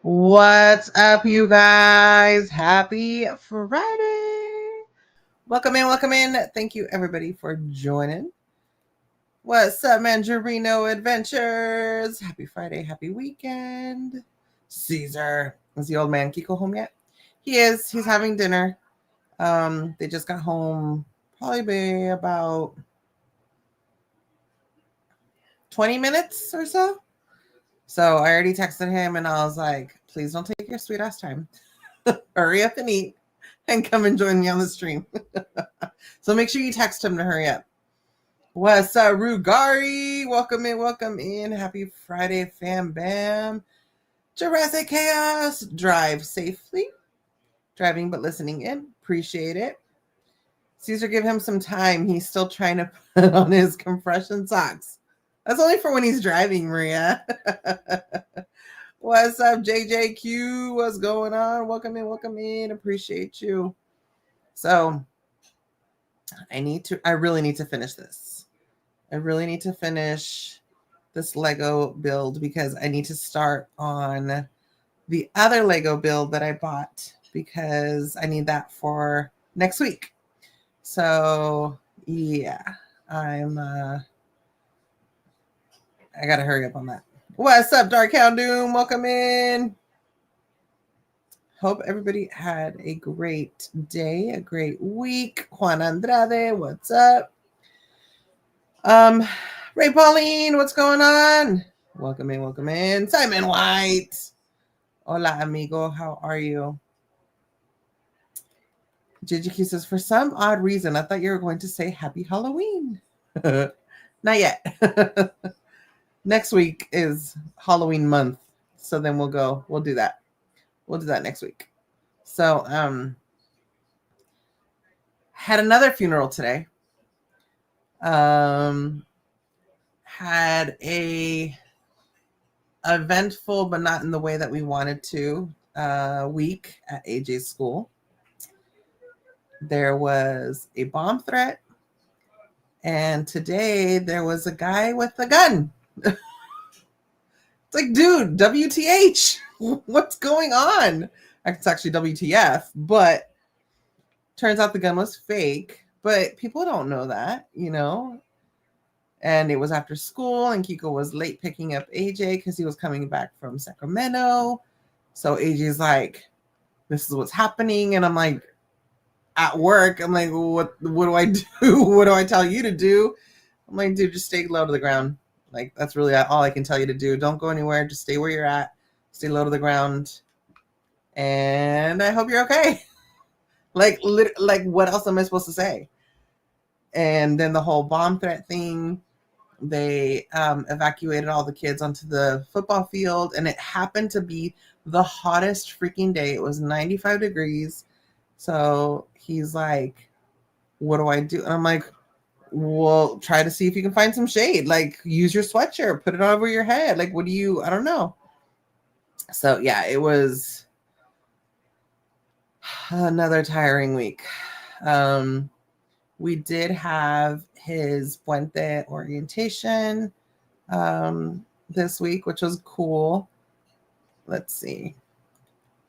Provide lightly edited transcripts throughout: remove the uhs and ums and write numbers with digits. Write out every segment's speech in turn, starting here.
What's up, you guys? Happy Friday. Welcome in, welcome in. Thank you, everybody, for joining. What's up, Mangerino Adventures? Happy Friday, happy weekend. Caesar. Is the old man Kiko home yet? He is. He's having dinner. They just got home probably about 20 minutes or so. So I already texted him and I was like, please don't take your sweet ass time. Hurry up and eat and come and join me on the stream. So make sure you text him to hurry up. What's up, Rugari? Welcome in, welcome in. Happy Friday, fam bam. Jurassic Chaos. Drive safely. Driving but listening in. Appreciate it. Caesar, give him some time. He's still trying to put on his compression socks. That's only for when he's driving, Maria. What's up, JJQ? What's going on? Welcome in, welcome in. Appreciate you. So I really need to finish this. I really need to finish this Lego build because I need to start on the other Lego build that I bought because I need that for next week. So yeah, I gotta hurry up on that. What's up, Dark Hound Doom? Welcome in. Hope everybody had a great day, a great week. Juan Andrade, what's up? Ray Pauline, what's going on? Welcome in, welcome in. Simon White. Hola, amigo. How are you? JGQ says, for some odd reason, I thought you were going to say happy Halloween. Not yet. Next week is Halloween month. So then we'll do that. We'll do that next week. So, had another funeral today. Had a eventful, but not in the way that we wanted to, week at AJ's school. There was a bomb threat, and today there was a guy with a gun. It's like, dude, WTH, what's going on? It's actually WTF, but turns out the gun was fake, but people don't know that, you know? And it was after school, and Kiko was late picking up AJ because he was coming back from Sacramento. So AJ's like, this is what's happening. And I'm like, at work, I'm like, what do I do? What do I tell you to do? I'm like, dude, just stay low to the ground. Like, that's really all I can tell you to do. Don't go anywhere. Just stay where you're at. Stay low to the ground. And I hope you're okay. Like, what else am I supposed to say? And then the whole bomb threat thing, they evacuated all the kids onto the football field, and it happened to be the hottest freaking day. It was 95 degrees. So he's like, what do I do? And I'm like, well, try to see if you can find some shade. Like, use your sweatshirt, put it over your head. Like, I don't know. So yeah, it was another tiring week. We did have his Puente orientation this week, which was cool. Let's see.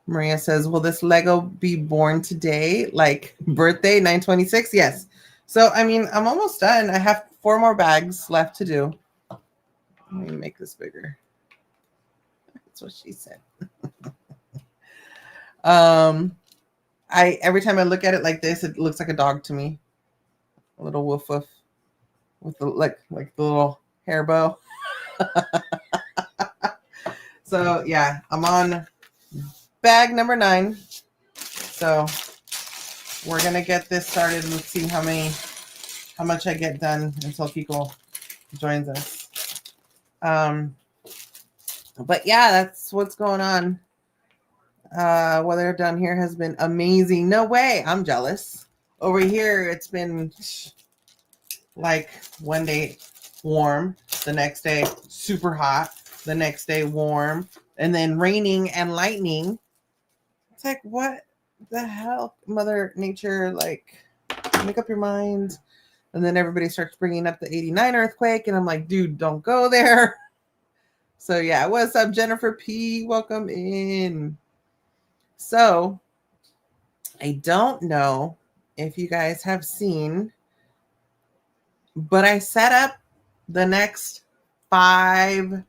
Maria says, will this Lego be born today? Like birthday, 9/26? Yes. So, I mean, I'm almost done. I have 4 more bags left to do. Let me make this bigger. That's what she said. Every time I look at it like this, it looks like a dog to me. A little woof woof with the like the little hair bow. So yeah, I'm on bag number 9. So we're gonna get this started and see how much I get done until Kiko joins us. But yeah, that's what's going on. Weather down here has been amazing. No way, I'm jealous. Over here, it's been like one day warm, the next day super hot, the next day warm, and then raining and lightning. It's like, what the hell, Mother Nature? Like, make up your mind. And then everybody starts bringing up the 89 earthquake, and I'm like, dude, don't go there. So yeah, what's up, Jennifer P? Welcome in. So I don't know if you guys have seen, but I set up the next 5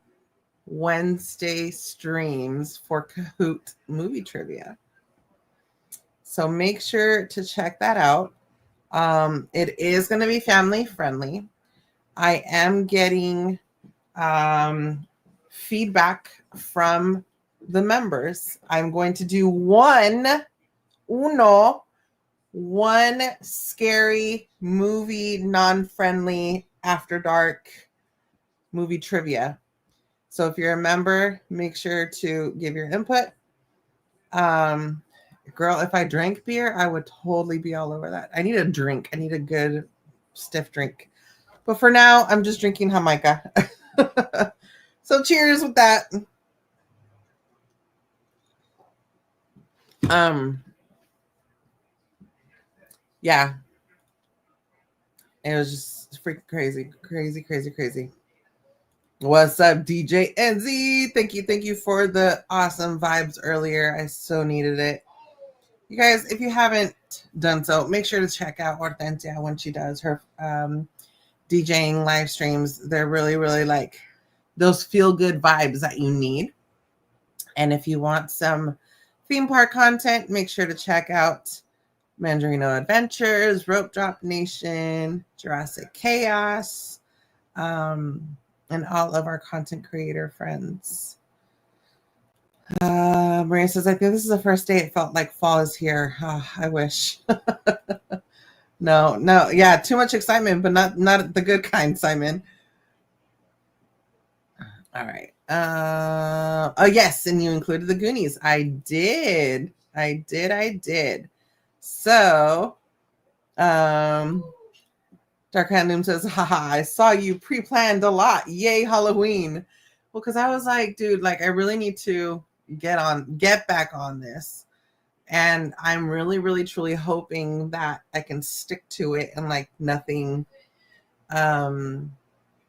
Wednesday streams for Kahoot movie trivia. So make sure to check that out. It is going to be family friendly. I am getting feedback from the members. I'm going to do one scary movie, non-friendly after dark movie trivia. So if you're a member, make sure to give your input. Girl, if I drank beer, I would totally be all over that. I need a drink. I need a good stiff drink. But for now, I'm just drinking Jamaica. So cheers with that. Yeah. It was just freaking crazy. What's up, DJ NZ? Thank you for the awesome vibes earlier. I so needed it. You guys, if you haven't done so, make sure to check out Hortensia when she does her DJing live streams. They're really, really like those feel-good vibes that you need. And if you want some theme park content, make sure to check out Mandarino Adventures, Rope Drop Nation, Jurassic Chaos, and all of our content creator friends. Maria says, I think this is the first day it felt like fall is here. Oh, I wish. No. Yeah, too much excitement, but not the good kind, Simon. All right. Oh, yes, and you included the Goonies. I did. So, Dark Hand says, haha, I saw you pre-planned a lot. Yay, Halloween. Well, because I was like, dude, like I really need to get back on this. And I'm really, really, truly hoping that I can stick to it and like nothing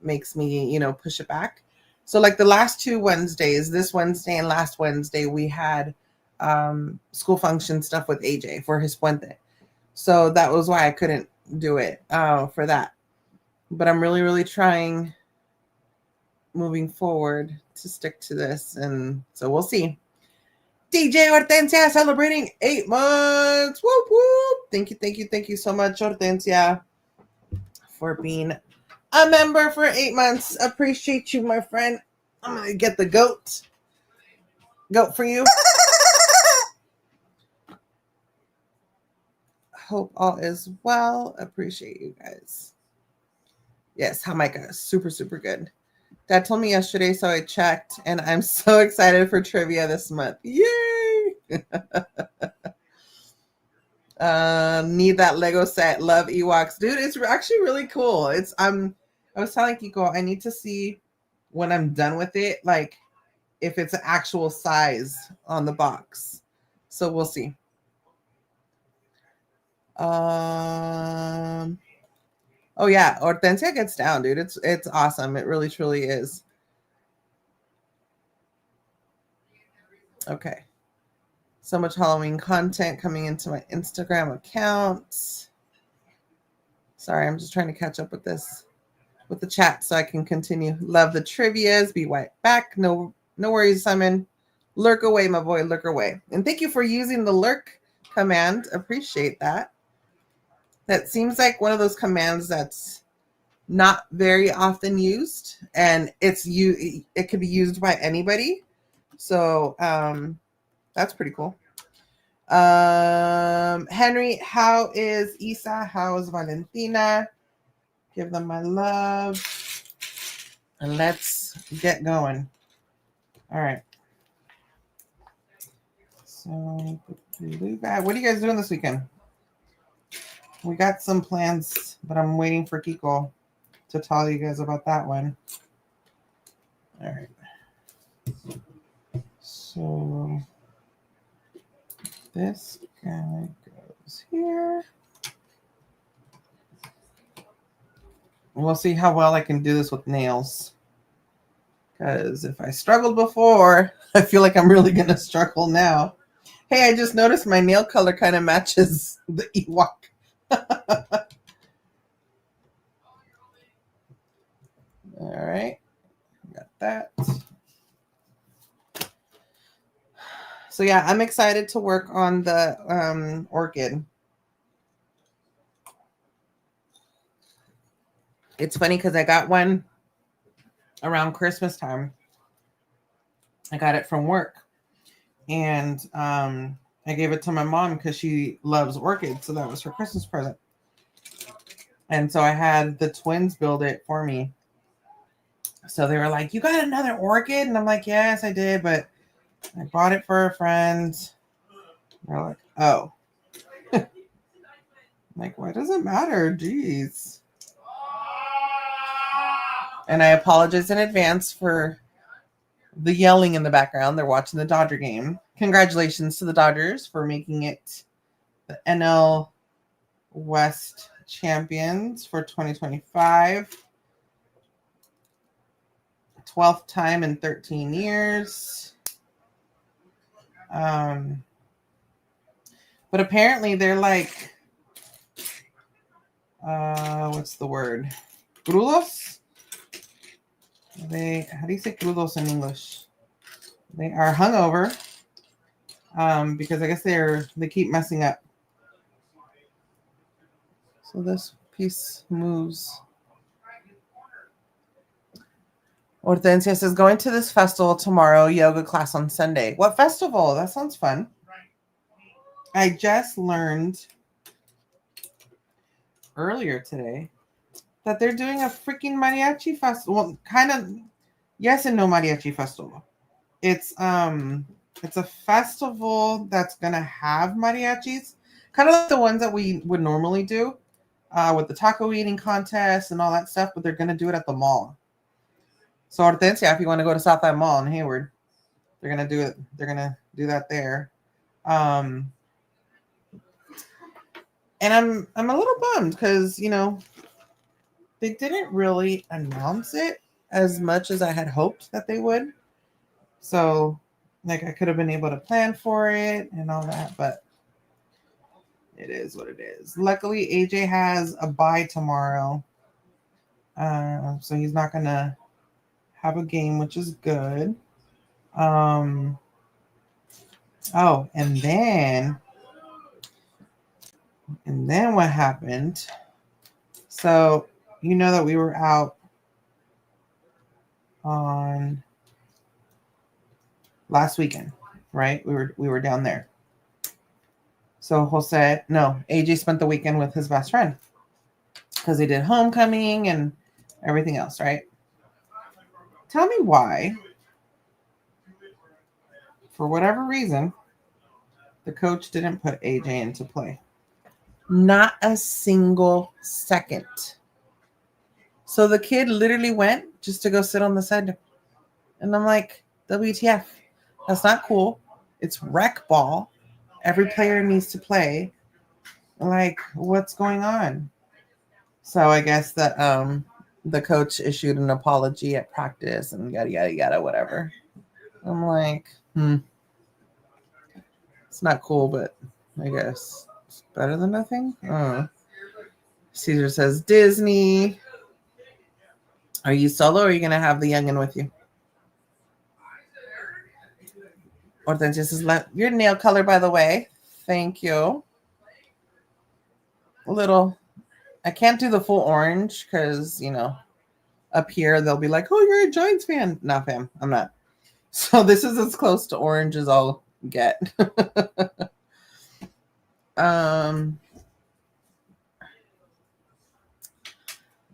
makes me, push it back. So like the last 2 Wednesdays, this Wednesday and last Wednesday, we had school function stuff with AJ for his puente. So that was why I couldn't do it for that. But I'm really, really trying moving forward to stick to this. And so we'll see. DJ Hortensia celebrating 8 months. Whoop, whoop. Thank you so much, Hortensia, for being a member for 8 months. Appreciate you, my friend. I'm going to get the goat for you. Hope all is well. Appreciate you guys. Yes, Jamaica, super, super good. Dad told me yesterday, so I checked, and I'm so excited for trivia this month. Yay! Need that Lego set. Love Ewoks. Dude, it's actually really cool. I was telling Kiko, I need to see when I'm done with it, like if it's an actual size on the box. So we'll see. Oh yeah, Hortensia gets down, dude. It's awesome. It really truly is. Okay. So much Halloween content coming into my Instagram account. Sorry, I'm just trying to catch up with this, with the chat so I can continue. Love the trivias. Be right back. No worries, Simon. Lurk away, my boy. Lurk away. And thank you for using the lurk command. Appreciate that. That seems like one of those commands that's not very often used, and it could be used by anybody. So that's pretty cool. Henry, how is Isa? How is Valentina? Give them my love. And let's get going. All right. So, what are you guys doing this weekend? We got some plans, but I'm waiting for Kiko to tell you guys about that one. All right. So this guy goes here. We'll see how well I can do this with nails, Because if I struggled before, I feel like I'm really going to struggle now. Hey, I just noticed my nail color kind of matches the Ewok. All right. Got that. So yeah, I'm excited to work on the orchid. It's funny because I got one around Christmas time. I got it from work. And I gave it to my mom because she loves orchids. So that was her Christmas present. And so I had the twins build it for me. So they were like, "You got another orchid?" And I'm like, "Yes, I did, but I bought it for a friend." They're like, "Oh." I'm like, why does it matter? Jeez. And I apologize in advance for the yelling in the background. They're watching the Dodger game. Congratulations to the Dodgers for making it the NL West champions for 2025. 12th time in 13 years. But apparently they're like, what's the word? Crudos? How do you say crudos in English? They are hungover because I guess they keep messing up. So this piece moves. Hortensia says, going to this festival tomorrow, yoga class on Sunday. What festival? That sounds fun. I just learned earlier today that they're doing a freaking mariachi festival. Well, kind of yes and no mariachi festival. It's a festival that's gonna have mariachis, kind of like the ones that we would normally do, with the taco eating contest and all that stuff, but they're gonna do it at the mall. So Hortensia, if you want to go to Southside Mall in Hayward, they're gonna do it. They're gonna do that there. And I'm a little bummed because they didn't really announce it as much as I had hoped that they would. So, like, I could have been able to plan for it and all that, but it is what it is. Luckily, AJ has a bye tomorrow, so he's not gonna have a game, which is good. Oh, and then what happened? So you know that we were out on last weekend, right? We were down there. So AJ spent the weekend with his best friend because they did homecoming and everything else, right? Tell me why, for whatever reason, the coach didn't put AJ into play. Not a single second. So the kid literally went just to go sit on the side. And I'm like, WTF, that's not cool. It's rec ball. Every player needs to play. Like, what's going on? So I guess that the coach issued an apology at practice and yada, yada, yada, whatever. I'm like, it's not cool, but I guess it's better than nothing. Caesar says, Disney. Are you solo or are you going to have the youngin' with you? Hortensia says, your nail color, by the way. Thank you. I can't do the full orange because, up here they'll be like, oh, you're a Giants fan. Nah, fam, I'm not. So this is as close to orange as I'll get.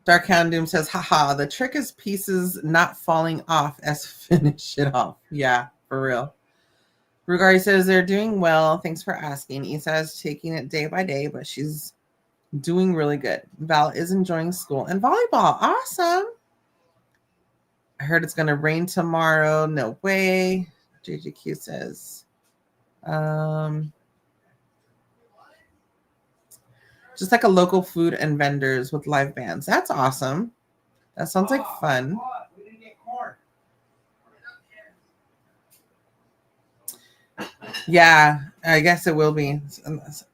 Dark Hound Doom says, haha, the trick is pieces not falling off as finish it off. Yeah, for real. Rugari says they're doing well. Thanks for asking. Isa is taking it day by day, but she's doing really good. Val is enjoying school and volleyball. Awesome. I heard it's going to rain tomorrow. No way. JGQ says. Just like a local food and vendors with live bands. That's awesome. That sounds like fun. Yeah, I guess it will be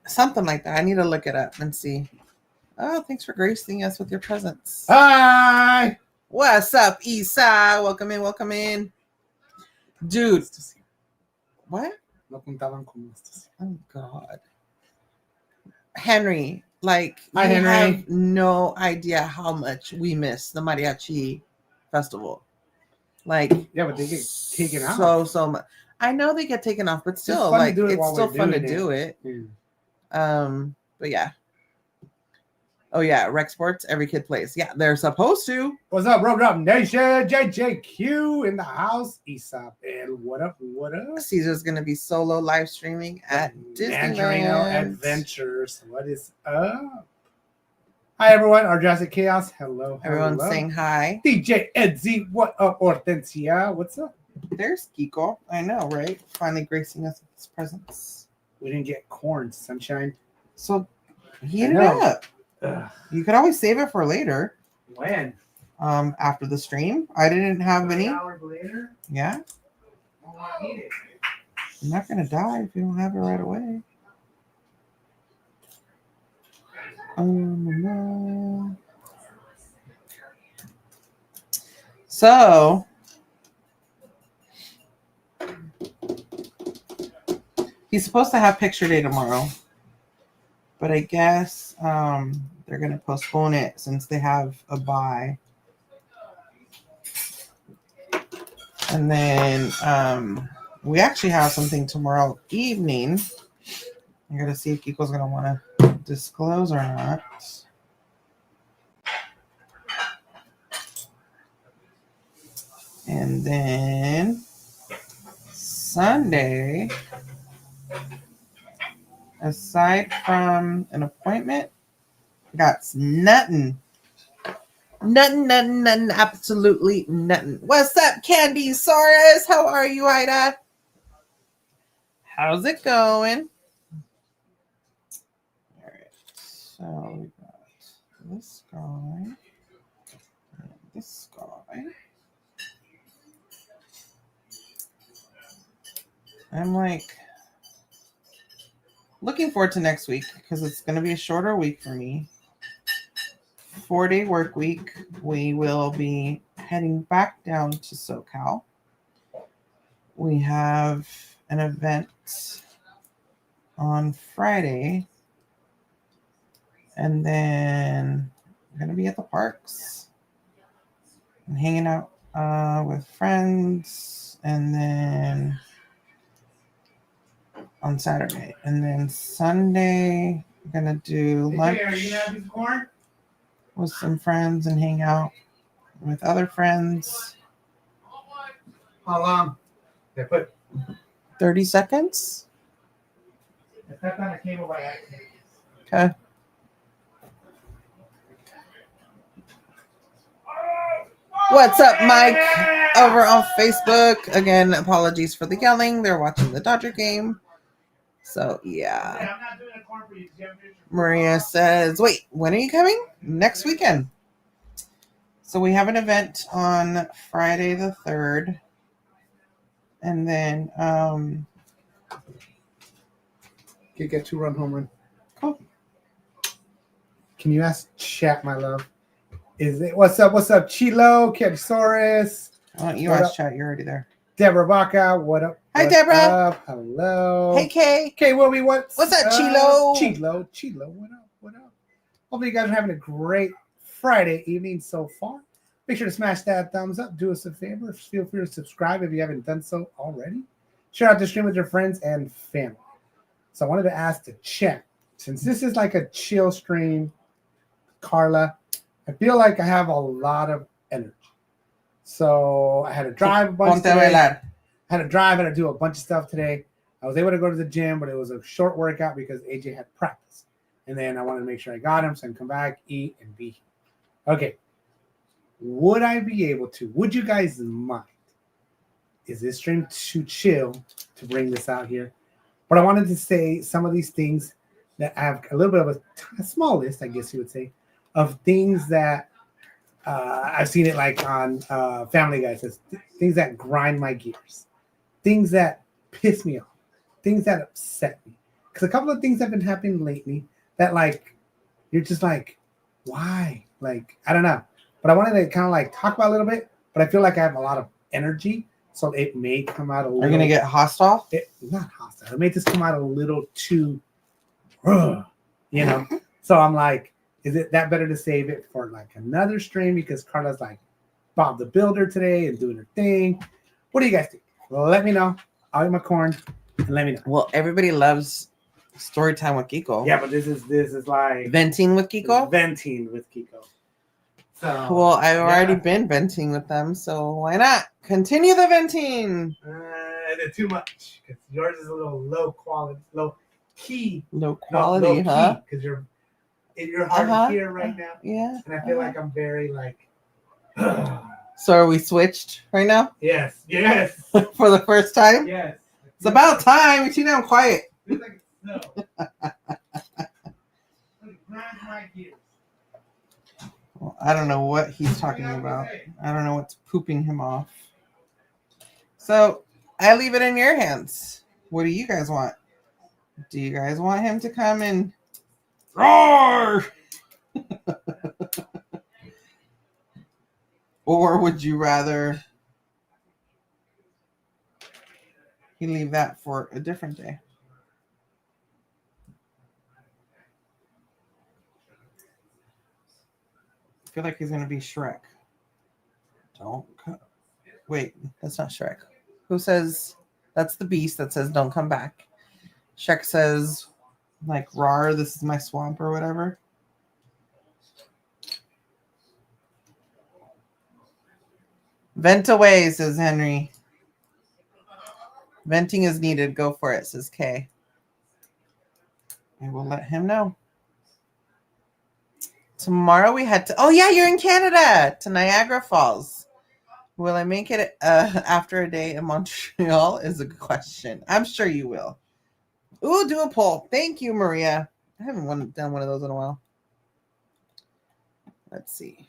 something like that. I need to look it up and see. Oh, thanks for gracing us with your presence. Hi. What's up, Isa? Welcome in, welcome in. Dude. What? No contaban con estos. Oh, God. Henry, like, Hi, you Henry. have no idea how much we miss the mariachi festival. Like, Yeah, but they get taken out. So much. I know they get taken off, but still, It's fun like, to do it it's while still we're fun to doing do it. Yeah. But yeah. Oh yeah, rec sports, every kid plays. Yeah, they're supposed to. What's up, Road Up Nation? JJQ in the house. Aesop, and what up? What up? Caesar's gonna be solo live streaming at Mandarino Disneyland Adventures. What is up? Hi everyone, our Jurassic Chaos. Hello, Everyone's saying hi. DJ Edsy, what up, Hortensia? What's up? There's Kiko. I know, right? Finally gracing us with his presence. We didn't get corn, sunshine. So heat it up. You could always save it for later. When? After the stream. I didn't have any. 3 hours later? Yeah. I want to eat it. You're not gonna die if you don't have it right away. So he's supposed to have picture day tomorrow, but I guess they're gonna postpone it since they have a bye. And then we actually have something tomorrow evening. I gotta see if Kiko's gonna want to disclose or not. And then Sunday, aside from an appointment, got nothing. Nothing, absolutely nothing. What's up, Candy Saurus? How are you, Ida? How's it going? All right, so we got this guy, and this guy. I'm like looking forward to next week because it's going to be a shorter week for me. 4-day work week. We will be heading back down to SoCal. We have an event on Friday, and then we're going to be at the parks and hanging out with friends, and then on Saturday, and then Sunday we're gonna do lunch with some friends and hang out with other friends. How long? They put 30 seconds. I stepped on the cable by accident. Okay. What's up, Mike? Over on Facebook. Again, apologies for the yelling. They're watching the Dodger game. So, yeah. Maria says, wait, when are you coming? Next weekend. So we have an event on Friday the 3rd. And then get 2-run home run. Cool. Can you ask chat, my love? Is it what's up, Chilo, Kepsaurus? Why don't you ask chat? You're already there. Deborah Baca, what up? Hi, Deborah. Up? Hello. Hey, Kay. Kay Wilby, what's up, Chilo? Chilo, what up? Hopefully you guys are having a great Friday evening so far. Make sure to smash that thumbs up. Do us a favor. Feel free to subscribe if you haven't done so already. Share out the stream with your friends and family. So I wanted to ask the chat, since this is like a chill stream, Karla, I feel like I have a lot of energy. So I had to drive a bunch today. I had to do a bunch of stuff today. I was able to go to the gym, but it was a short workout because AJ had practice. And then I wanted to make sure I got him so I can come back, eat, and be here. Okay. Would I be able to? Would you guys mind? Is this stream too chill to bring this out here? But I wanted to say some of these things that I have a little bit of a small list, I guess you would say, of things that I've seen it like on Family Guy says, things that grind my gears, things that piss me off. things that upset me. Because a couple of things have been happening lately that like you're just like, why? Like, I don't know. But I wanted to kind of like talk about a little bit, but I feel like I have a lot of energy. So it may come out a little. Are you gonna get hostile? Not hostile. It may just come out a little too, you know. So I'm like, is it that better to save it for like another stream because Karla's like Bob the Builder today and doing her thing? What do you guys think? Well, let me know. I'll eat my corn and let me know. Well, everybody loves story time with Kiko. Yeah, but this is like venting with Kiko. Venting with Kiko. So, well, I've already been venting with them, so why not continue the venting? It's too much because yours is a little low quality, low key, low quality, huh? Because you're hard to hear right now. Yeah, and I feel like I'm very like. So are we switched right now? Yes. For the first time? Yes. It's about time. You seem down quiet. Feels like snow. Grind my gears. Well, I don't know what he's talking about. I don't know what's pooping him off. So I leave it in your hands. What do you guys want? Do you guys want him to come and roar? Or would you rather he leave that for a different day? I feel like he's going to be Shrek. Don't come. Wait, that's not Shrek. Who says that's the beast that says don't come back? Shrek says like rawr, this is my swamp or whatever. Vent away, says Henry. Venting is needed. Go for it, says Kay. I will let him know. Tomorrow we had to... Oh, yeah, you're in Canada. To Niagara Falls. Will I make it after a day in Montreal is a good question. I'm sure you will. Ooh, do a poll. Thank you, Maria. I haven't done one of those in a while. Let's see.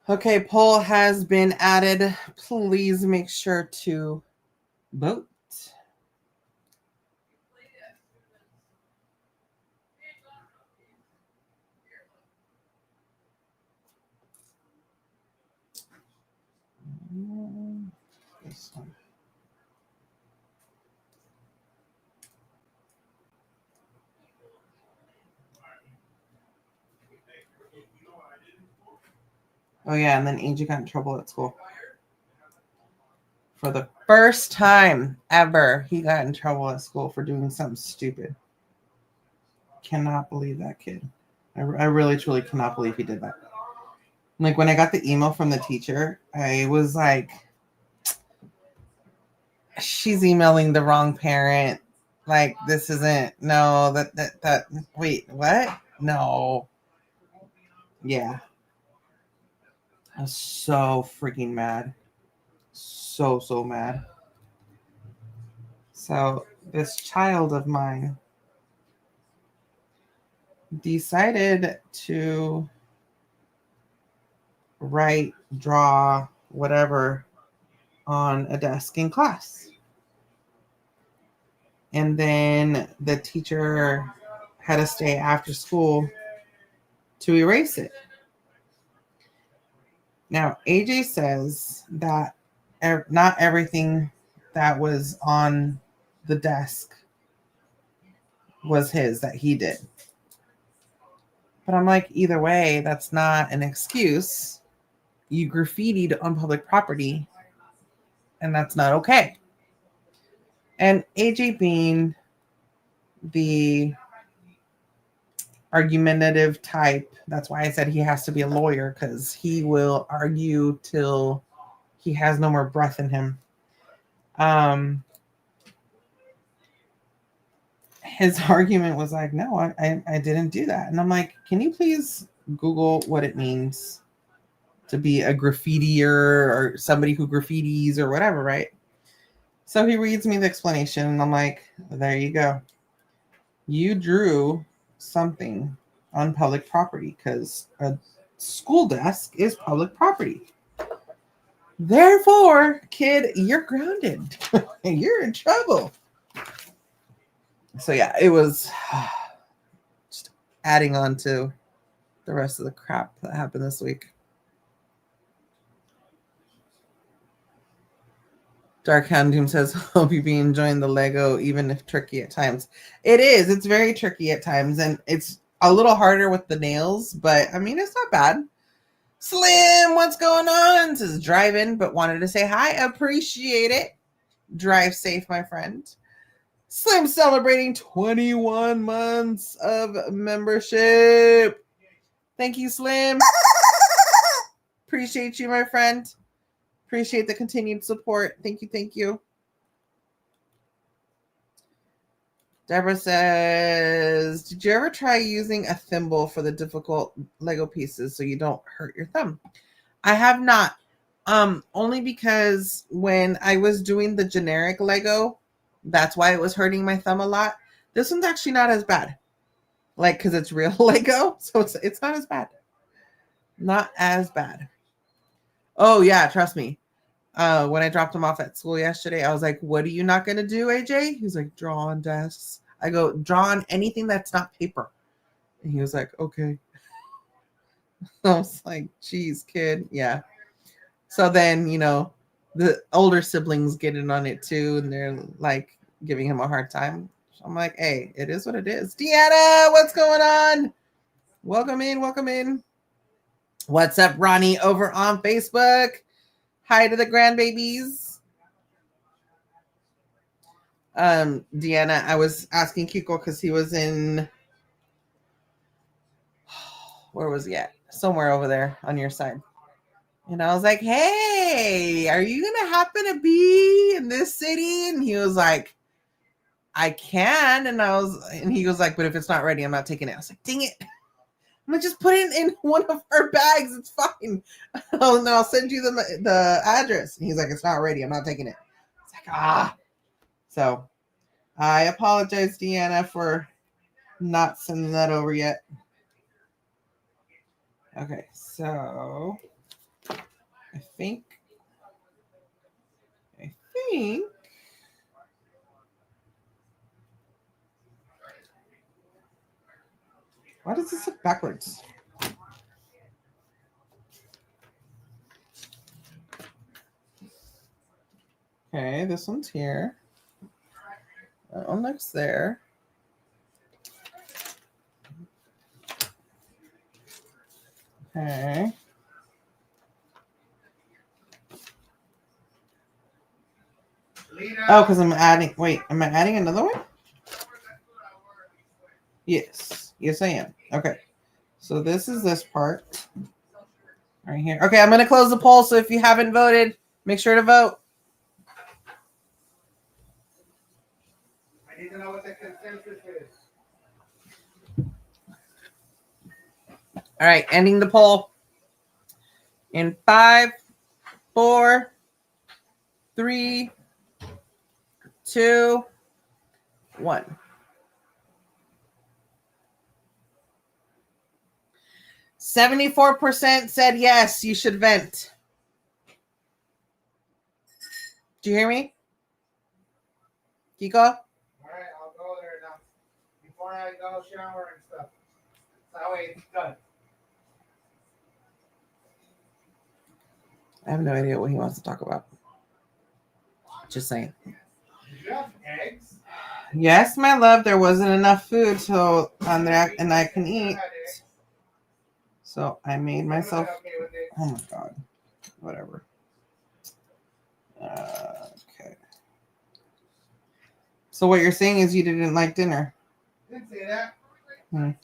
Okay, poll has been added. Please make sure to vote. This one. Oh, yeah, and then AJ got in trouble at school. For the first time ever, he got in trouble at school for doing something stupid. Cannot believe that kid. I really, truly cannot believe he did that. Like, when I got the email from the teacher, I was like, she's emailing the wrong parent. Like, this isn't, no, that, wait, what? No. Yeah. I was so freaking mad. So mad. So this child of mine decided to write, draw, whatever on a desk in class. And then the teacher had to stay after school to erase it. Now, AJ says that not everything that was on the desk was his, that he did. But I'm like, either way, that's not an excuse. You graffitied on public property, and that's not okay. And AJ being the argumentative type, that's why I said he has to be a lawyer, because he will argue till he has no more breath in him. His argument was like, no, I didn't do that. And I'm like, can you please Google what it means to be a graffitier or somebody who graffitis or whatever, right? So he reads me the explanation, and I'm like, there you go. You drew something on public property because a school desk is public property. Therefore, kid, you're grounded. You're in trouble. So yeah, it was just adding on to the rest of the crap that happened this week. Dark Hound Doom says, hope you be enjoying the Lego, even if tricky at times. It is. It's very tricky at times, and it's a little harder with the nails, but I mean, it's not bad. Slim, what's going on? Says drive in, but wanted to say hi. Appreciate it. Drive safe, my friend. Slim celebrating 21 months of membership. Thank you, Slim. Appreciate you, my friend. Appreciate the continued support. Thank you. Thank you. Deborah says, did you ever try using a thimble for the difficult Lego pieces so you don't hurt your thumb? I have not. Only because when I was doing the generic Lego, that's why it was hurting my thumb a lot. This one's actually not as bad. Like, because it's real Lego, so it's not as bad. Not as bad. Oh, yeah, trust me. When I dropped him off at school yesterday, I was like, what are you not going to do, AJ? He was like, draw on desks. I go, draw on anything that's not paper. And he was like, okay. I was like, geez, kid. Yeah. So then, you know, the older siblings get in on it too, and they're like giving him a hard time. So I'm like, hey, it is what it is. Deanna, what's going on? Welcome in, welcome in. What's up, Ronnie, over on Facebook? Hi to the grandbabies. Deanna, I was asking Kiko because he was in, where was he at? Somewhere over there on your side. And I was like, hey, are you going to happen to be in this city? And he was like, I can. And he was like, but if it's not ready, I'm not taking it. I was like, dang it. I'm going to just put it in one of our bags. It's fine. I'll send you the address. And he's like, it's not ready. I'm not taking it. It's like, So I apologize, Deanna, for not sending that over yet. Okay, so I think why does this look backwards? Okay, this one's here. That one looks there. Okay. Oh, because I'm adding. Wait, am I adding another one? Yes. Yes, I am. Okay. So this is this part right here. Okay, I'm going to close the poll. So if you haven't voted, make sure to vote. I need to know what the consensus is. All right, ending the poll. In 5, 4, 3, 2, 1. 74% said yes, you should vent. Do you hear me? Kiko? All right, I'll go there now. Before I go shower and stuff. That way it's done. I have no idea what he wants to talk about. Just saying. Did you have eggs? Yes, my love, there wasn't enough food so and I can eat. So I made myself. Oh my god. Whatever. Okay. So what you're saying is you didn't like dinner? Didn't say that. I'm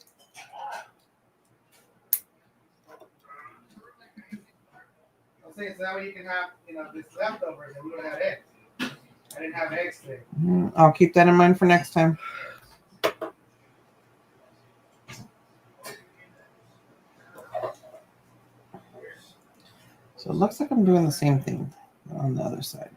saying so that way you can have, this leftovers and we would have eggs. I didn't have eggs today. I'll keep that in mind for next time. So it looks like I'm doing the same thing on the other side.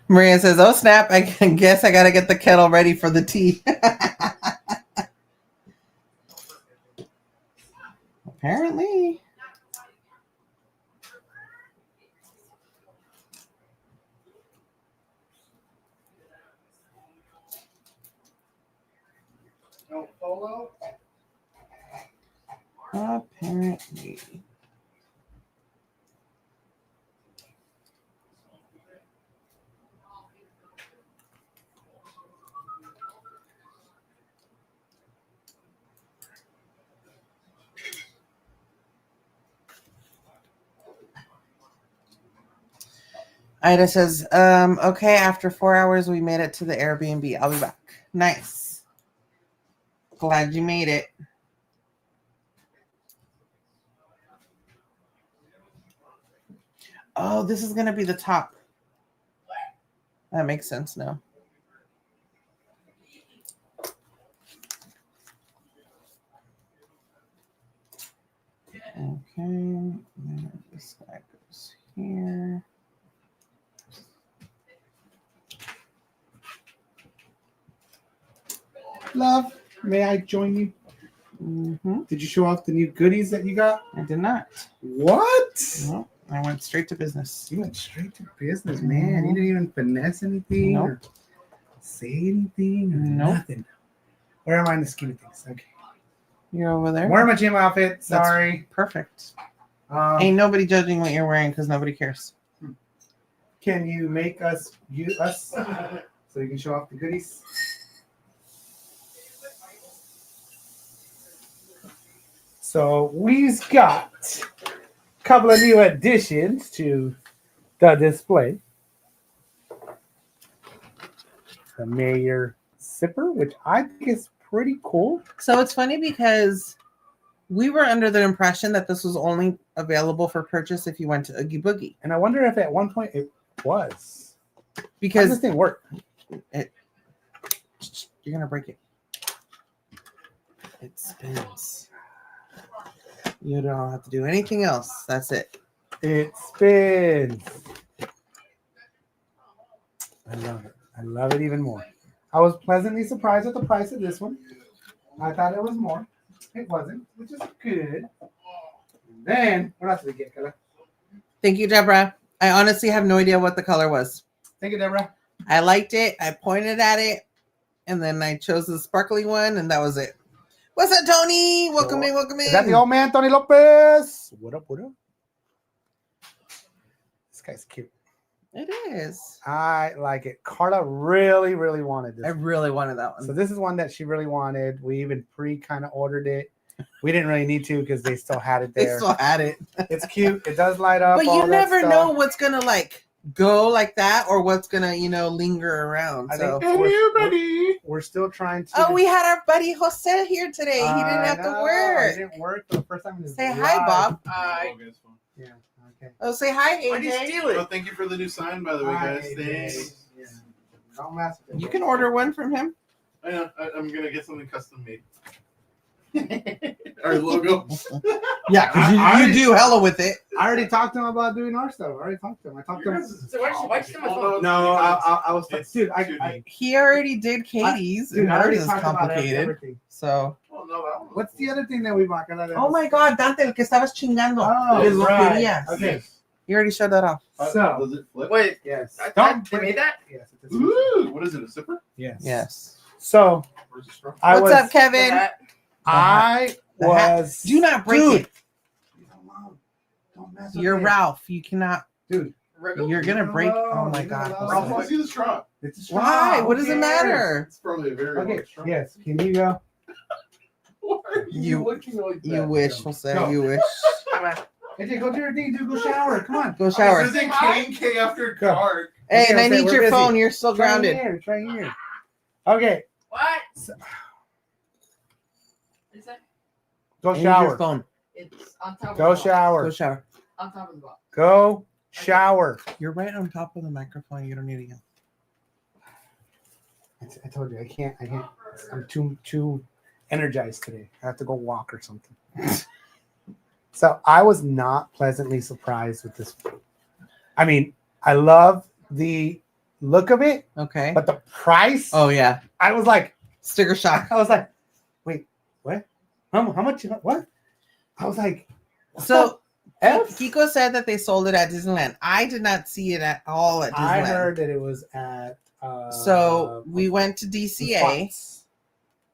Maria says, "Oh snap! I guess I gotta get the kettle ready for the tea." Apparently. No polo. Apparently. Ida says, okay, after 4 hours, we made it to the Airbnb. I'll be back. Nice. Glad you made it. Oh, this is going to be the top. That makes sense now. Okay. This guy goes here. Love, may I join you? Mm-hmm. Did you show off the new goodies that you got? I did not. What? No, I went straight to business. You went straight to business, man. You didn't even finesse anything or say anything or nothing. Where am I in the scheme of things? Okay. You're over there. I'm wearing my gym outfit. Sorry. That's perfect. Ain't nobody judging what you're wearing because nobody cares. Can you make us so you can show off the goodies? So we've got a couple of new additions to the display. The Mayor Sipper, which I think is pretty cool. So it's funny because we were under the impression that this was only available for purchase if you went to Oogie Boogie. And I wonder if at one point it was. Because how does this thing work? You're going to break it. It spins. You don't have to do anything else. That's it. It spins. I love it. I love it even more. I was pleasantly surprised at the price of this one. I thought it was more. It wasn't, which is good. And then, what else did we get, Karla? Thank you, Deborah. I honestly have no idea what the color was. Thank you, Deborah. I liked it. I pointed at it. And then I chose the sparkly one, and that was it. What's up, Tony? Welcome in, welcome in. Is that the old man, Tony Lopez? What up, what up? This guy's cute. It is. I like it. Karla really, really wanted this. I really wanted that one. So this is one that she really wanted. We even kind of ordered it. We didn't really need to because they still had it there. They still had it. It's cute. It does light up. But you never know what's going to like go like that or what's going to, linger around. So we're still trying to. Oh, we had our buddy Jose here today. He didn't have to work. He didn't work for the first time in his Say life. hi, Bob. Hi. Yeah. Okay. Oh, say hi, AJ. Why did you steal it? Well, thank you for the new sign, by the way, guys. Thanks. Yeah. Don't mess with it. You can order one from him. I know. I'm gonna get something custom made. Our logo. Yeah, because you do hella with it. I already talked to him about doing our stuff. I already talked to him. I talked to him. So why'd you steal my phone? No, I was. Dude, He already did Katie's. Dude, I already is talked complicated. about everything. So. Oh, no, that one. What's the other thing that we bought? Oh my God, Dante, el que estabas chingando. Oh, Les lo right. querías. Okay. You already showed that off. So, does it flip? Wait, yes. they made that? Yes. Ooh, what is it? A zipper? Yes. Yes. So, Where's the straw? What's up, Kevin? I was. Do not break it. Don't mess with You're it. Ralph. You cannot. Dude. You're going to break. Oh my Leave it God. alone. Ralph, I see the straw. It's a straw. Why? Who What does it cares? matter? It's probably a very Okay. long straw. Yes. Can you go? Why are you looking like that? You wish, Jose. Go. You wish. AJ, go do your thing, dude. Go shower. Come on. Go shower. This isn't K after Go. dark. Hey, and Okay, I need we're your busy. phone. You're still grounded. It's right here. Okay. What? So, Is that? go I need your shower. phone. It's on top of Go the shower. Go shower. On top of the box. Go shower. You're right on top of the microphone. You don't need to yell. I told you I can't. I'm too energized today. I have to go walk or something. So I was not pleasantly surprised with this. I mean, I love the look of it, Okay. but the price. Oh yeah. I was like, Sticker shock. I was like, wait, what? How much? What? I was like, what So the F? Kiko said that they sold it at Disneyland. I did not see it at all at Disneyland. I heard that it was at. So we went to DCA Spots.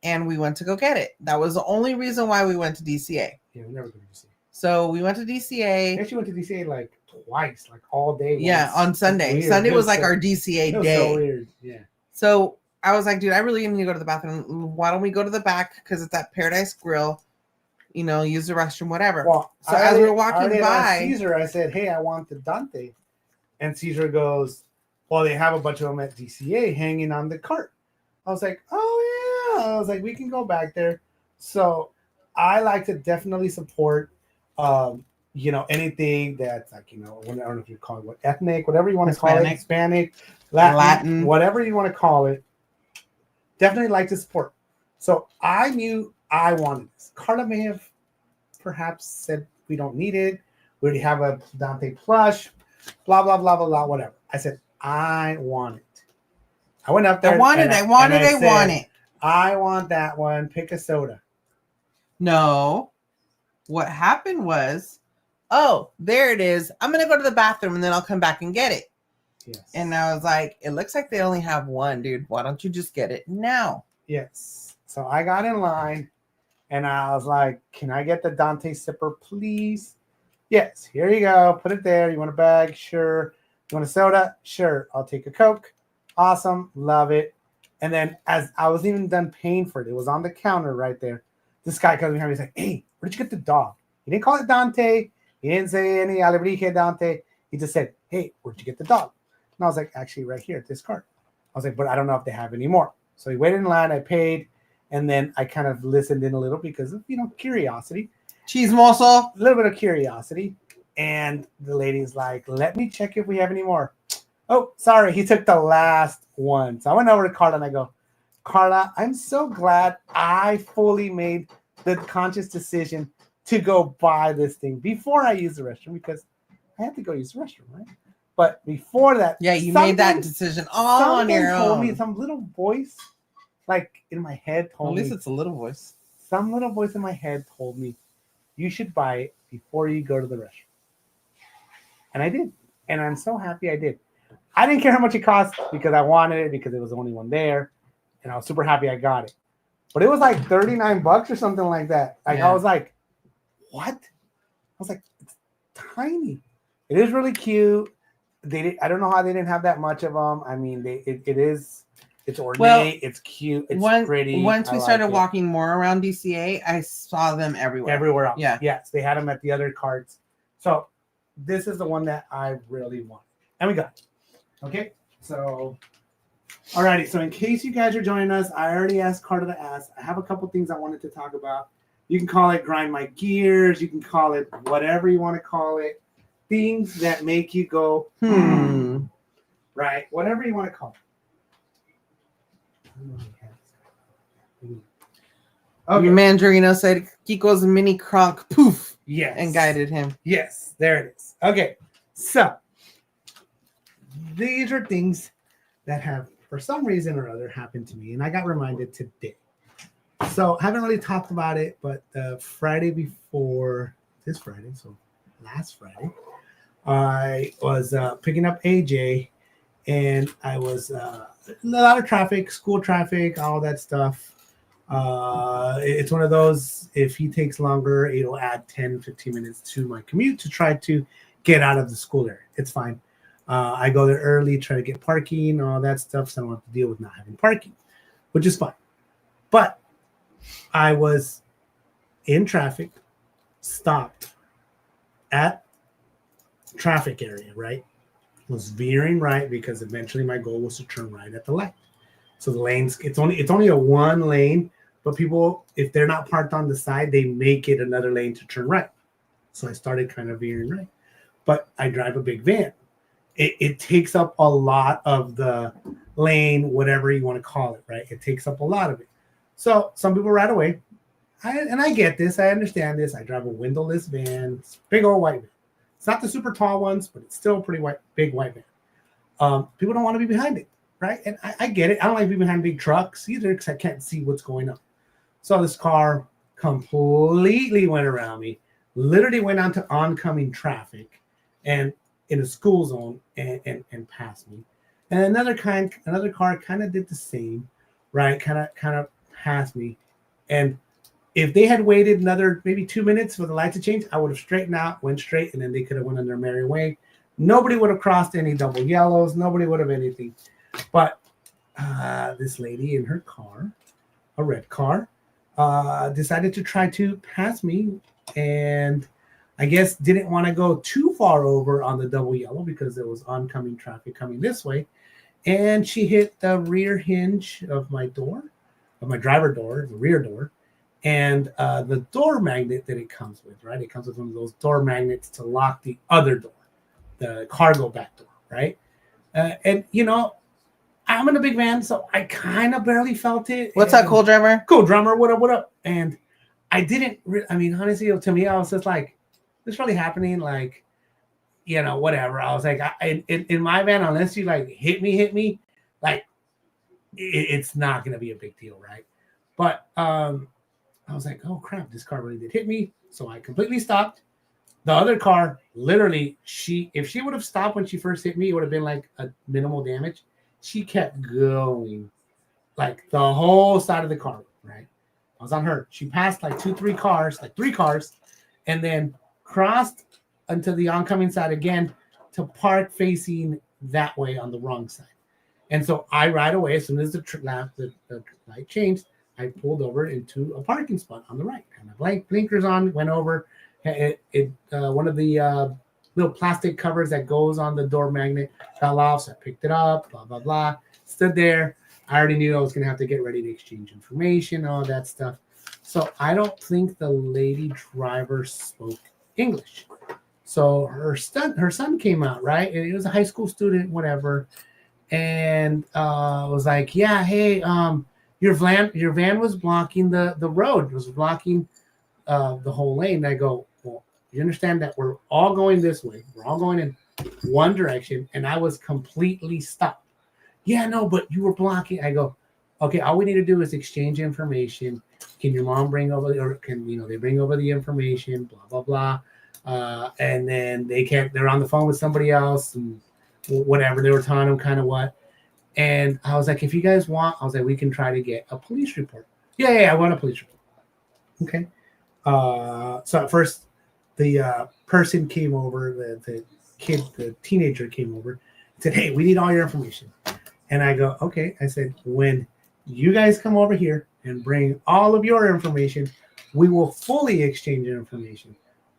and we went to go get it. That was the only reason why we went to DCA. Yeah, we never go to DCA. So we went to I DCA. actually went to DCA like twice, like all day. Yeah, once. on Sunday. Weird. Sunday It was like so- our DCA it was day. so weird. Yeah. So I was like, dude, I really need to go to the bathroom. Why don't we go to the back? Because it's at Paradise Grill. You know, use the restroom, whatever. Well, So as we were walking I by- asked Caesar, I said, "Hey, I want the Dante," and Caesar goes, "Well, they have a bunch of them at DCA hanging on the cart." I was like, "Oh yeah," I was like, "We can go back there." So I like to definitely support, you know, anything that's like, you know, I don't know if you call it what ethnic, whatever you want to call it, Hispanic, Latin, whatever you want to call it. Definitely like to support. So I knew I wanted this. Karla may have perhaps said we don't need it. We already have a Dante plush, blah, blah, blah, blah, blah, whatever. I said, I want it. I went up there. I want it. I want it. I want it. I want that one. Pick a soda. No. What happened was, oh, there it is. I'm going to go to the bathroom and then I'll come back and get it. Yes. And I was like, it looks like they only have one, dude. Why don't you just get it now? Yes. So I got in line and I was like, can I get the Dante sipper, please? Yes. Here you go. Put it there. You want a bag? Sure. You want a soda? Sure. I'll take a Coke. Awesome. Love it. And then as I wasn't even done paying for it, it was on the counter right there. This guy comes behind me. He's like, hey, where'd you get the dog? He didn't call it Dante. He didn't say any Alebrije Dante. He just said, hey, where'd you get the dog? And I was like, actually, right here at this cart. I was like, but I don't know if they have any more. So he waited in line. I paid. And then I kind of listened in a little because of, you know, curiosity. Cheese morsel. A little bit of curiosity. And the lady's like, let me check if we have any more. Oh, sorry. He took the last one. So I went over to Karla and I go, Karla, I'm so glad I fully made the conscious decision to go buy this thing before I use the restroom because I have to go use the restroom, right? But before that, Yeah, you made that decision all on your told own. me, some little voice, like in my head, Well, told at least me. it's a little voice. Some little voice in my head told me, you should buy it before you go to the restroom. And I did. And I'm so happy I did. I didn't care how much it cost because I wanted it because it was the only one there. And I was super happy I got it. But it was like $39 or something like that. Like Yeah. I was like, what? I was like, it's tiny. It is really cute. I don't know how they didn't have that much of them. I mean, it's ornate, Well, it's cute, it's pretty. Once we I started like it. walking more around DCA, I saw them everywhere. Everywhere else. Yeah. Yes, they had them at the other carts. So this is the one that I really want. And we got it. Okay. So, alrighty. So in case you guys are joining us, I already asked Carter to ask. I have a couple things I wanted to talk about. You can call it grind my gears. You can call it whatever you want to call it. Things that make you go, right? Whatever you want to call it. Okay. Mandarino said Kiko's mini Kronk poof Yes. and guided him. Yes, there it is. Okay, so these are things that have, for some reason or other, happened to me, and I got reminded today. So I haven't really talked about it, but Friday before this Friday, so last Friday, I was picking up AJ, and I was a lot of traffic, school traffic, all that stuff. It's one of those, if he takes longer, it'll add 10, 15 minutes to my commute to try to get out of the school area. It's fine. I go there early, try to get parking, all that stuff, so I don't have to deal with not having parking, which is fine. But I was in traffic, stopped at traffic area, right? Was veering right because eventually my goal was to turn right at the light. So the lanes, it's only a one lane, but people, if they're not parked on the side, they make it another lane to turn right. So I started kind of veering right. But I drive a big van. It takes up a lot of the lane, whatever you want to call it, right? It takes up a lot of it. So some people right away, I get this, I understand this. I drive a windowless van, big old white van. It's not the super tall ones, but it's still a pretty big white van. People don't want to be behind it, right? And I get it. I don't like being behind big trucks either because I can't see what's going on. So this car completely went around me, literally went onto oncoming traffic and in a school zone and passed me. And another car kind of did the same, right? Kind of passed me. And if they had waited another maybe 2 minutes for the light to change, I would have straightened out, went straight, and then they could have went on their merry way. Nobody would have crossed any double yellows. Nobody would have anything. But this lady in her car, a red car, decided to try to pass me, and I guess didn't want to go too far over on the double yellow because there was oncoming traffic coming this way. And she hit the rear hinge of my door, of my driver door, the rear door, and the door magnet that it comes with, right? It comes with one of those door magnets to lock the other door, the cargo back door, right? And, you know, I'm in a big van, so I kind of barely felt it. What's up, cool drummer? Cool drummer, what up, what up? And I didn't, I mean, honestly, to me, I was just like, this really happening? Like, you know, whatever. I was like, in my van, unless you like hit me, like, it's not going to be a big deal, right? But I was like, oh, crap, this car really did hit me. So I completely stopped. The other car, literally, if she would have stopped when she first hit me, it would have been like a minimal damage. She kept going, like the whole side of the car, right? I was on her. She passed like three cars, and then crossed onto the oncoming side again to park facing that way on the wrong side. And so I right away, as soon as the light changed, I pulled over into a parking spot on the right. And I blinkers on, went over. One of the little plastic covers that goes on the door magnet fell off, so I picked it up, blah, blah, blah. Stood there. I already knew I was going to have to get ready to exchange information, all that stuff. So I don't think the lady driver spoke English. So her son came out, right? And he was a high school student, whatever. And was like, yeah, hey, your van was blocking the road. It was blocking the whole lane. And I go, well, you understand that we're all going this way. We're all going in one direction, and I was completely stopped. Yeah, no, but you were blocking. I go, okay, all we need to do is exchange information. Can your mom bring over, or can they bring over the information? Blah blah blah. And then they're on the phone with somebody else and whatever. They were telling them kind of what. And I was like, if you guys want, I was like, we can try to get a police report. Yeah, I want a police report. Okay. So at first, the person came over, the teenager came over, and said, hey, we need all your information. And I go, okay. I said, when you guys come over here and bring all of your information, we will fully exchange your information.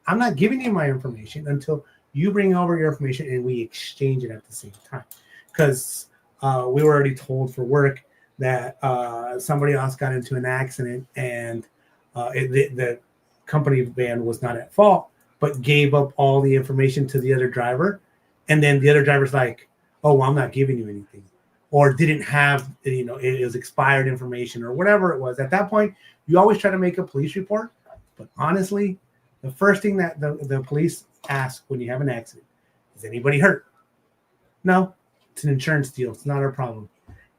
I'm not giving you my information until you bring over your information and we exchange it at the same time. Because we were already told for work that somebody else got into an accident and the company van was not at fault, but gave up all the information to the other driver. And then the other driver's like, oh, well, I'm not giving you anything. Or didn't have, it was expired information or whatever it was. At that point, you always try to make a police report. But honestly, the first thing that the police ask when you have an accident, is anybody hurt? No, it's an insurance deal. It's not our problem.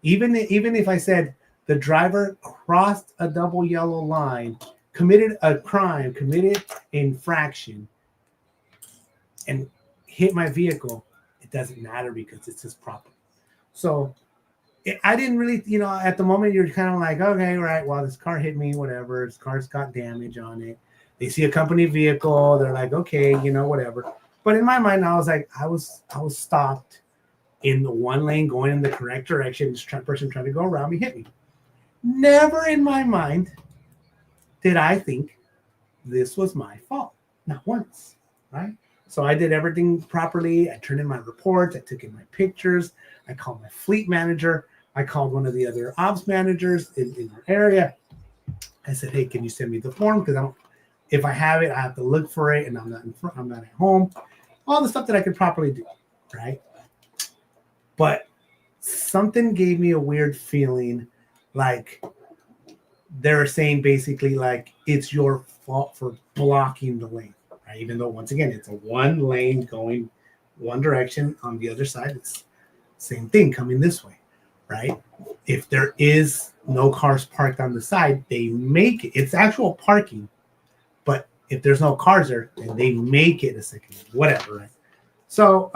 Even if I said the driver crossed a double yellow line, committed a crime, committed infraction, and hit my vehicle, it doesn't matter because it's his property. So I didn't really, at the moment you're kind of like, okay, right, well, this car hit me, whatever. This car's got damage on it. They see a company vehicle. They're like, okay, whatever. But in my mind, I was like, I was stopped in the one lane going in the correct direction. This person trying to go around me hit me. Never in my mind did I think this was my fault. Not once, right? So I did everything properly. I turned in my reports. I took in my pictures. I called my fleet manager. I called one of the other ops managers in our area. I said, hey, can you send me the form? Because if I have it, I have to look for it, and I'm not at home. All the stuff that I could properly do, right? But something gave me a weird feeling, like they're saying basically like it's your fault for blocking the lane, right? Even though once again it's a one lane going one direction. On the other side, it's Same thing coming this way, right? If there is no cars parked on the side, they make it. It's actual parking, but if there's no cars there, then they make it a second, whatever, right? So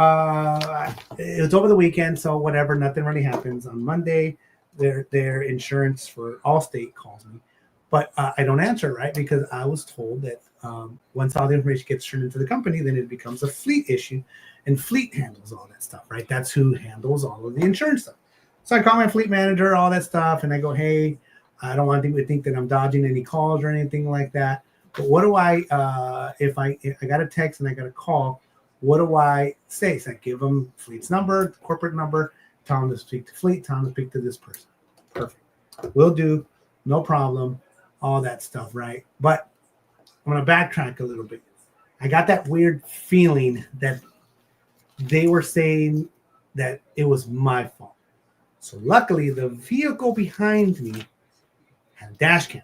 it was over the weekend, so whatever, nothing really happens. On Monday, their insurance for Allstate calls me, but I don't answer, right? Because I was told that once all the information gets turned into the company, then it becomes a fleet issue, and fleet handles all that stuff, right? That's who handles all of the insurance stuff. So I call my fleet manager, all that stuff, and I go, hey, I don't want people to think that I'm dodging any calls or anything like that. But what do I, if I got a text and I got a call, what do I say? So I give them fleet's number, corporate number, tell them to speak to fleet, tell them to speak to this person. Perfect. Will do. No problem. All that stuff, right? But I'm going to backtrack a little bit. I got that weird feeling that they were saying that it was my fault. So luckily, the vehicle behind me had a dash cam.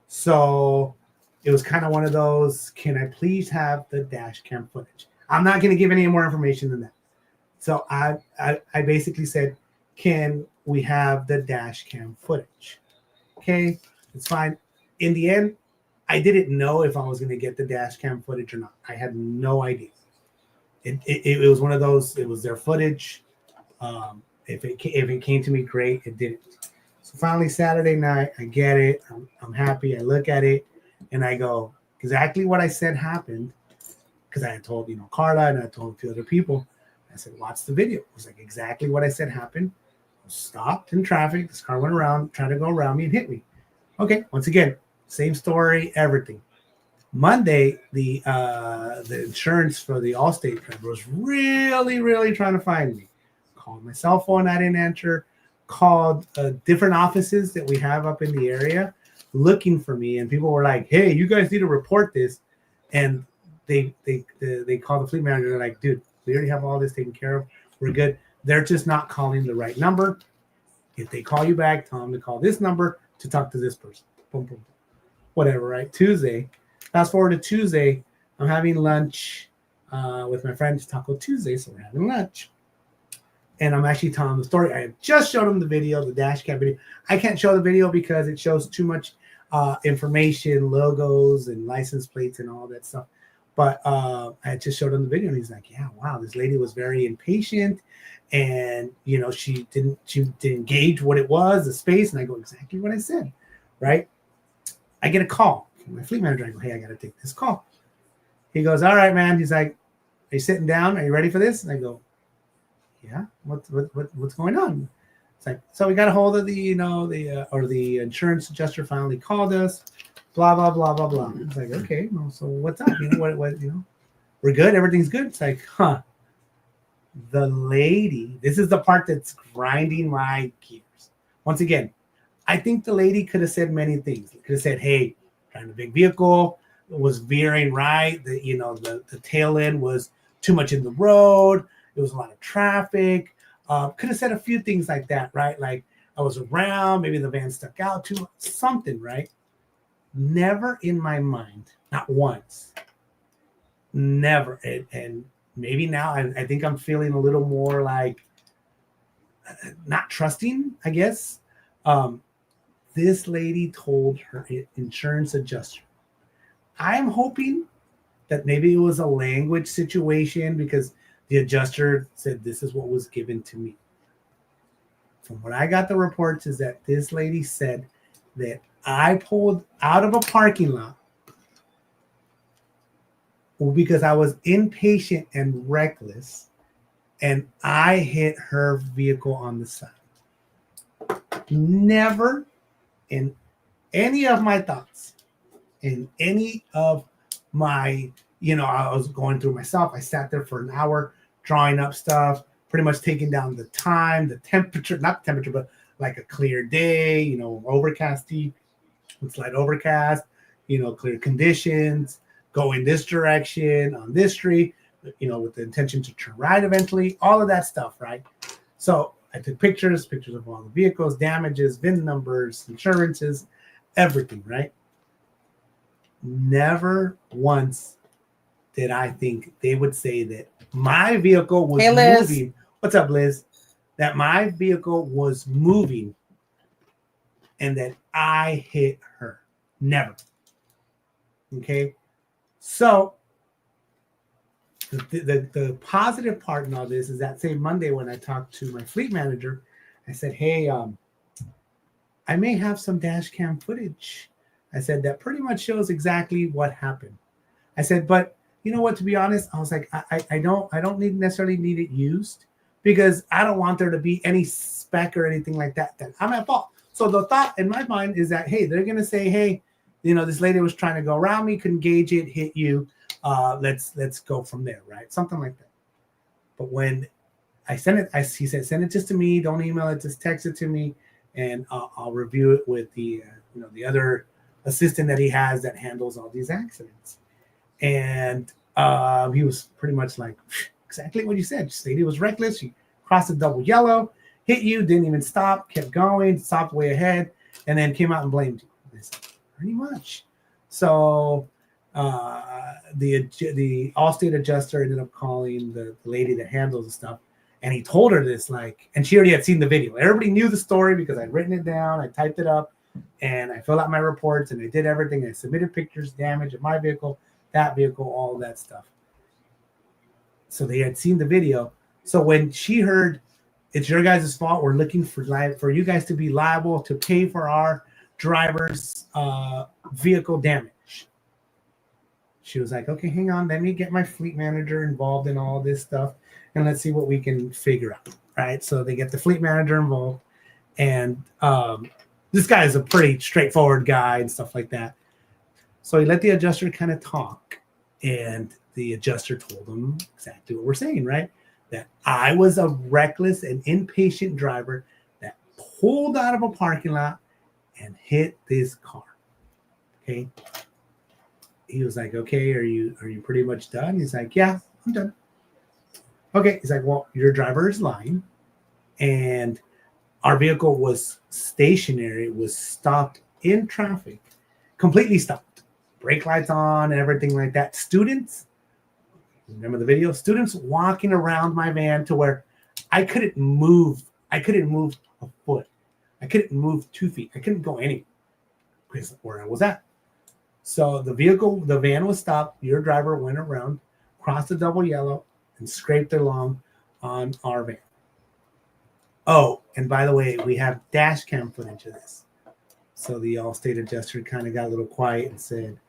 So it was kind of one of those, can I please have the dash cam footage? I'm not going to give any more information than that. So I basically said, can we have the dash cam footage? Okay, it's fine. In the end, I didn't know if I was going to get the dash cam footage or not. I had no idea. It was one of those, it was their footage. If it came to me, great. It didn't. So finally, Saturday night, I get it. I'm happy. I look at it, and I go, exactly what I said happened, because I had told, Karla, and I told a few other people. I said, watch the video. It was like exactly what I said happened. I stopped in traffic. This car went around, trying to go around me and hit me. Okay, once again, same story, everything. Monday, the insurance for the Allstate driver was really, really trying to find me. Called my cell phone, I didn't answer. Called different offices that we have up in the area looking for me, and people were like, hey, you guys need to report this. And they call the fleet manager. They're like, dude, we already have all this taken care of. We're good. They're just not calling the right number. If they call you back, tell them to call this number to talk to this person. Boom, boom, boom. Whatever, right? Tuesday. Fast forward to Tuesday. I'm having lunch with my friends, Taco Tuesday, so we're having lunch. And I'm actually telling them the story. I just showed them the video, the dash cam video. I can't show the video because it shows too much information, logos, and license plates and all that stuff. But I just showed him the video, and he's like, yeah, wow, this lady was very impatient. And, she didn't gauge what it was, the space. And I go, exactly what I said, right? I get a call from my fleet manager. I go, hey, I got to take this call. He goes, all right, man. He's like, are you sitting down? Are you ready for this? And I go, yeah, what's going on? It's like, so we got a hold of the insurance adjuster finally called us, blah, blah, blah, blah, blah. It's like, okay, well, so what's up? What, we're good. Everything's good. It's like, the lady, this is the part that's grinding my gears. Once again, I think the lady could have said many things. Could have said, hey, driving a big vehicle, was veering right. The tail end was too much in the road. There was a lot of traffic. Could have said a few things like that, right? Like I was around, maybe the van stuck out too much, something, right? Never in my mind, not once, never. And maybe now I think I'm feeling a little more like not trusting, I guess. This lady told her insurance adjuster. I'm hoping that maybe it was a language situation because the adjuster said this is what was given to me. From what I got the reports is that this lady said that I pulled out of a parking lot because I was impatient and reckless, and I hit her vehicle on the side. Never in any of my thoughts, in any of my, I was going through myself. I sat there for an hour drawing up stuff, pretty much taking down the time, the temperature, not the temperature, but like a clear day, overcasty, slight overcast, clear conditions, go in this direction on this street, with the intention to turn right eventually, all of that stuff, right? So I took pictures of all the vehicles, damages, VIN numbers, insurances, everything, right? Never once did I think they would say that my vehicle was moving. What's up, Liz? that my vehicle was moving and that I hit her. Never. Okay. So the positive part in all this is that same Monday when I talked to my fleet manager, I said, hey, I may have some dash cam footage. I said, that pretty much shows exactly what happened. I said, but you know what, to be honest, I was like, I don't necessarily need it used because I don't want there to be any spec or anything like that I'm at fault. So the thought in my mind is that, hey, they're going to say, hey, you know, this lady was trying to go around me, couldn't gauge it, hit you. Let's go from there, right? Something like that. But when I sent it, he said, send it just to me. Don't email it, just text it to me. And I'll review it with the the other assistant that he has that handles all these accidents. And he was pretty much like exactly what you said. This lady was reckless. She crossed a double yellow, hit you, didn't even stop, kept going, stopped way ahead, and then came out and blamed you. I said, pretty much. So the Allstate adjuster ended up calling the lady that handles the stuff. And he told her this, and she already had seen the video. Everybody knew the story because I'd written it down, I typed it up, and I filled out my reports, and I did everything. I submitted pictures, damage of my vehicle, that vehicle, all of that stuff. So they had seen the video. So when she heard, it's your guys' fault, we're looking for you guys to be liable to pay for our driver's vehicle damage. She was like, okay, hang on, let me get my fleet manager involved in all this stuff. And let's see what we can figure out, right? So they get the fleet manager involved, and this guy is a pretty straightforward guy and stuff like that. So he let the adjuster kind of talk, and the adjuster told him exactly what we're saying, right? That I was a reckless and impatient driver that pulled out of a parking lot and hit this car. Okay. He was like, okay, are you pretty much done? He's like, yeah, I'm done. Okay. He's like, well, your driver is lying. And our vehicle was stationary, was stopped in traffic, completely stopped. Brake lights on and everything like that. Students, remember the video? Students walking around my van to where I couldn't move. I couldn't move a foot. I couldn't move 2 feet. I couldn't go anywhere because where I was at. So the van was stopped. Your driver went around, crossed the double yellow, and scraped along on our van. Oh, and by the way, we have dash cam footage of this. So the Allstate adjuster kind of got a little quiet and said,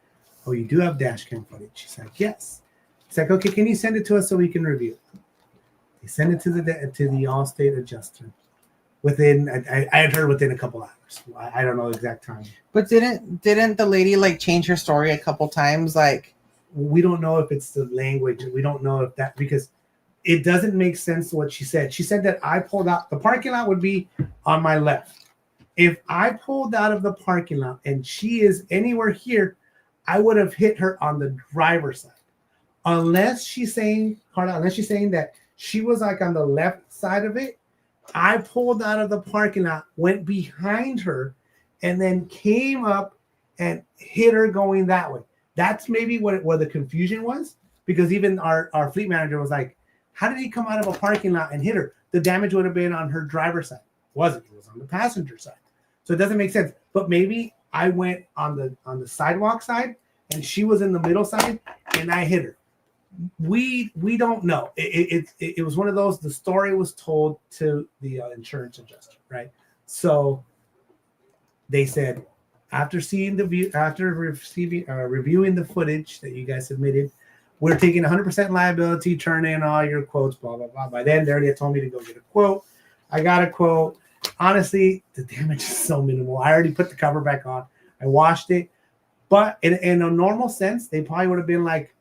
oh, you do have dash cam footage? She's like, yes. He's like, okay, can you send it to us so we can review it? They send it to the Allstate adjuster. I had heard within a couple hours. I don't know the exact time. But didn't the lady change her story a couple times? We don't know if it's the language. We don't know if that, because it doesn't make sense what she said. She said that I pulled out. The parking lot would be on my left. If I pulled out of the parking lot and she is anywhere here, I would have hit her on the driver's side. Unless she's saying, Karla, that she was on the left side of it, I pulled out of the parking lot, went behind her, and then came up and hit her going that way. That's maybe where the confusion was, because even our fleet manager was like, how did he come out of a parking lot and hit her? The damage would have been on her driver's side. It wasn't. It was on the passenger side. So it doesn't make sense. But maybe I went on the sidewalk side and she was in the middle side and I hit her. We don't know. It was one of those, the story was told to the insurance adjuster, right? So they said, after reviewing the footage that you guys submitted, we're taking 100% liability, turn in all your quotes, blah, blah, blah. By then, they already had told me to go get a quote. I got a quote. Honestly, the damage is so minimal. I already put the cover back on. I washed it. But in a normal sense, they probably would have been like,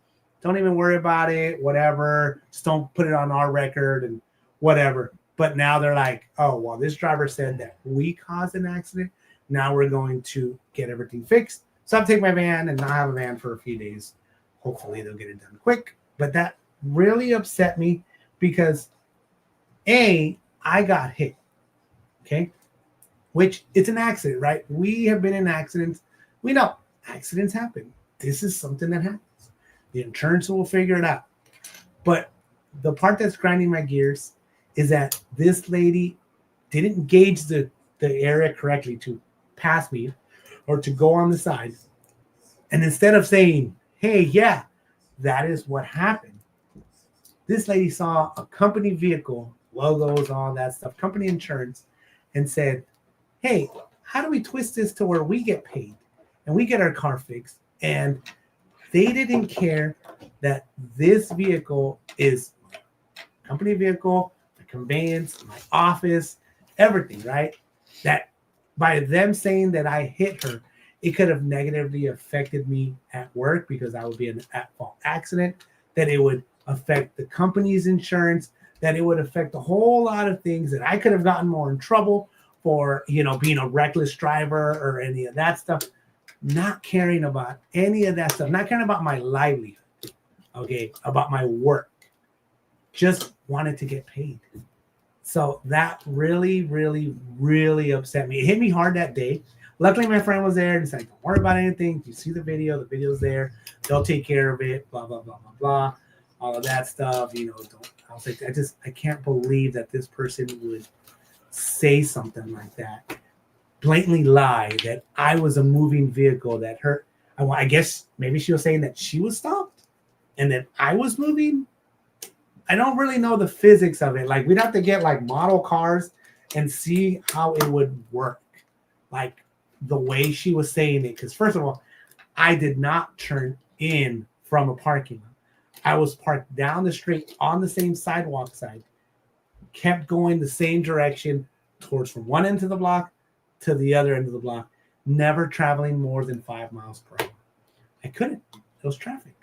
don't even worry about it, whatever. Just don't put it on our record and whatever. But now they're like, oh, well, this driver said that we caused an accident. Now we're going to get everything fixed. So I'll take my van and not have a van for a few days. Hopefully they'll get it done quick. But that really upset me because, A, I got hit. Okay? Which, it's an accident, right? We have been in accidents. We know accidents happen. This is something that happens. The insurance will figure it out. But the part that's grinding my gears is that this lady didn't gauge the area correctly to pass me or to go on the side. And instead of saying, hey, yeah, that is what happened, this lady saw a company vehicle, logos, all that stuff, company insurance, and said, hey, how do we twist this to where we get paid and we get our car fixed? And they didn't care that this vehicle is a company vehicle, the conveyance, my office, everything, right? That by them saying that I hit her, it could have negatively affected me at work because I would be in an at-fault accident, that it would affect the company's insurance, that it would affect a whole lot of things, that I could have gotten more in trouble for, being a reckless driver or any of that stuff. Not caring about any of that stuff, not caring about my livelihood, okay, about my work. Just wanted to get paid. So that really, really, really upset me. It hit me hard that day. Luckily, my friend was there and he's like, don't worry about anything. You see the video's there. They'll take care of it, blah, blah, blah, blah, blah. All of that stuff, I was like, I can't believe that this person would say something like that. Blatantly lie that I was a moving vehicle that hurt. I guess maybe she was saying that she was stopped and that I was moving. I don't really know the physics of it. Like, we'd have to get like model cars and see how it would work. Like the way she was saying it. Because first of all, I did not turn in from a parking lot. I was parked down the street on the same sidewalk side, kept going the same direction towards from one end of the block to the other end of the block, never traveling more than 5 miles per hour. I couldn't. There was traffic.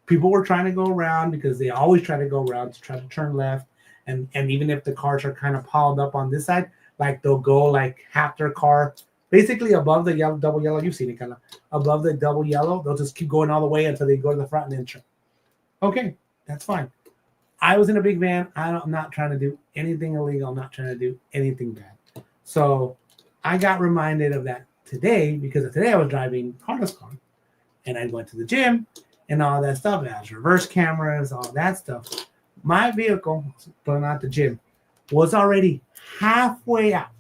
People were trying to go around because they always try to go around to try to turn left. And even if the cars are kind of piled up on this side, like they'll go like half their car, basically above the yellow, double yellow. You've seen it kind of above the double yellow. They'll just keep going all the way until they go to the front and then turn. Okay, that's fine. I was in a big van. I'm not trying to do anything illegal. I'm not trying to do anything bad. So I got reminded of that today because today I was driving Karla's car and I went to the gym and all that stuff. It has reverse cameras, all that stuff. My vehicle, going out the gym, was already halfway out.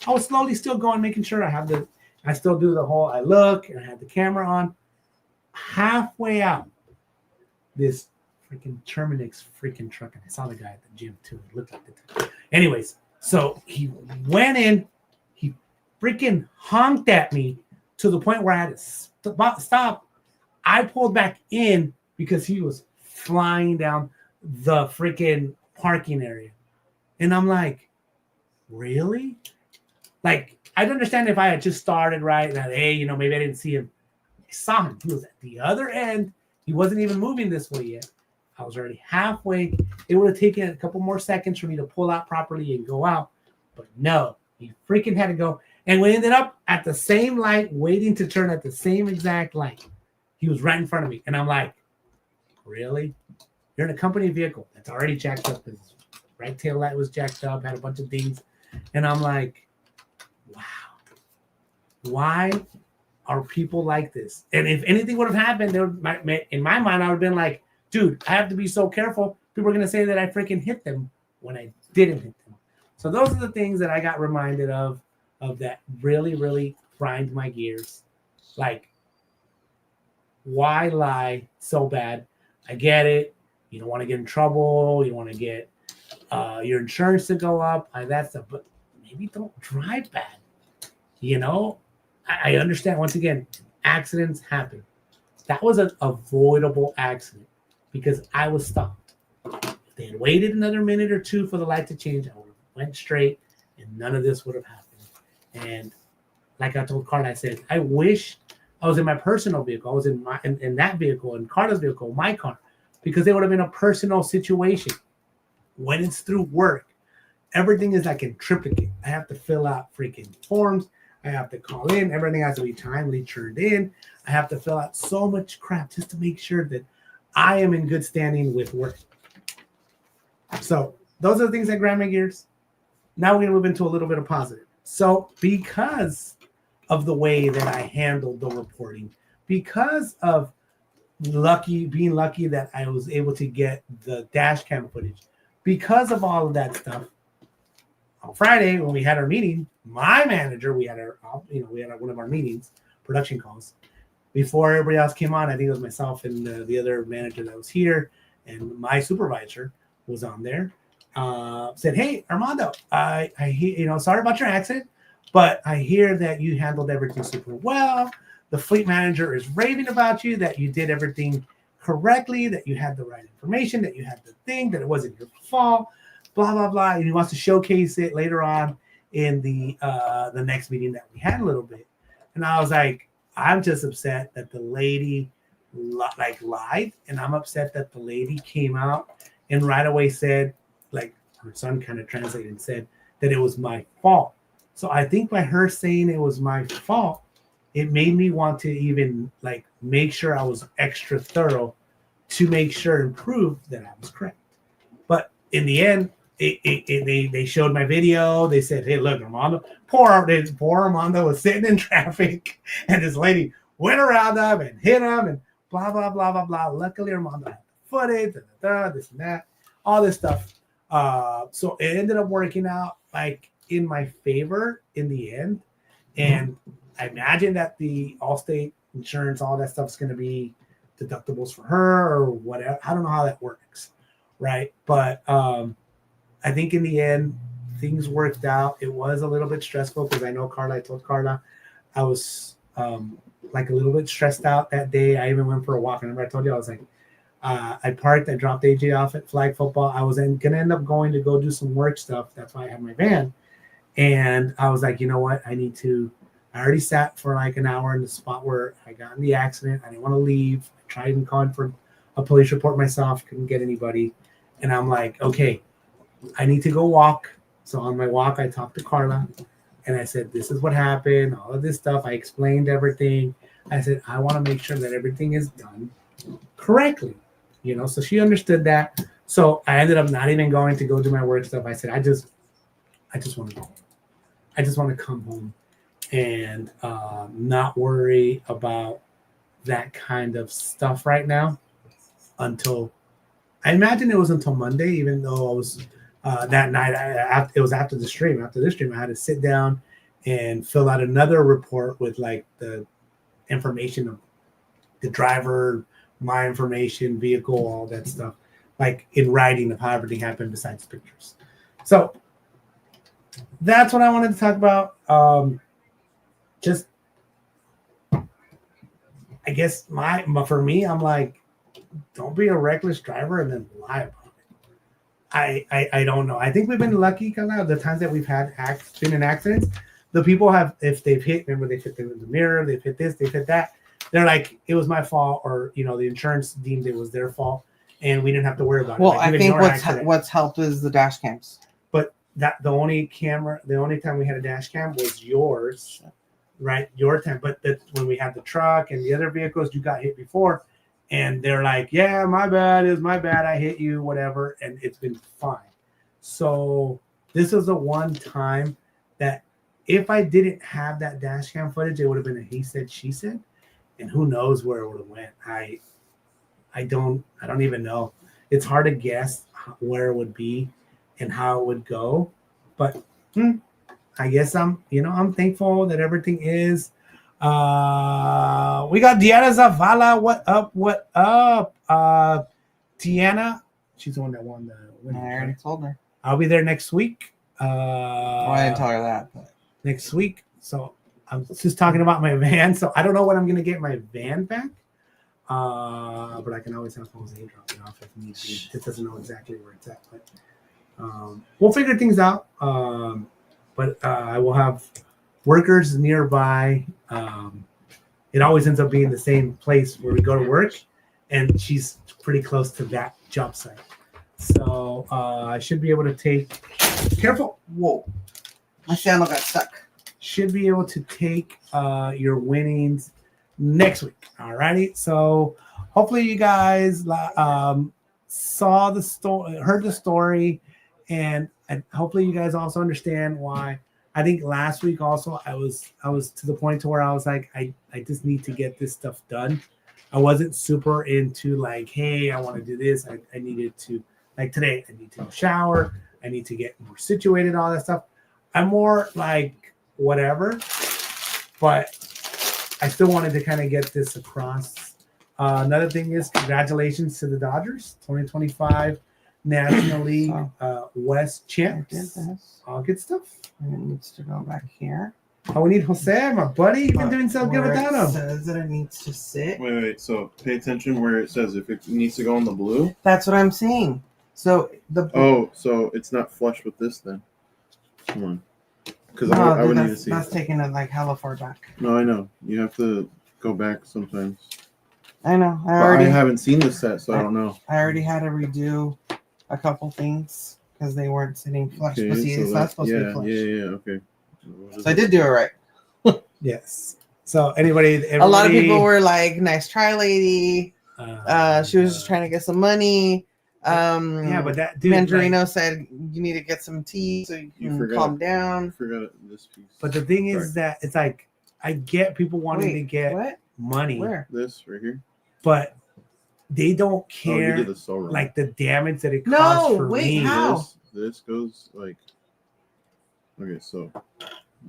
I was slowly still going, making sure I still do the whole, I look and I had the camera on. Halfway out, this freaking Terminix freaking truck. And I saw the guy at the gym too. It looked like the time. Anyways, so he went in, he freaking honked at me to the point where I had to stop. I pulled back in because he was flying down the freaking parking area. And I'm like, really? Like, I'd understand if I had just started, right? That, hey, maybe I didn't see him. I saw him. He was at the other end. He wasn't even moving this way yet. I was already halfway. It would have taken a couple more seconds for me to pull out properly and go out. But no, he freaking had to go. And we ended up at the same light, waiting to turn at the same exact light. He was right in front of me. And I'm like, really? You're in a company vehicle that's already jacked up. His right tail light was jacked up, had a bunch of dings. And I'm like, wow. Why are people like this? And if anything would have happened, in my mind, I would have been like, dude, I have to be so careful. People are going to say that I freaking hit them when I didn't hit them. So those are the things that I got reminded of that really, really grind my gears. Like, why lie so bad? I get it. You don't want to get in trouble. You want to get your insurance to go up, that stuff. But maybe don't drive bad. I understand. Once again, accidents happen. That was an avoidable accident because I was stopped. If they had waited another minute or two for the light to change, I would have went straight and none of this would have happened. And like I told Karla, I said, I wish I was in my personal vehicle. I was in that vehicle, in Karla's vehicle, my car, because it would have been a personal situation. When it's through work, everything is like in triplicate. I have to fill out freaking forms. I have to call in. Everything has to be timely turned in. I have to fill out so much crap just to make sure that I am in good standing with work. So those are the things that grind my gears. Now we're going to move into a little bit of positive. So because of the way that I handled the reporting, because of being lucky that I was able to get the dash cam footage, because of all of that stuff, on Friday when we had our meeting, my manager, we had one of our meetings, production calls. Before everybody else came on, I think it was myself and the other manager that was here, and my supervisor was on there. Said, "Hey, Armando, I hear, sorry about your accident, but I hear that you handled everything super well. The fleet manager is raving about you, that you did everything correctly, that you had the right information, that you had the thing, that it wasn't your fault, blah, blah, blah." And he wants to showcase it later on in the next meeting that we had a little bit. And I was like, I'm just upset that the lady lied. And I'm upset that the lady came out and right away said, like her son kind of translated and said that it was my fault. So I think by her saying it was my fault, it made me want to even like make sure I was extra thorough to make sure and prove that I was correct. But in the end, they showed my video. They said, "Hey, look, Armando, poor Armando was sitting in traffic, and this lady went around him and hit him and blah, blah, blah, blah, blah." Luckily, Armando had footage, this and that, all this stuff. So it ended up working out like in my favor in the end. And I imagine that the Allstate insurance, all that stuff is going to be deductibles for her or whatever. I don't know how that works, right? But I think in the end, things worked out. It was a little bit stressful because I know Karla, I told Karla I was like a little bit stressed out that day. I even went for a walk. Remember I told you I was like, I parked, I dropped AJ off at flag football. I was going to end up going to go do some work stuff. That's why I had my van. And I was like, you know what? I already sat for like an hour in the spot where I got in the accident. I didn't want to leave. I tried and called for a police report myself. Couldn't get anybody. And I'm like, okay, I need to go walk. So on my walk, I talked to Karla and I said, this is what happened, all of this stuff. I explained everything. I said, I want to make sure that everything is done correctly, so she understood that. So I ended up not even going to go do my work stuff. I said, I just want to go home. I just want to come home and not worry about that kind of stuff right now until, I imagine it was until Monday, even though I was that night, it was after the stream. After this stream, I had to sit down and fill out another report with like the information of the driver, my information, vehicle, all that stuff, like in writing of how everything happened besides pictures. So that's what I wanted to talk about. Just, I guess for me, I'm like, don't be a reckless driver and then lie about it. I don't know. I think we've been lucky because of the times that we've had been in accidents. The people have, if they've hit, remember they've hit the mirror, they've hit this, they've hit that. They're like, it was my fault, or the insurance deemed it was their fault, and we didn't have to worry about it. Well, Like, I think what's helped is the dash cams. But the only time we had a dash cam was yours, right? Your time. But when we had the truck and the other vehicles, you got hit before. And they're like, yeah, my bad, it's my bad, I hit you, whatever, and it's been fine. So this was the one time that if I didn't have that dash cam footage, it would have been a he said, she said, and who knows where it would have went. I don't even know. It's hard to guess where it would be and how it would go, but I guess I'm thankful that everything is. We got Deanna Zavala. What up? Deanna, she's the one that won the win. I already told her. I'll be there next week. I didn't tell her that. But. Next week. So I'm just talking about my van. So I don't know when I'm going to get my van back. But I can always have Jose drop it off if need be. It doesn't know exactly where it's at. But we'll figure things out. But I will have workers nearby. It always ends up being the same place where we go to work, and she's pretty close to that job site. So I should be able to take. Careful! Whoa, my sandal got stuck. Should be able to take your winnings next week. Alrighty. So hopefully you guys saw the story, heard the story, and hopefully you guys also understand why. I think last week also I was to the point to where I was like, I just need to get this stuff done. I wasn't super into like, hey, I want to do this. I needed to like today, I need to shower, I need to get more situated, all that stuff. I'm more like whatever, but I still wanted to kind of get this across. Another thing is congratulations to the Dodgers, 2025 National League West champs. All good stuff. And it needs to go back here. Oh, we need Jose, my buddy. You've been doing so good Where without it him. says that it needs to sit. Wait. So pay attention where it says if it needs to go in the blue. That's what I'm saying. So the Oh, so it's not flush with this then. Come on. Because no, I would dude, need to see. that's taking it like hella far back. No, I know. You have to go back sometimes. I know. I haven't seen this set, so I don't know. I already had to redo a couple things because they weren't sitting flush. But see, it's not supposed to be flush. Yeah, okay. So I did do it right. Yes. So everybody, A lot of people were like, "Nice try, lady." She was just trying to get some money. Yeah, but that dude, Mandarino said you need to get some tea so you can calm down. I forgot this piece. But the thing is that it's like I get people wanting to get what? money, Where? This right here. but they don't Oh, you care did this so wrong. like the damage that it No, caused for wait, me. how? This goes like. Okay, so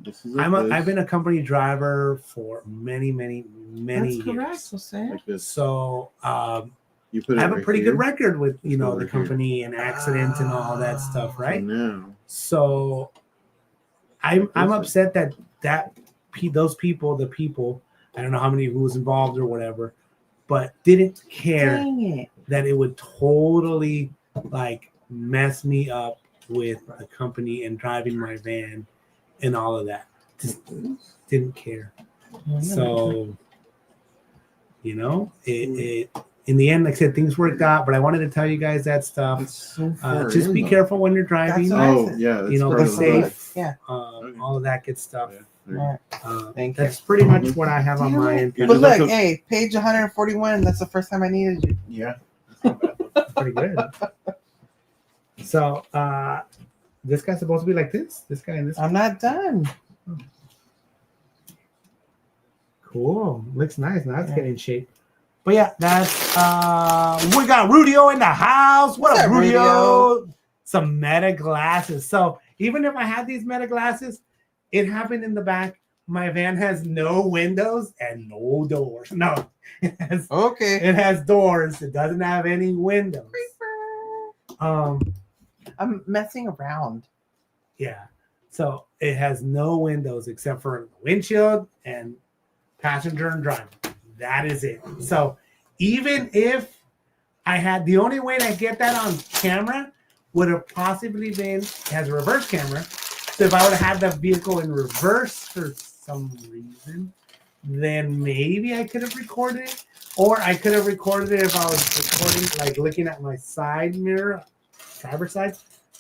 this is. I've been a company driver for many That's years. correct. We'll say. like this. So You put I it have a right pretty here. good record with Let's go the right here. company and accidents and all that stuff, So right? now. So I'm upset that those people, I don't know how many who was involved or whatever, but didn't care Dang it. that it would totally like mess me up with the company and driving my van and all of that. Just didn't care. So it in the end, like I said, things worked out, but I wanted to tell you guys that stuff. It's so far Just be careful when you're driving. That's Oh yeah, that's You know, part be of the look. safe. Yeah. All of that good stuff. Yeah, there you All go. right. Thank you. That's pretty much what I have on my end. You But just look, have to- hey, page 141. That's the first time I needed you. Yeah. That's not bad. Pretty good. So this guy's supposed to be like this. This guy and this. I'm not done. Cool. Looks nice. Now it's Yeah. getting in shape. But yeah, that's we got Rudio in the house. What What's up, up, Rudio? Rudio? Some Meta glasses. So even if I had these Meta glasses, it happened in the back. My van has no windows and no doors. No, Okay. it has doors. It doesn't have any windows. I'm messing around. Yeah. So it has no windows except for the windshield and passenger and driver. That is it. So even if I had the only way to get that on camera would have possibly been it has a reverse camera. So if I would have had the vehicle in reverse for some reason, then maybe I could have recorded it. Or I could have recorded it if I was recording, like looking at my side mirror, driver's side,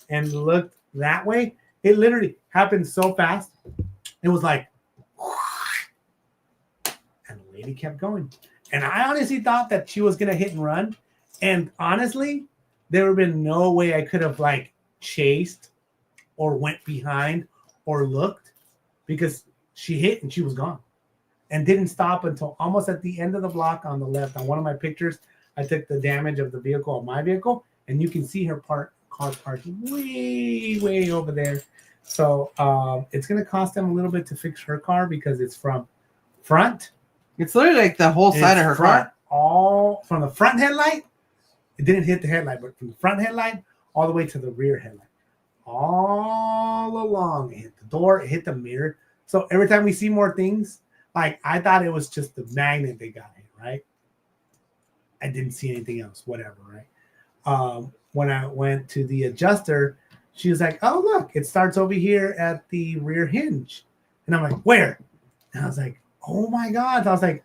and looked that way. It literally happened so fast. It was like, and the lady kept going. And I honestly thought that she was going to hit and run. And honestly, there would have been no way I could have like chased or went behind or looked because she hit and she was gone and didn't stop until almost at the end of the block on the left. On one of my pictures, I took the damage of the vehicle of my vehicle, and you can see her car parked way over there. So it's going to cost them a little bit to fix her car because it's from front. It's literally like the whole side of her car. All from the front headlight. It didn't hit the headlight, but from the front headlight all the way to the rear headlight. All along. It hit the door, it hit the mirror. So every time we see more things, like I thought it was just the magnet they got hit, right? I didn't see anything else, whatever, right? When I went to the adjuster, she was like, oh, look, it starts over here at the rear hinge. And I'm like, where? And I was like, oh my God. I was like,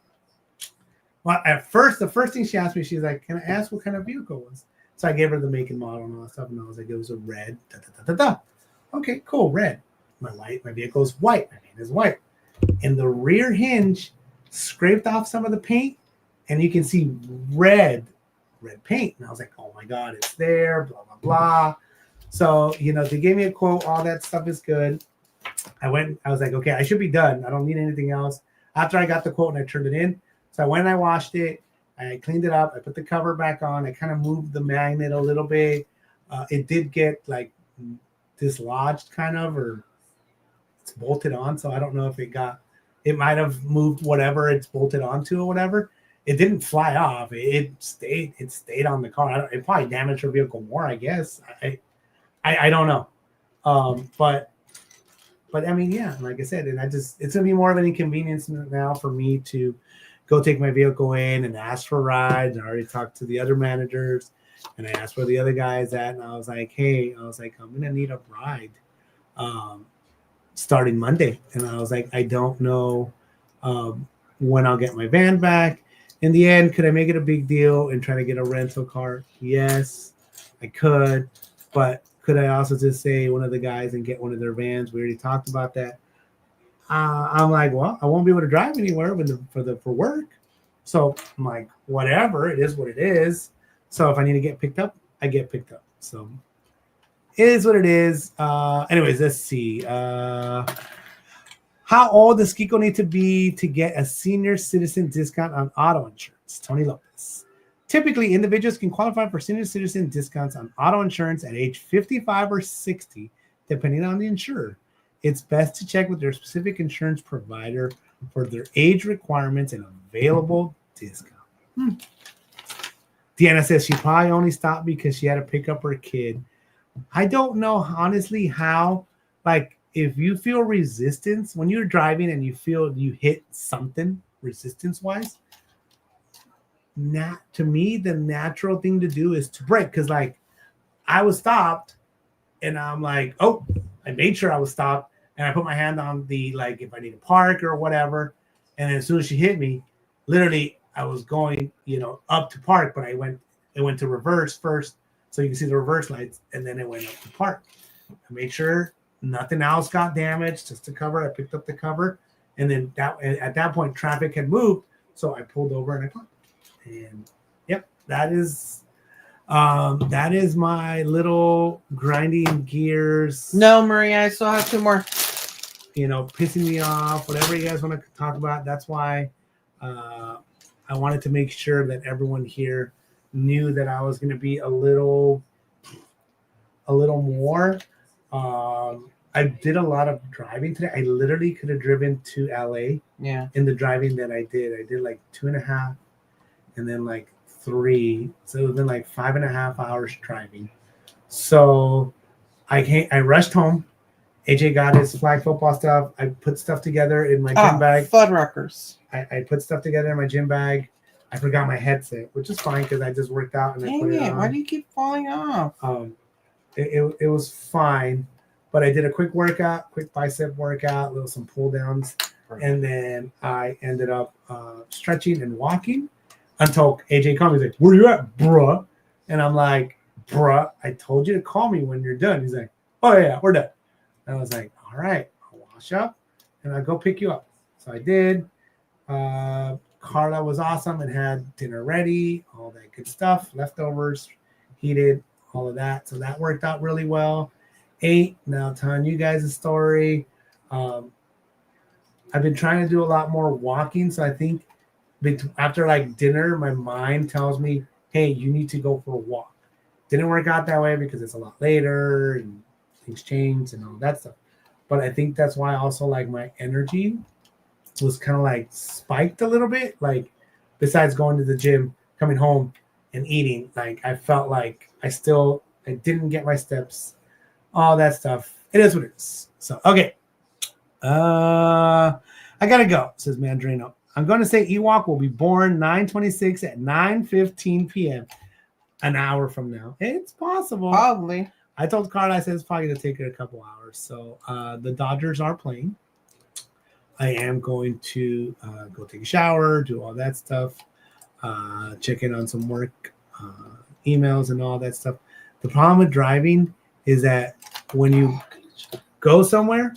well, at first, the first thing she asked me, she's like, can I ask what kind of vehicle it was? So I gave her the make and model and all that stuff. And I was like, it was a red. Okay, cool, red. My vehicle is white. My van is white. And the rear hinge scraped off some of the paint, and you can see red paint. And I was like, oh my God, it's there, blah, blah, blah. So, they gave me a quote. All that stuff is good. I was like, okay, I should be done. I don't need anything else. After I got the quote and I turned it in. So I went and I washed it. I cleaned it up. I put the cover back on. I kind of moved the magnet a little bit. It did get like dislodged kind of, or it's bolted on. So I don't know if it might have moved whatever it's bolted onto or whatever. It didn't fly off. It stayed on the car. It probably damaged her vehicle more, I guess. I don't know. But I mean, yeah, like I said, and it's gonna be more of an inconvenience now for me to go take my vehicle in and ask for rides. And I already talked to the other managers, and I asked where the other guy's at, and I was like, hey, I'm gonna need a ride starting Monday. And I was like, I don't know when I'll get my van back. In the end, could I make it a big deal and try to get a rental car? Yes, I could, but could I also just say one of the guys and get one of their vans? We already talked about that. I'm like, well, I won't be able to drive anywhere for work. So I'm like, whatever, it is what it is. So if I need to get picked up, I get picked up. So it is what it is. Anyways, let's see. How old does Kiko need to be to get a senior citizen discount on auto insurance? Tony Lopez. Typically, individuals can qualify for senior citizen discounts on auto insurance at age 55 or 60, depending on the insurer. It's best to check with their specific insurance provider for their age requirements and available discount. Deanna says she probably only stopped because she had to pick up her kid. I don't know, honestly, how, like, if you feel resistance when you're driving and you feel you hit something resistance-wise, to me, the natural thing to do is to brake. Because, like, I was stopped, and I'm like, oh, I made sure I was stopped, and I put my hand on the, like, if I need to park or whatever. And as soon as she hit me, literally, I was going, up to park, but it went to reverse first, so you can see the reverse lights, and then it went up to park. I made sure nothing else got damaged, just the cover. I picked up the cover, and then at that point, traffic had moved, so I pulled over and I parked. And yep, that is my little grinding gears. No, Maria, I still have 2 more. Pissing me off, whatever you guys want to talk about. That's why I wanted to make sure that everyone here knew that I was going to be a little more. I did a lot of driving today. I literally could have driven to LA. Yeah. In the driving that I did like 2.5 and then like 3. So it would have been like 5.5 hours driving. So I rushed home. AJ got his flag football stuff. I put stuff together in my gym bag. Fuddruckers. I put stuff together in my gym bag. I forgot my headset, which is fine because I just worked out and I put it on. Why do you keep falling off? It was fine, but I did a quick workout, quick bicep workout, some pull downs, and then I ended up stretching and walking until AJ called me. He's like, "Where you at, bruh?" And I'm like, "Bruh, I told you to call me when you're done." He's like, "Oh yeah, we're done." And I was like, "All right, I'll wash up and I'll go pick you up." So I did. Karla was awesome and had dinner ready, all that good stuff, leftovers, heated, all of that. So that worked out really well. Now telling you guys a story. I've been trying to do a lot more walking. So I think after like dinner, my mind tells me, hey, you need to go for a walk. Didn't work out that way because it's a lot later and things change and all that stuff. But I think that's why also like my energy was kind of like spiked a little bit. Like besides going to the gym, coming home and eating, like I felt like I didn't get my steps, all that stuff. It is what it is. So, okay. I gotta go, says Mandrino. I'm going to say Ewok will be born 9/26 at 9:15 p.m. an hour from now. It's possible. Probably. I told Karla, I said it's probably going to take her a couple hours. So the Dodgers are playing. I am going to go take a shower, do all that stuff, check in on some work, emails and all that stuff. The problem with driving is that when you go somewhere,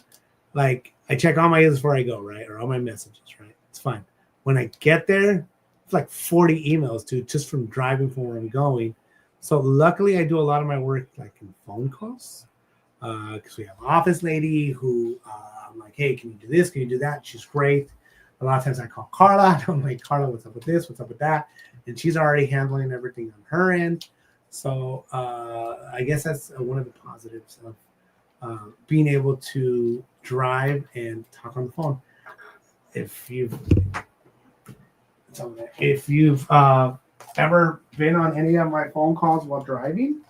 like I check all my emails before I go, right? Or all my messages, right? It's fine. When I get there, it's like 40 emails, dude, just from driving from where I'm going. So luckily I do a lot of my work like in phone calls because we have an office lady who I'm like, hey, can you do this? Can you do that? She's great. A lot of times I call Karla. I'm like, Karla, what's up with this? What's up with that? And she's already handling everything on her end. So I guess that's one of the positives of being able to drive and talk on the phone. If you've ever been on any of my phone calls while driving,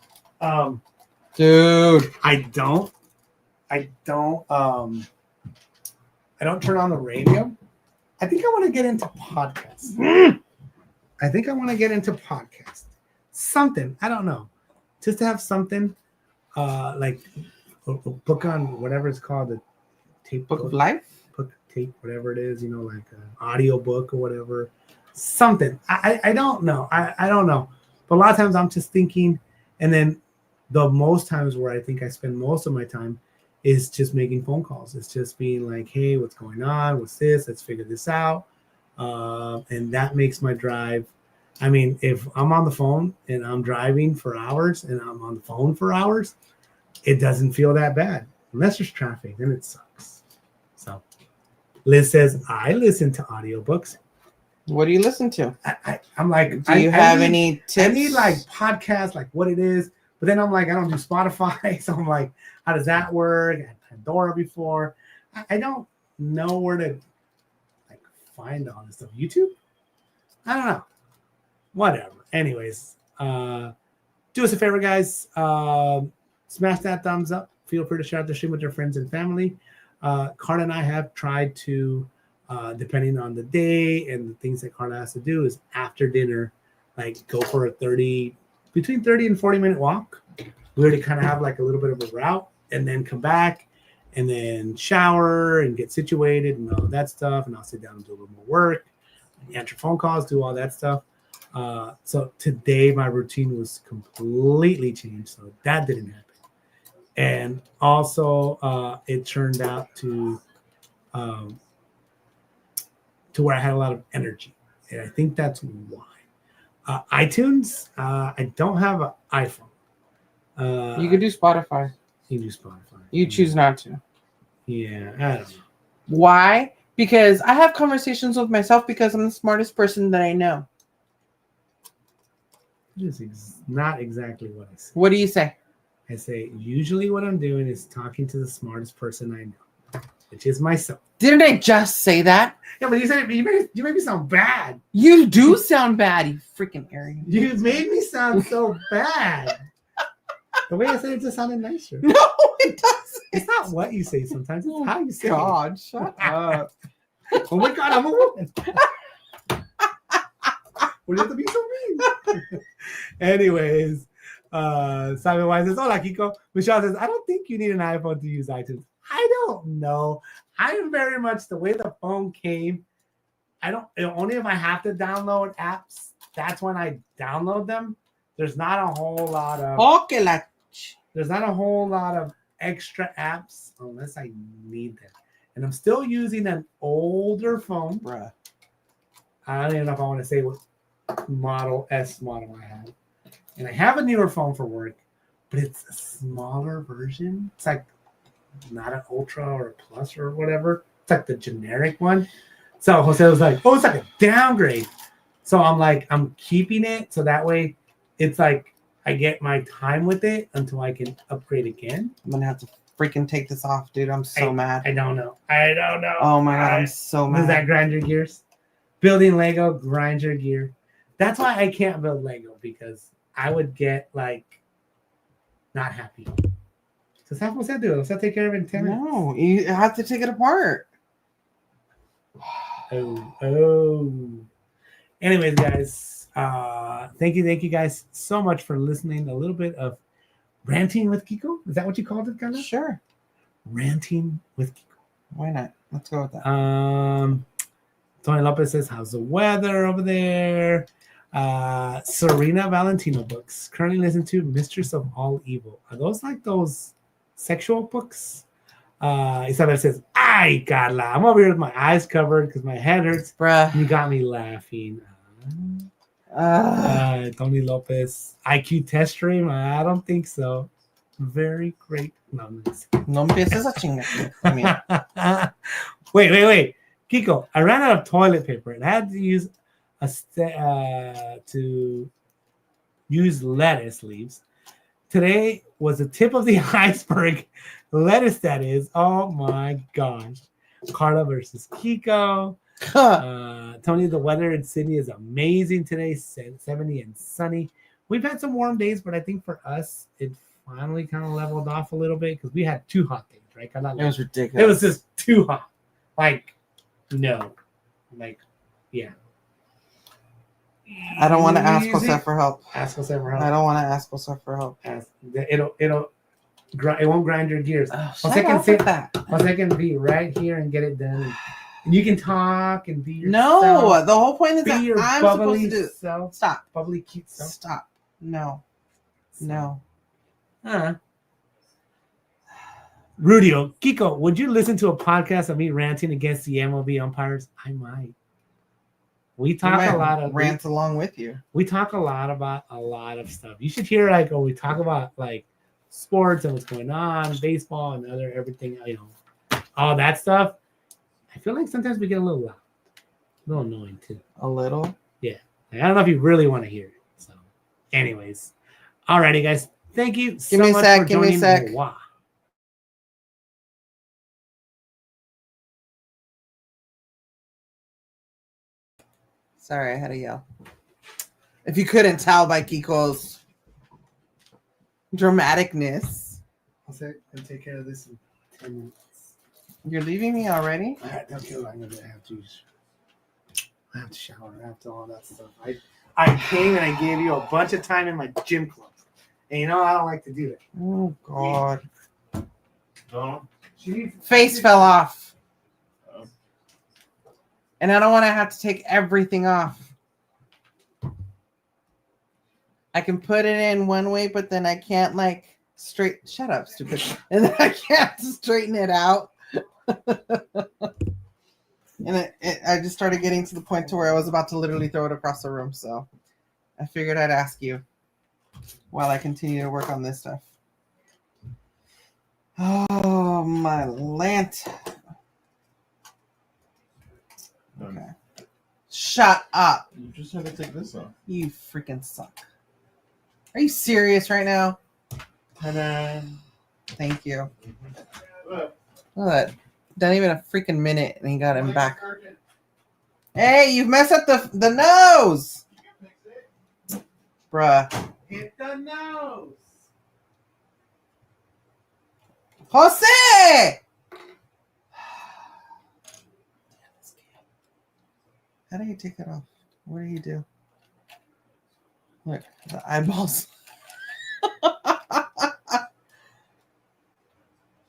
Dude. I don't turn on the radio. I think I want to get into podcasts. Something, I don't know. Just to have something like a book on whatever it's called, the tape Book of Life? book, tape, whatever it is, like an audio book or whatever. Something. I don't know. I don't know. But a lot of times I'm just thinking, and then the most times where I think I spend most of my time is just making phone calls. It's just being like, hey, what's going on? What's this? Let's figure this out. And that makes my drive. I mean, if I'm on the phone and I'm driving for hours and I'm on the phone for hours, it doesn't feel that bad. Unless there's traffic, then it sucks. So Liz says, I listen to audiobooks. What do you listen to? I'm like, Do you have any tips? I need like podcasts, like what it is. But then I'm like, I don't do Spotify. So I'm like, how does that work? I had Pandora before. I don't know where to like find all this stuff. YouTube? I don't know. Whatever. Anyways, do us a favor, guys. Smash that thumbs up. Feel free to share the stream with your friends and family. Karla and I have tried to, depending on the day and the things that Karla has to do, is after dinner, like go for a between 30 and 40-minute walk. We already kind of have like a little bit of a route, and then come back and then shower and get situated and all that stuff. And I'll sit down and do a little more work, answer phone calls, do all that stuff. So today my routine was completely changed. So that didn't happen. And also it turned out to where I had a lot of energy. And I think that's why. iTunes, I don't have an iPhone. You could do Spotify. You do Spotify. You choose not to. Yeah, I don't know. Why? Because I have conversations with myself because I'm the smartest person that I know. This is not exactly what I say. What do you say? I say, usually what I'm doing is talking to the smartest person I know, which is myself. Didn't I just say that? Yeah, but you said you made me sound bad. You do sound bad, you freaking Aryan. You made me sound so bad. The way I said it just sounded nicer. No, it doesn't. It's not what you say sometimes. It's how you say God, shut up. it. Oh my God, I'm a woman. Would you have to be so mean? Anyways, Simon Wise says, hola, Kiko. Michelle says, I don't think you need an iPhone to use iTunes. I don't know. I'm very much the way the phone came. Only if I have to download apps, that's when I download them. There's not a whole lot of extra apps unless I need them. And I'm still using an older phone. Bruh. I don't even know if I want to say what model I have. And I have a newer phone for work, but it's a smaller version. It's like not an Ultra or a Plus or whatever. It's like the generic one. So Jose was like, oh, it's like a downgrade. So I'm like, I'm keeping it. So that way it's like I get my time with it until I can upgrade again. I'm going to have to freaking take this off, dude. I'm so mad. I don't know. Oh my God, I'm so mad. Does that grind your gears? Building Lego grinds your gear. That's why I can't build Lego, because I would get like not happy. So that's what I do. Let's take care of it in 10 minutes. No, you have to take it apart. Oh. Anyways, guys, thank you guys so much for listening. A little bit of ranting with Kiko. Is that what you called it, kind of? Sure. Ranting with Kiko. Why not? Let's go with that. Tony Lopez says, how's the weather over there? Serena Valentino books. Currently listening to Mistress of All Evil. Are those like those sexual books? Isabel says, ay, Karla. I'm over here with my eyes covered because my head hurts. Bruh. You got me laughing. Tony Lopez. IQ test stream? I don't think so. Very great. No empieces a chingar. I mean. Wait. Kiko, I ran out of toilet paper and I had to use use lettuce leaves. Today was the tip of the iceberg. Lettuce, that is. Oh my gosh. Karla versus Kiko. Tony, the weather in Sydney is amazing today. 70 and sunny. We've had some warm days, but I think for us, it finally kind of leveled off a little bit because we had 2 hot days, right? It was ridiculous. It was just too hot. Like, no. Like, yeah. I don't want to ask Jose for help. Ask Jose for help. I don't want to ask Jose for help. It won't grind your gears. Jose can say that. Jose can be right here and get it done. And you can talk and be yourself. No, the whole point is be that your I'm bubbly supposed to do. self. Stop. Bubbly cute self. Stop. No. No. Rudio, Kiko, would you listen to a podcast of me ranting against the MLB umpires? I might. We talk a lot of rant along with you. We talk a lot about a lot of stuff. You should hear when we talk about sports and what's going on, baseball and everything, all that stuff. I feel like sometimes we get a little loud, a little annoying too. A little? Yeah. I don't know if you really want to hear it. So, anyways, alrighty, guys. Thank you so much for joining. Give me a sec. Sorry, I had to yell. If you couldn't tell by Kiko's dramaticness. I'll take care of this in 10 minutes. You're leaving me already? All right, okay, I have to shower. I have to all that stuff. I came and I gave you a bunch of time in my gym club. And I don't like to do that. Oh, God. No. Face fell off. And I don't want to have to take everything off. I can put it in one way, but then I can't shut up, stupid. And then I can't straighten it out. And I just started getting to the point to where I was about to literally throw it across the room. So I figured I'd ask you while I continue to work on this stuff. Oh, my lant. Okay. Shut up. You just had to take this off. You freaking suck. Are you serious right now? Ta-da. Thank you. Look at that. Done even a freaking minute and he got him back. Hey, you've messed up the nose. Bruh. Hit the nose. Jose! How do you take it off? What do you do? Look, the eyeballs.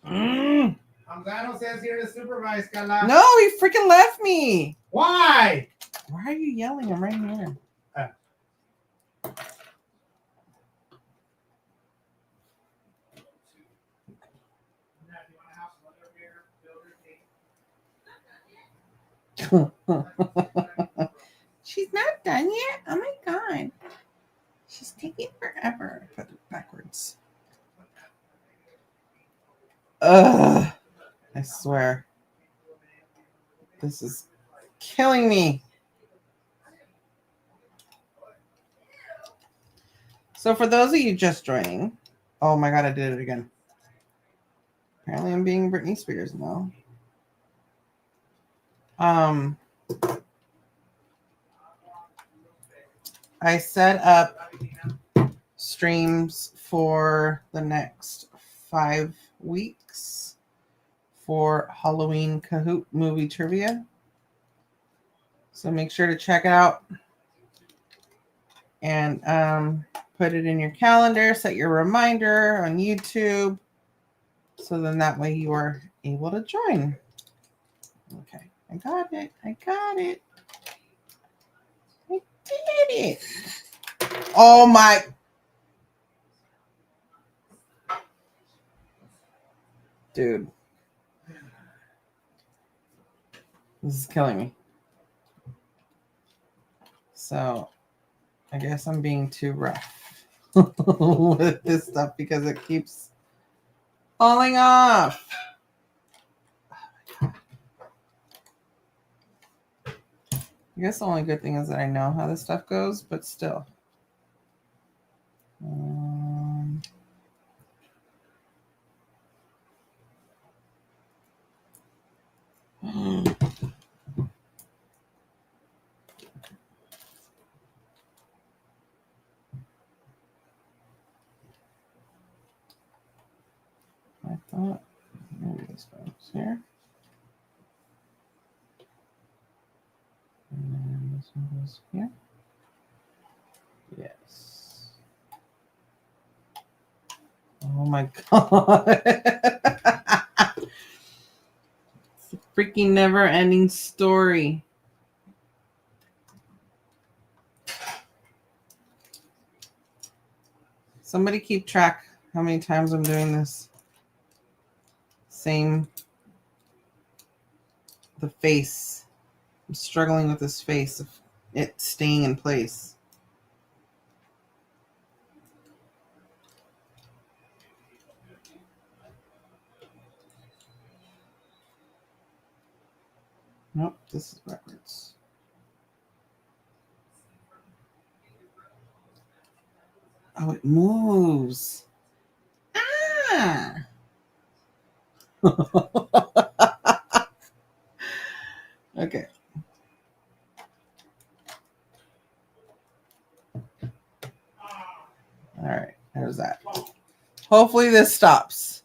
Hamzano says here to supervise, Karla. No, he freaking left me. Why? Why are you yelling? I'm right here. She's not done yet? Oh my God. She's taking forever. Put it backwards. Ugh. I swear. This is killing me. So for those of you just joining, oh my God, I did it again. Apparently I'm being Britney Spears now. I set up streams for the next 5 weeks for Halloween Kahoot movie trivia. So make sure to check it out and put it in your calendar, set your reminder on YouTube. So then that way you are able to join. Okay, I got it. I did it. Oh my. Dude. This is killing me. So I guess I'm being too rough with this stuff because it keeps falling off. I guess the only good thing is that I know how this stuff goes, but still. I thought maybe this goes here. And then this one goes here. Yes. Oh my god. It's a freaking never ending story. Somebody keep track how many times I'm doing this. Same. The face. I'm struggling with this face of it staying in place. Nope, this is backwards. Oh, it moves. Ah! Okay. All right, there's that. Hopefully this stops.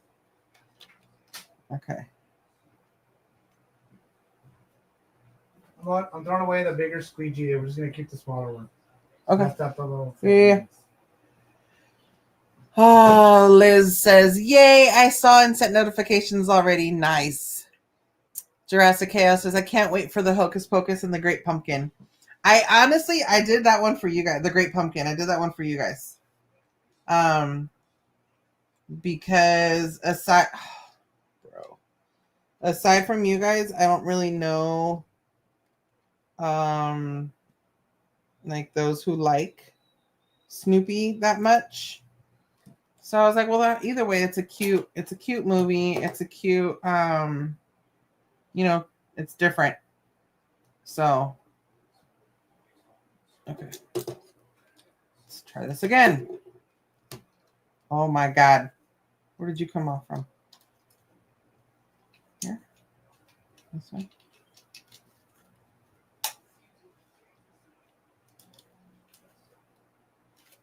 Okay. I'm throwing away the bigger squeegee. We're just going to keep the smaller one. Okay. Left up a little. Yeah. Oh, Liz says, yay, I saw and sent notifications already. Nice. Jurassic Chaos says, I can't wait for the Hocus Pocus and the Great Pumpkin. I did that one for you guys. The Great Pumpkin. I did that one for you guys. Because aside from you guys, I don't really know like those who like Snoopy that much. So I was like, well, either way, it's a cute movie. It's a cute, it's different. So, okay, let's try this again. Oh my God, where did you come off from? Here, this way.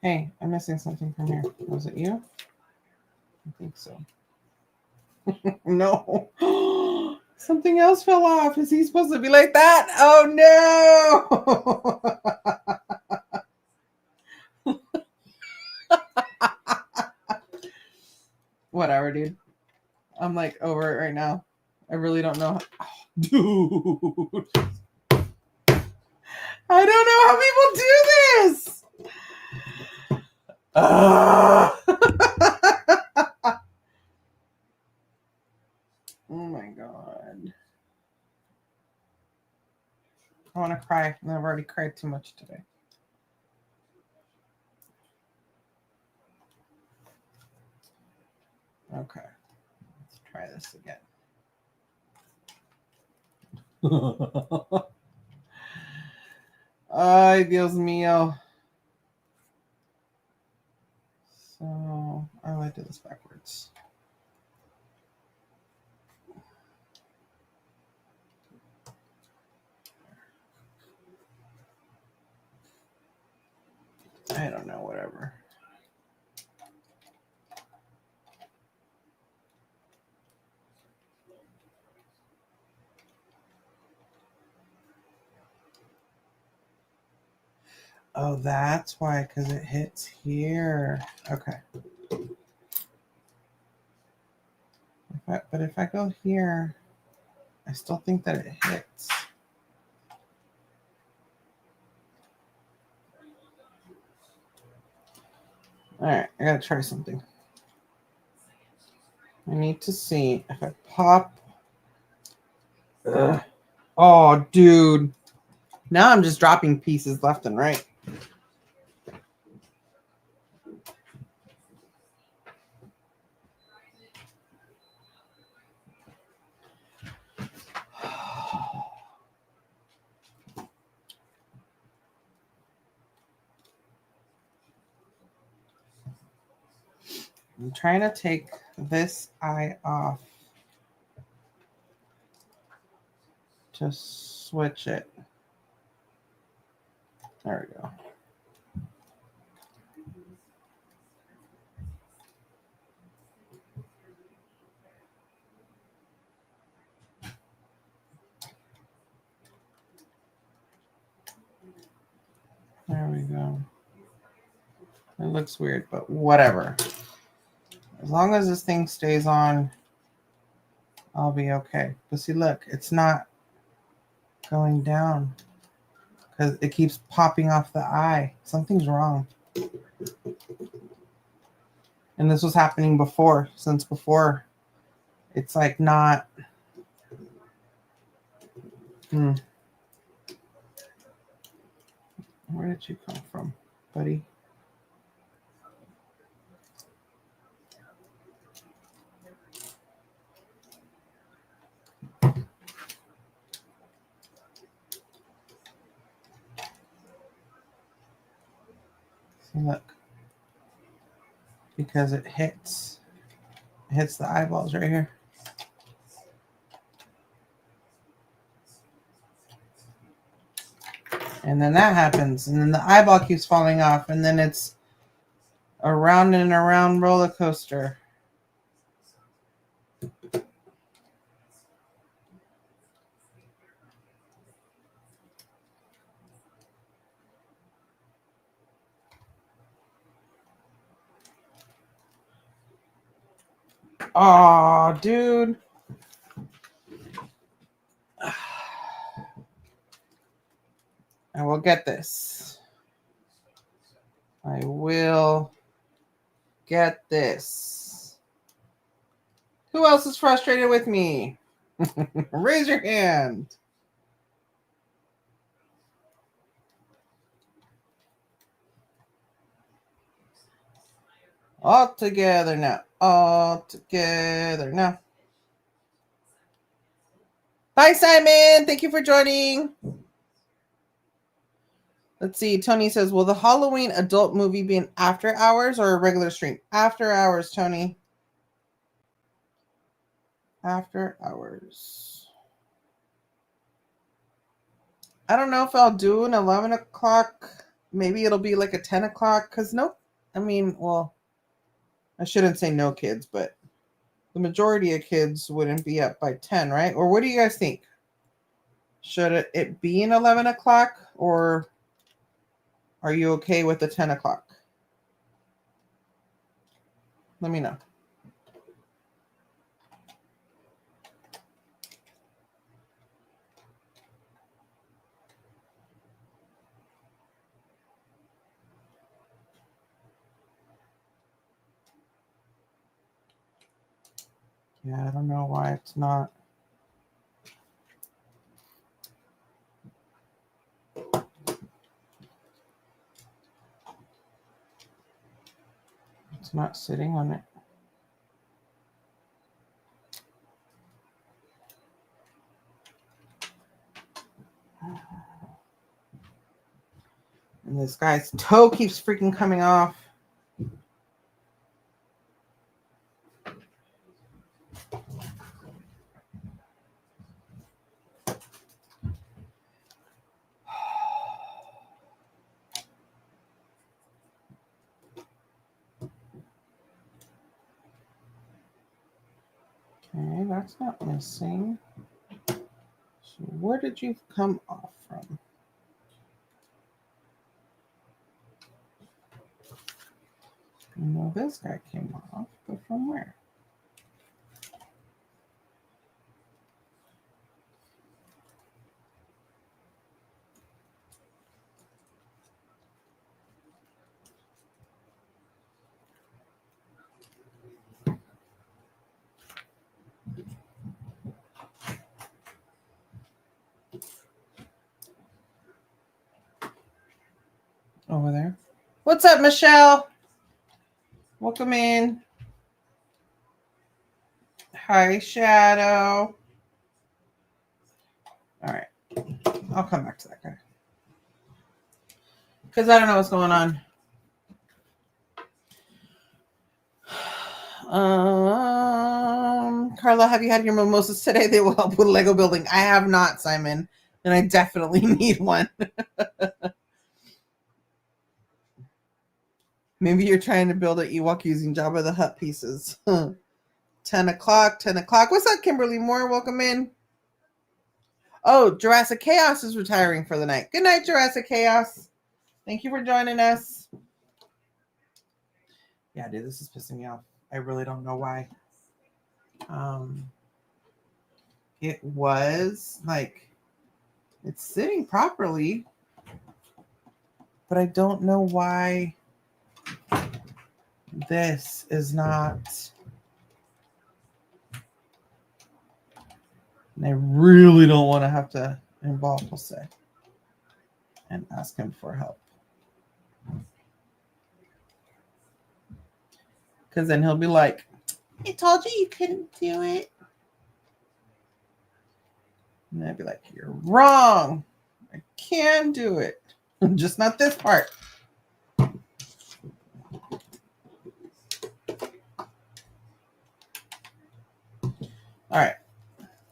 Hey, I'm missing something from here. Was it you? I think so. No. Something else fell off. Is he supposed to be like that? Oh no. Whatever, dude. I'm like over it right now. I really don't know. Oh, dude. I don't know how people do this. Oh my God. I want to cry. And I've already cried too much today. Okay. Let's try this again. Ay, Dios mío. So, I did this backwards. I don't know, whatever. Oh, that's why, because it hits here. Okay. But if I go here, I still think that it hits. All right, I gotta try something. I need to see if I pop. Ugh. Oh, dude. Now I'm just dropping pieces left and right. I'm trying to take this eye off. to switch it. There we go. There we go. It looks weird, but whatever. As long as this thing stays on, I'll be okay. But see, look, it's not going down because it keeps popping off the eye. Something's wrong. And this was happening before, since before. It's like not. Where did you come from, buddy? See, look. Because it hits the eyeballs right here. And then that happens, and then the eyeball keeps falling off, and then it's a round and around roller coaster. Oh, dude. I will get this. I will get this. Who else is frustrated with me? Raise your hand. All together now. All together now. Bye, Simon. Thank you for joining. Let's see. Tony says, will the Halloween adult movie be an after hours or a regular stream? After hours, Tony. After hours. I don't know if I'll do an 11 o'clock. Maybe it'll be like a 10 o'clock. Because I shouldn't say no kids, but the majority of kids wouldn't be up by 10, right? Or what do you guys think? Should it be an 11 o'clock, or are you okay with the 10 o'clock? Let me know. Yeah, I don't know why it's not. It's not sitting on it. And this guy's toe keeps freaking coming off. Okay, that's not missing. So where did you come off from? No, this guy came off, but from where? Over there. What's up, Michelle? Welcome in. Hi, Shadow. All right. I'll come back to that guy. Because I don't know what's going on. Karla, have you had your mimosas today? They will help with Lego building. I have not, Simon, and I definitely need one. Maybe you're trying to build an Ewok using Jabba the Hutt pieces. 10 o'clock, 10 o'clock. What's up, Kimberly Moore? Welcome in. Oh, Jurassic Chaos is retiring for the night. Good night, Jurassic Chaos. Thank you for joining us. Yeah, dude, this is pissing me off. I really don't know why. It was like, it's sitting properly, but I don't know why this is not. And I really don't want to have to involve Jose and ask him for help. Because then he'll be like, I told you couldn't do it. And I'd be like, you're wrong. I can do it. Just not this part. All right.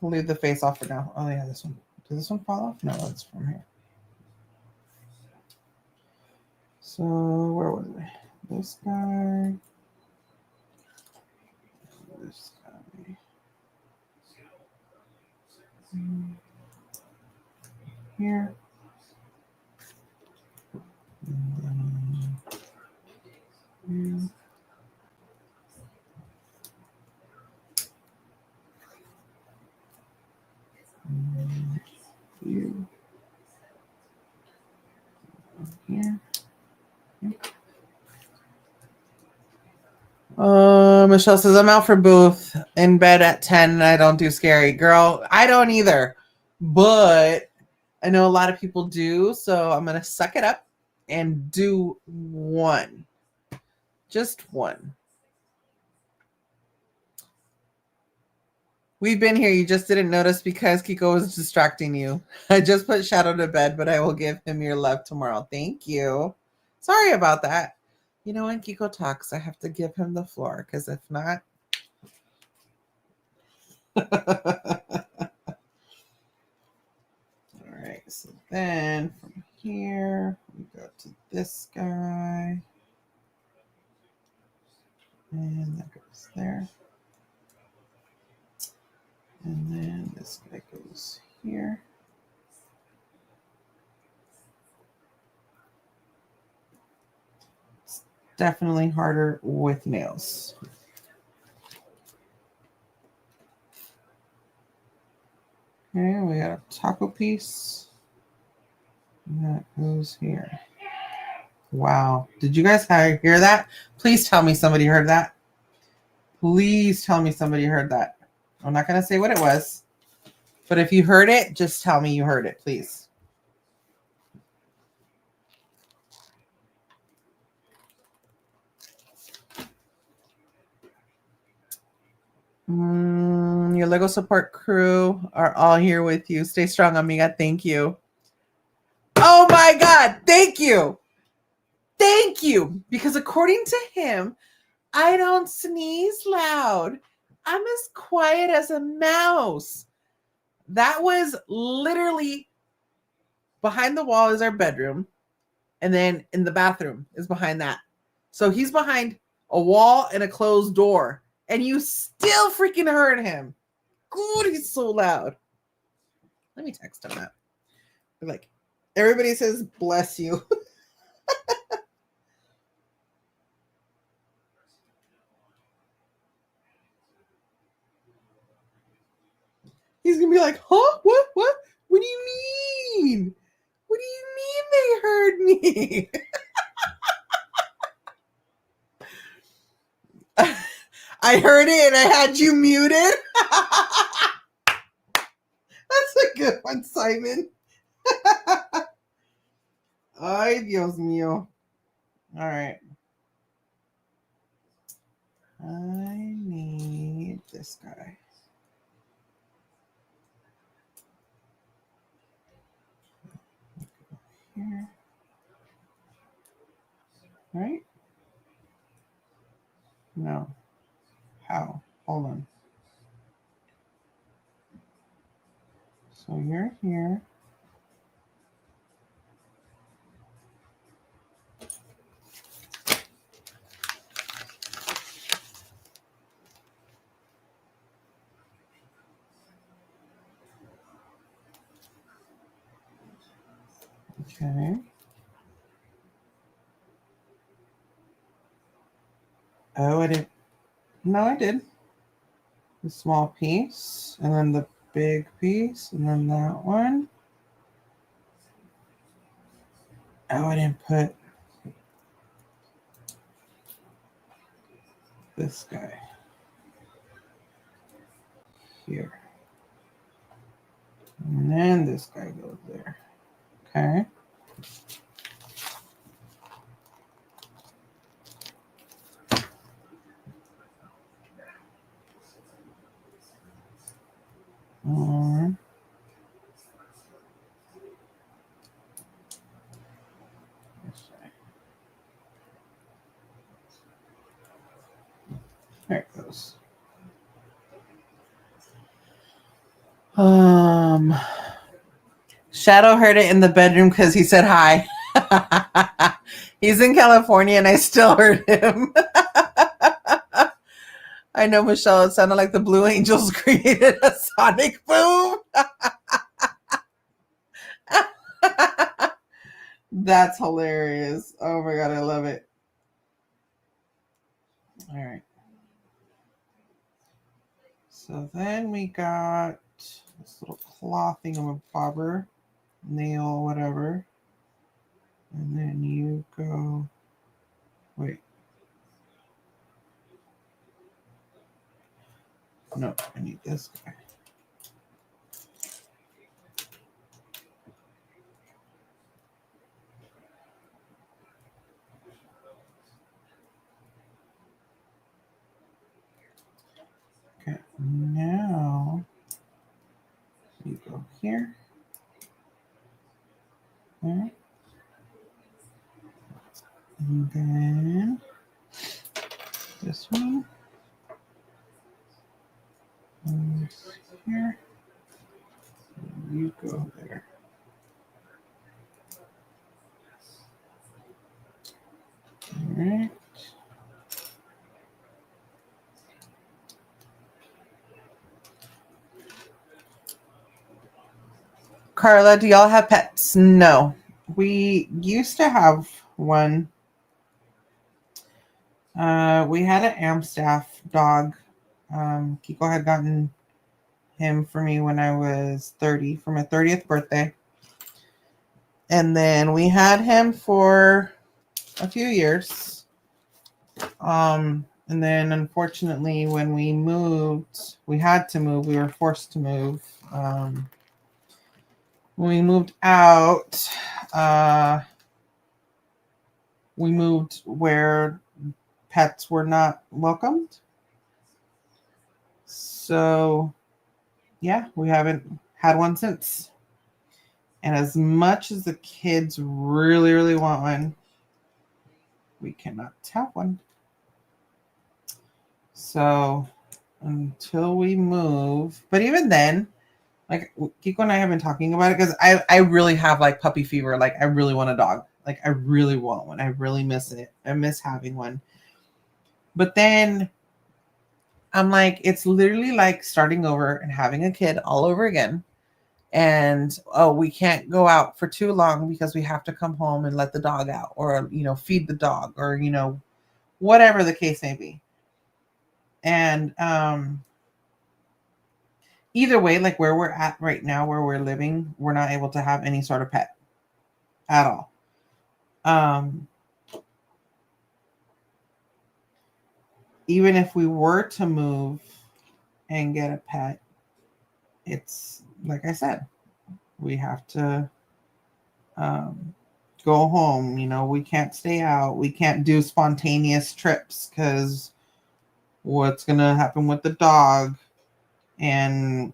We'll leave the face off for now. Oh, yeah, this one. Does this one fall off? No, it's from here. So, where was it? This guy. This guy. Here. Here. You. Here. Michelle says, I'm out for booth in bed at 10 and I don't do scary. Girl, I don't either. But I know a lot of people do. So I'm going to suck it up and do one. Just one. We've been here. You just didn't notice because Kiko was distracting you. I just put Shadow to bed, but I will give him your love tomorrow. Thank you. Sorry about that. You know, when Kiko talks, I have to give him the floor because if not. All right. So then from here, we go to this guy. And that goes there. And then this guy goes here. It's definitely harder with nails. Okay, we got a taco piece. And that goes here. Wow. Did you guys hear that? Please tell me somebody heard that. Please tell me somebody heard that. I'm not going to say what it was, but if you heard it, just tell me you heard it, please. Your Lego support crew are all here with you. Stay strong, amiga. Thank you. Oh my God. Thank you. Thank you. Because according to him, I don't sneeze loud. I'm as quiet as a mouse. That was literally behind the wall is our bedroom. And then in the bathroom is behind that. So he's behind a wall and a closed door. And you still freaking heard him. God, he's so loud. Let me text him that. Like, everybody says, bless you. He's going to be like, huh? What? What? What do you mean? What do you mean they heard me? I heard it and I had you muted. That's a good one, Simon. Ay, Dios mío. All right. I need this guy. Here. Right? No. How? Hold on. So you're here. Okay. Oh, I didn't. No, I did. The small piece, and then the big piece, and then that one. Oh, I didn't put this guy here. And then this guy goes there. Okay. Um, this way. There it goes. Shadow heard it in the bedroom because he said hi. He's in California and I still heard him. I know, Michelle, it sounded like the Blue Angels created a sonic boom. That's hilarious. Oh my God, I love it. All right. So then we got this little claw thingamabobber, nail, whatever. And then you go, wait. No, I need this guy. Okay, now you go here. There. And then this one. And this here. And you go there. All right. Karla, do y'all have pets? No. We used to have one. We had an Amstaff dog. Kiko had gotten him for me when I was 30 for my 30th birthday. And then we had him for a few years. And then unfortunately when we moved, we had to move, we were forced to move. When we moved out, we moved where pets were not welcomed. So yeah, we haven't had one since. And as much as the kids really, really want one, we cannot have one. So until we move, but even then, like Kiko and I have been talking about it because I really have like puppy fever. Like I really want a dog. Like I really want one. I really miss it. I miss having one. But then I'm like, it's literally like starting over and having a kid all over again. And we can't go out for too long because we have to come home and let the dog out, or feed the dog, or whatever the case may be. And either way, like where we're at right now, where we're living, we're not able to have any sort of pet at all. Even if we were to move and get a pet, it's like I said, we have to go home. We can't stay out. We can't do spontaneous trips because what's going to happen with the dog? And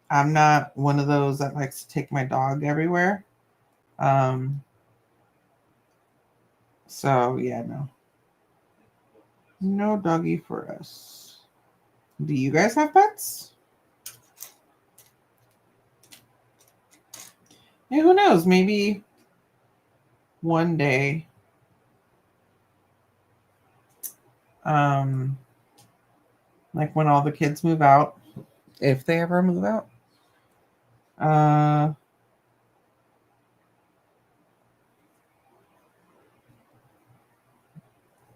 I'm not one of those that likes to take my dog everywhere. So yeah, no doggy for us. Do you guys have pets? Yeah, who knows? Maybe one day, like when all the kids move out, if they ever move out,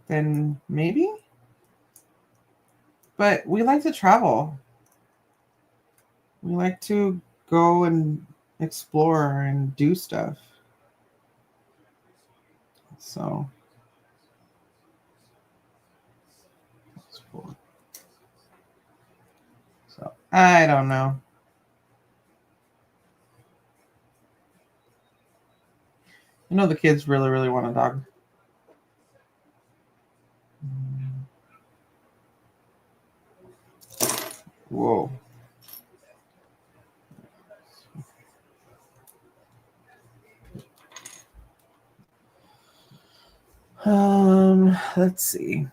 then maybe. But we like to travel. We like to go and explore and do stuff. So I don't know. I know the kids really, really want a dog. Whoa. Let's see.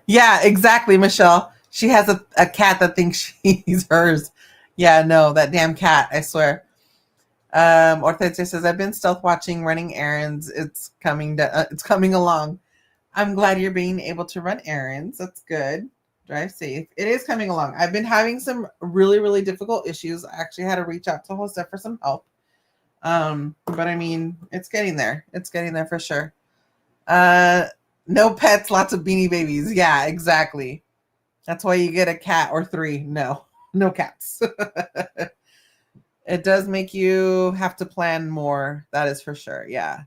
Yeah, exactly, Michelle. She has a cat that thinks she's hers. Yeah, no, that damn cat, I swear. Ortega says, I've been stealth watching, running errands. It's coming along. I'm glad you're being able to run errands. That's good. Drive safe. It is coming along. I've been having some really, really difficult issues. I actually had to reach out to Jose for some help. But I mean, it's getting there. It's getting there for sure. No pets, lots of beanie babies. Yeah, exactly. That's why you get a cat or 3. No cats. It does make you have to plan more. That is for sure. Yeah.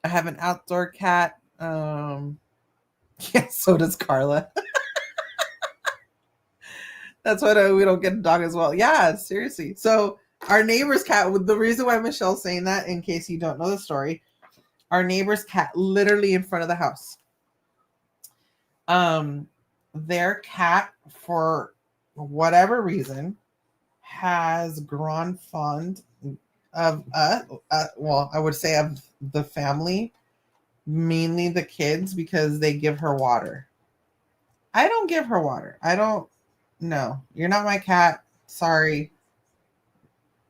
I have an outdoor cat. Yeah, so does Karla. That's why we don't get a dog as well. Yeah, seriously. So our neighbor's cat, the reason why Michelle's saying that, in case you don't know the story, our neighbor's cat literally in front of the house. Their cat, for whatever reason, has grown fond of well, I would say of the family, mainly the kids, because they give her water. I don't give her water. No, you're not my cat. Sorry.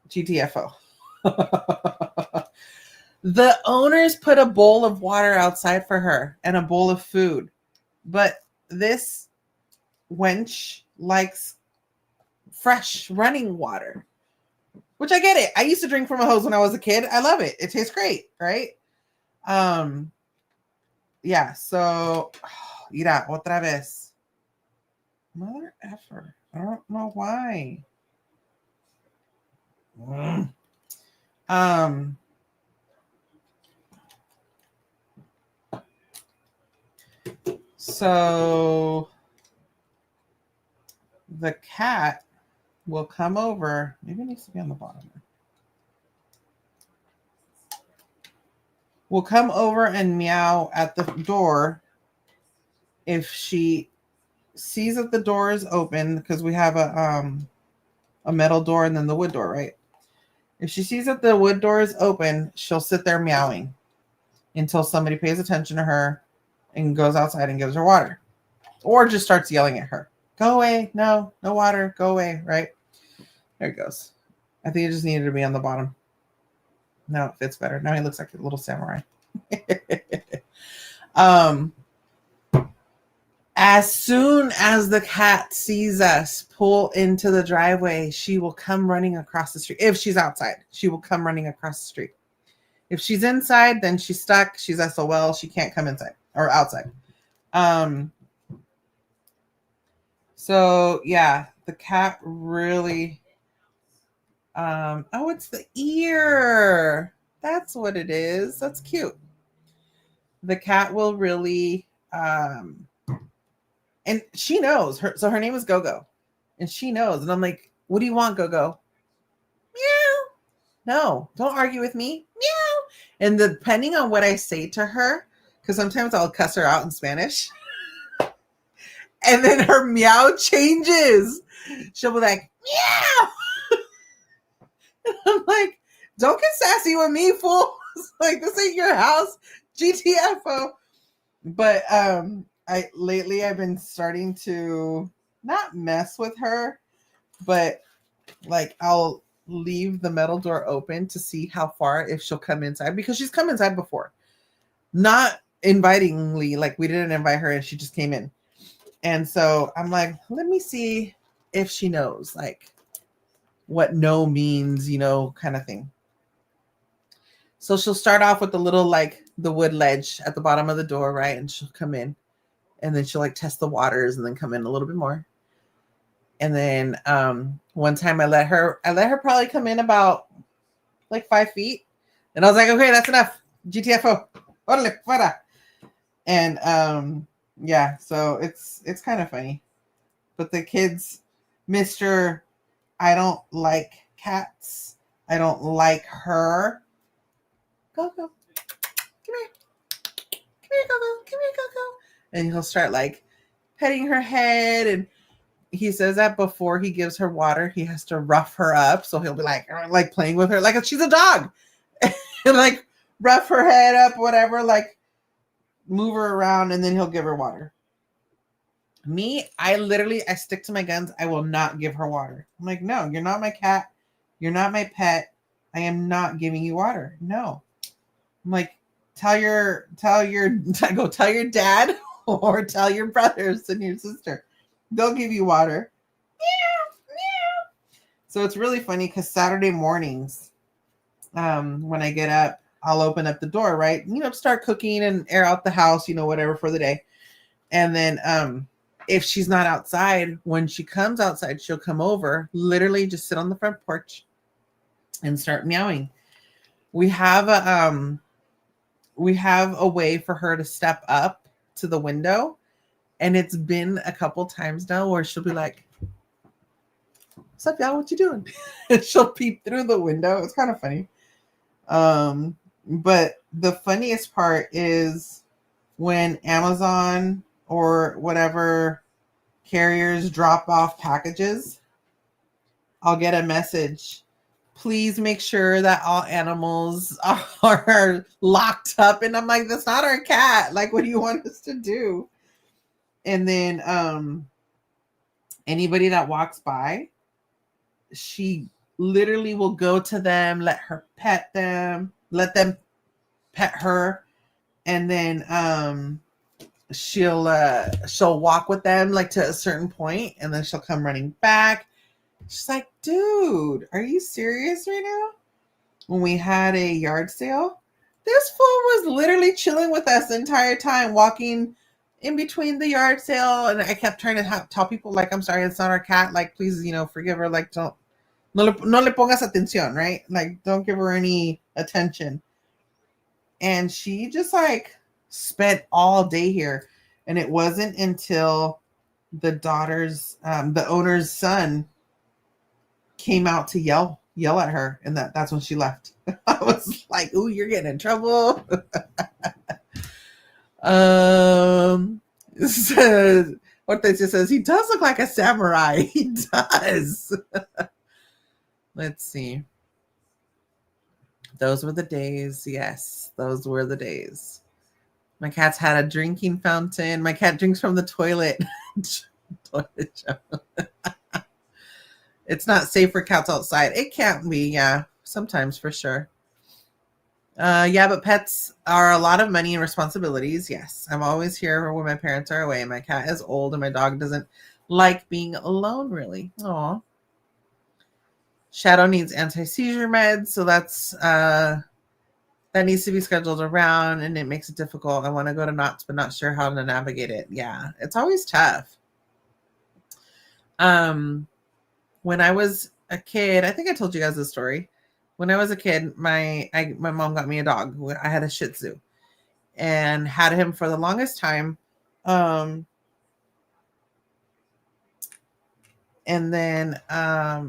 GTFO. The owners put a bowl of water outside for her and a bowl of food. But this wench likes fresh running water, which I get it. I used to drink from a hose when I was a kid. I love it. It tastes great, right? Yeah, so, mira, otra vez. Mother effer. I don't know why. So the cat will come over. Maybe it needs to be on the bottom. Will come over and meow at the door if she sees that the door is open, because we have a metal door and then the wood door, right? If she sees that the wood door is open, she'll sit there meowing until somebody pays attention to her and goes outside and gives her water, or just starts yelling at her. Go away. No water. Go away. Right? There it goes. I think it just needed to be on the bottom. No, it fits better. Now he looks like a little samurai. As soon as the cat sees us pull into the driveway, she will come running across the street. If she's outside, she will come running across the street. If she's inside, then she's stuck. She's SOL. She can't come inside or outside. So yeah, the cat really, oh, it's the ear. That's what it is. That's cute. The cat will really, and she knows her. So her name is Go-Go, and she knows. And I'm like, what do you want, Go-Go? Meow. No, don't argue with me. Meow. And depending on what I say to her, because sometimes I'll cuss her out in Spanish. And then her meow changes. She'll be like, meow. And I'm like, don't get sassy with me, fool. It's like, this ain't your house. GTFO. But lately I've been starting to not mess with her, but like I'll leave the metal door open to see how far, if she'll come inside, because she's come inside before, not invitingly, like we didn't invite her and she just came in. And so I'm like, let me see if she knows like what no means, kind of thing. So she'll start off with the little, like the wood ledge at the bottom of the door, right? And she'll come in, and then she'll like test the waters and then come in a little bit more. And then one time I let her probably come in about like 5 feet. And I was like, okay, that's enough. GTFO. Orale, fuera. And yeah, so it's kind of funny. But the kids, Mr. I don't like cats. I don't like her. Coco. Come here. Come here, Coco. Come here, Coco. And he'll start like petting her head, and he says that before he gives her water, he has to rough her up. So he'll be like playing with her like she's a dog. And like rough her head up, whatever, like move her around, and then he'll give her water. Me, I stick to my guns. I will not give her water. I'm like, no, you're not my cat. You're not my pet. I am not giving you water. No. I'm like, tell your dad or tell your brothers and your sister. They'll give you water. Meow, meow. So it's really funny because Saturday mornings, when I get up, I'll open up the door, right? Start cooking and air out the house, whatever for the day. And then if she's not outside, when she comes outside, she'll come over, literally just sit on the front porch and start meowing. We have a way for her to step up to the window. And it's been a couple times now where she'll be like, what's up, y'all? What you doing? And she'll peep through the window. It's kind of funny. But the funniest part is when Amazon or whatever carriers drop off packages, I'll get a message. Please make sure that all animals are locked up. And I'm like, that's not our cat. Like, what do you want us to do? And then anybody that walks by, she literally will go to them, let them pet her, and then she'll walk with them like to a certain point, and then she'll come running back. She's like, dude, are you serious right now? When we had a yard sale, this fool was literally chilling with us the entire time, walking in between the yard sale, and I kept trying to tell people, like, I'm sorry, it's not our cat. Like, please, forgive her. Like, no le pongas atención, right? Like, don't give her any attention. And she just like spent all day here. And it wasn't until the owner's son came out to yell at her, and that's when she left. I was like, ooh, you're getting in trouble. Says Hortensia says he does look like a samurai. He does. Let's see. Those were the days. Yes, those were the days. My cat's had a drinking fountain. My cat drinks from the toilet. It's not safe for cats outside. It can't be, yeah, sometimes for sure. Yeah, but pets are a lot of money and responsibilities. Yes, I'm always here when my parents are away. My cat is old and my dog doesn't like being alone, really. Aw. Shadow needs anti-seizure meds, so that needs to be scheduled around, and it makes it difficult. I want to go to Knott's, but not sure how to navigate it. Yeah, it's always tough. When I was a kid, I think I told you guys this story. When I was a kid, my mom got me a dog. I had a Shih Tzu and had him for the longest time. And then I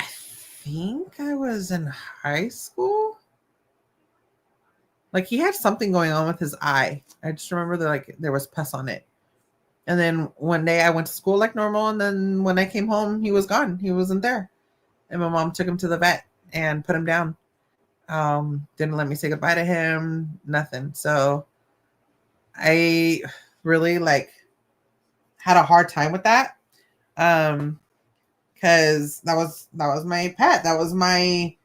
think I was in high school. Like, he had something going on with his eye. I just remember that like there was pus on it. And then one day I went to school like normal, and then when I came home, he was gone. He wasn't there. And my mom took him to the vet and put him down. Didn't let me say goodbye to him, nothing. So I really like had a hard time with that. Because that was my pet. That was my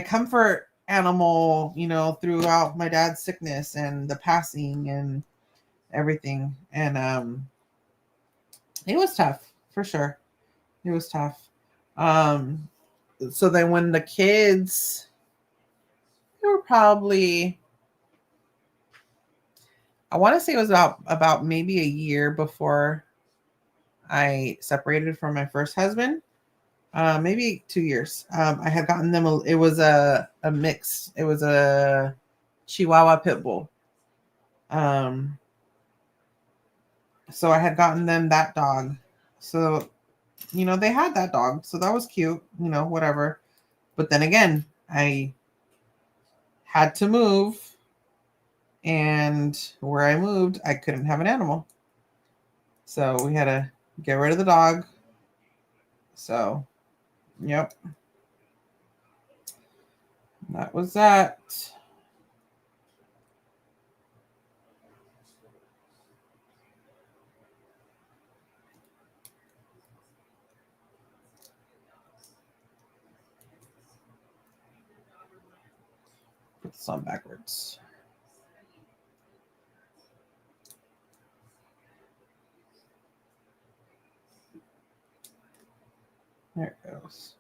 comfort animal, you know, throughout my dad's sickness and the passing and everything. And it was tough for sure. It was tough. So then when the kids, they were probably, I want to say it was about maybe a year before I separated from my first husband. Maybe 2 years. I had gotten them. It was a mix. It was a Chihuahua pit bull. So I had gotten them that dog. So, you know, they had that dog. So that was cute. You know, whatever. But then again, I had to move, and where I moved, I couldn't have an animal. So we had to get rid of the dog. So, yep. That was that. Put this on backwards. There it goes.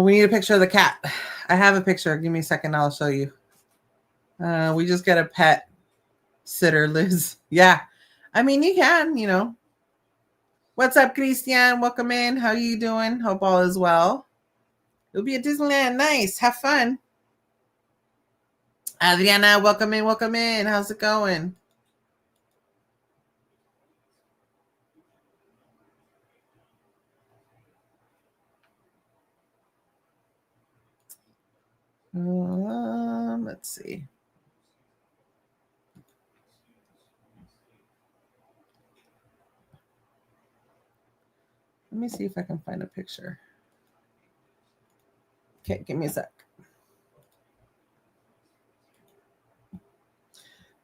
We need a picture of the cat. I have a picture. Give me a second. I'll show you. We just get a pet sitter, Liz. Yeah. I mean, you can, you know. What's up, Christian? Welcome in. How are you doing? Hope all is well. You'll be at Disneyland. Nice. Have fun. Adriana, welcome in. Welcome in. How's it going? Let's see. Let me see if I can find a picture. Okay, give me a sec.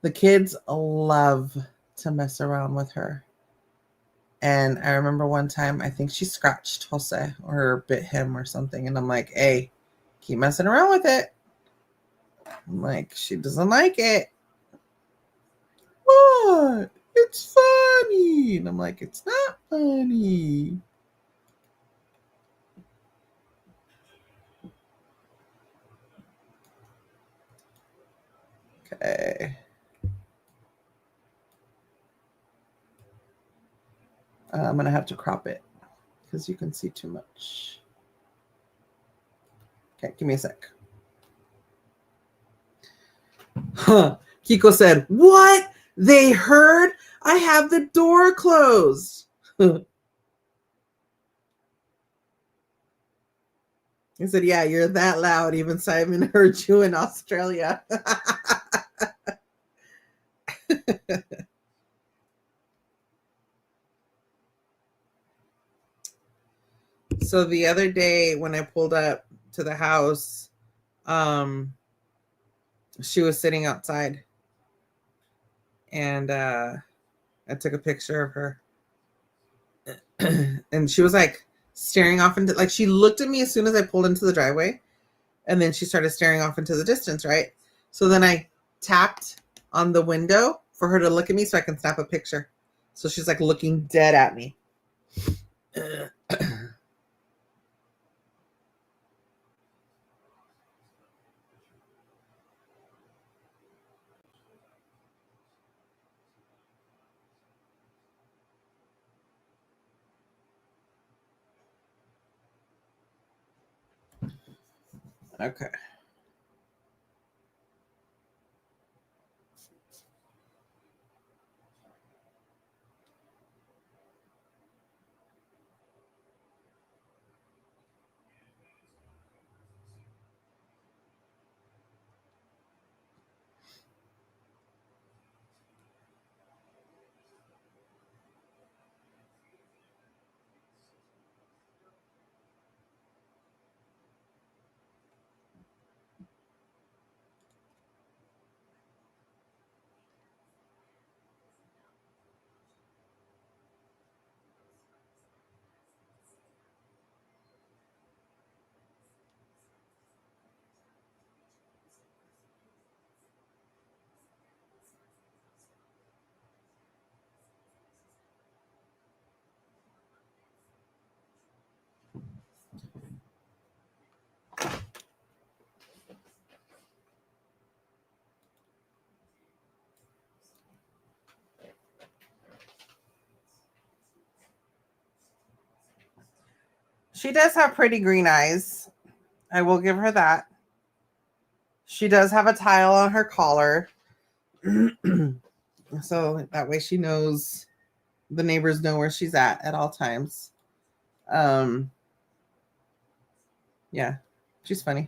The kids love to mess around with her. And I remember one time, I think she scratched Jose or bit him or something. And I'm like, hey, keep messing around with it. I'm like, she doesn't like it. What? It's funny. And I'm like, it's not funny. Okay. I'm going to have to crop it because you can see too much. Okay, give me a sec. Huh. Kiko said, what? They heard? I have the door closed. He said, yeah, you're that loud. Even Simon heard you in Australia. So the other day when I pulled up to the house, she was sitting outside, and I took a picture of her. And she was like staring off into, like, she looked at me as soon as I pulled into the driveway, and then she started staring off into the distance, right? So then I tapped on the window for her to look at me so I can snap a picture. So she's like looking dead at me. Okay. She does have pretty green eyes. I will give her that. She does have a tile on her collar. So that way she knows, the neighbors know where she's at all times. Yeah, she's funny.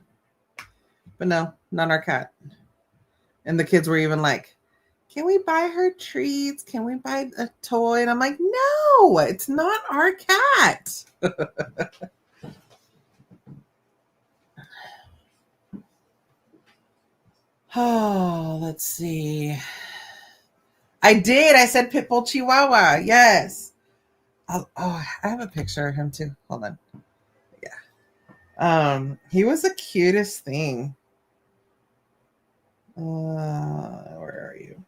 But no, not our cat. And the kids were even like, can we buy her treats? Can we buy a toy? And I'm like, no, it's not our cat. Oh, let's see. I did. I said Pitbull Chihuahua. Yes. Oh, I have a picture of him too. Hold on. Yeah. He was the cutest thing. Where are you?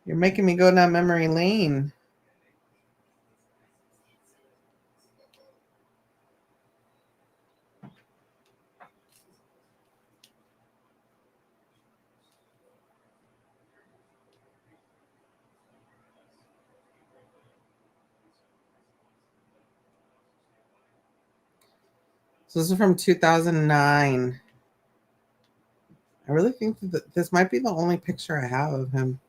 You're making me go down memory lane. So this is from 2009. I really think that this might be the only picture I have of him.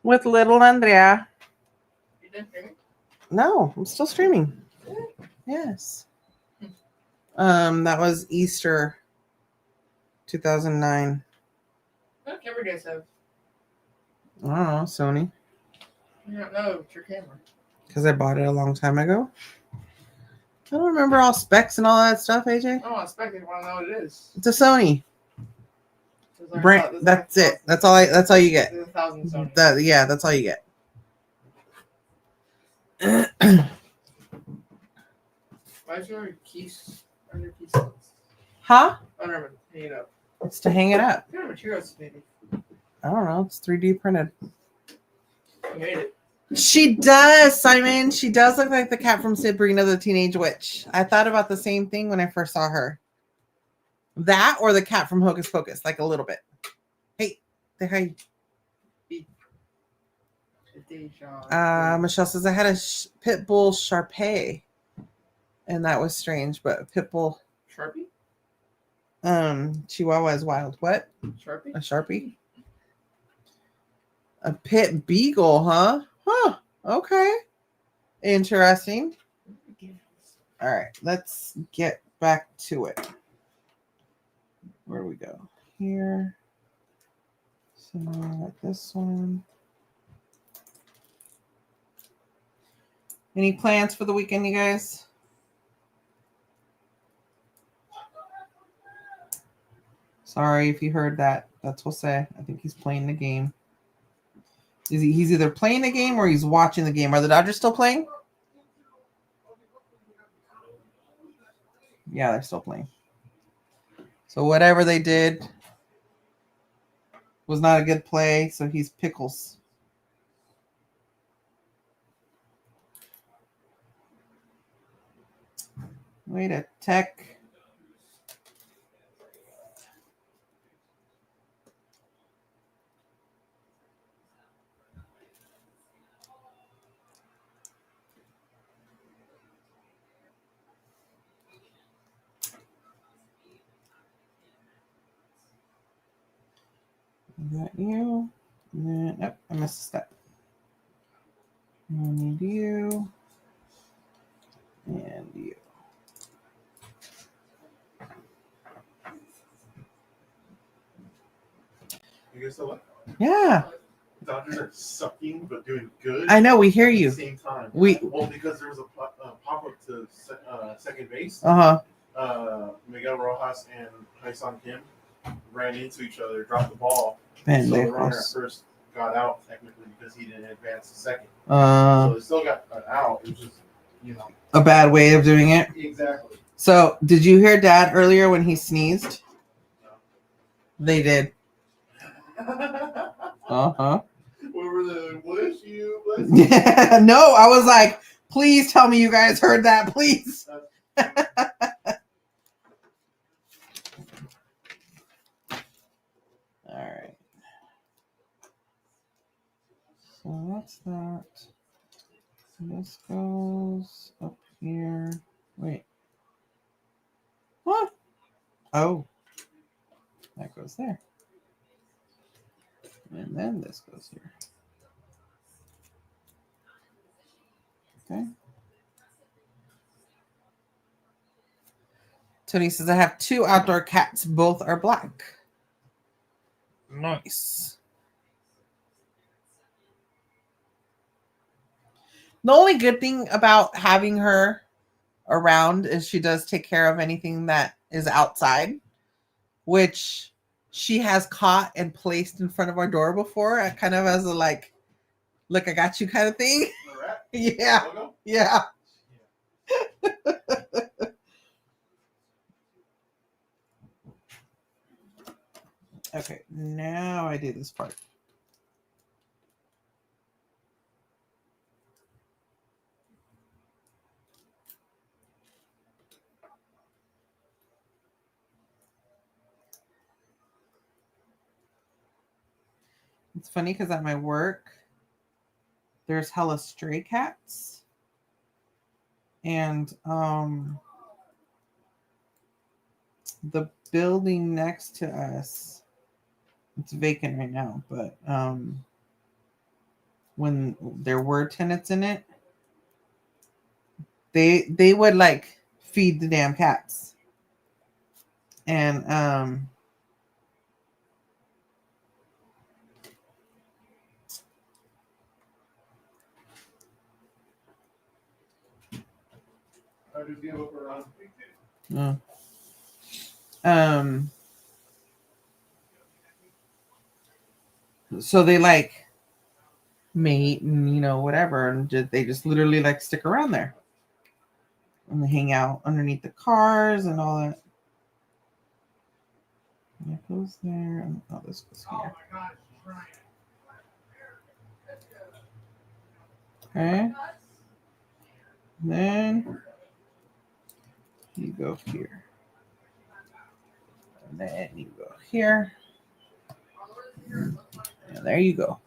With little Andrea. You didn't hear me? No, I'm still streaming. Yes. That was Easter 2009. What camera do you guys have? I don't know, Sony. I don't know. It's your camera. Because I bought it a long time ago. I don't remember all specs and all that stuff, AJ. Oh, I expect you want to know what it is. It's a Sony. Brand. That's it. That's all you get. There's 1,000 Sony. That's all you get. Why is your keys under keys? Oh, Huh? never mind. Hang it up. It's to hang it up. What kind of materials maybe? I don't know. It's 3D printed. You made it. She does, Simon. She does look like the cat from Sabrina the Teenage Witch. I thought about the same thing when I first saw her. That or the cat from Hocus Pocus, like a little bit. Hey, say hi. Michelle says I had a pit bull Sharpei, and that was strange. But pit bull Sharpie? Chihuahua is wild. What? Sharpie? A Sharpie? A pit beagle, huh? Huh. Okay. Interesting. All right, let's get back to it. Where do we go? Here. So like this one. Any plans for the weekend, you guys? Sorry if you heard that. That's what say. I think he's playing the game. He's either playing the game or he's watching the game. Are the Dodgers still playing? Yeah, they're still playing. So whatever they did was not a good play, so he's pickles. Wait a tech. Got you. And then, nope, I missed a step. I need you. And you. You guys know what? Yeah. Dodgers are sucking but doing good. I know, we hear you. At the same time. We. Well, because there was a pop-up to second base. Uh-huh. Miguel Rojas and Hyson Kim ran into each other, dropped the ball. So the runner at Pendejos. first got out technically because he didn't advance the second. So they still got an out. It was just, A bad way of doing it. Exactly. So, did you hear Dad earlier when he sneezed? No. They did. We were the bless you. Yeah, no, I was like, please tell me you guys heard that, please. All right. So that's that. This goes up here. Wait. What? Oh. That goes there. And then this goes here. Okay. Tony says, I have 2 outdoor cats. Both are black. Nice. The only good thing about having her around is she does take care of anything that is outside, which she has caught and placed in front of our door before, kind of as a like, look, I got you kind of thing. The rat? Yeah. Logo? Yeah. Okay, now I do this part. It's funny because at my work, there's hella stray cats. And the building next to us, it's vacant right now, but when there were tenants in it, they would like feed the damn cats. And I just gave up around. So they like mate and whatever, and they just literally like stick around there, and they hang out underneath the cars and all that. That goes there. Oh, this goes here. Okay. Then you go here. And then you go here. And there you go.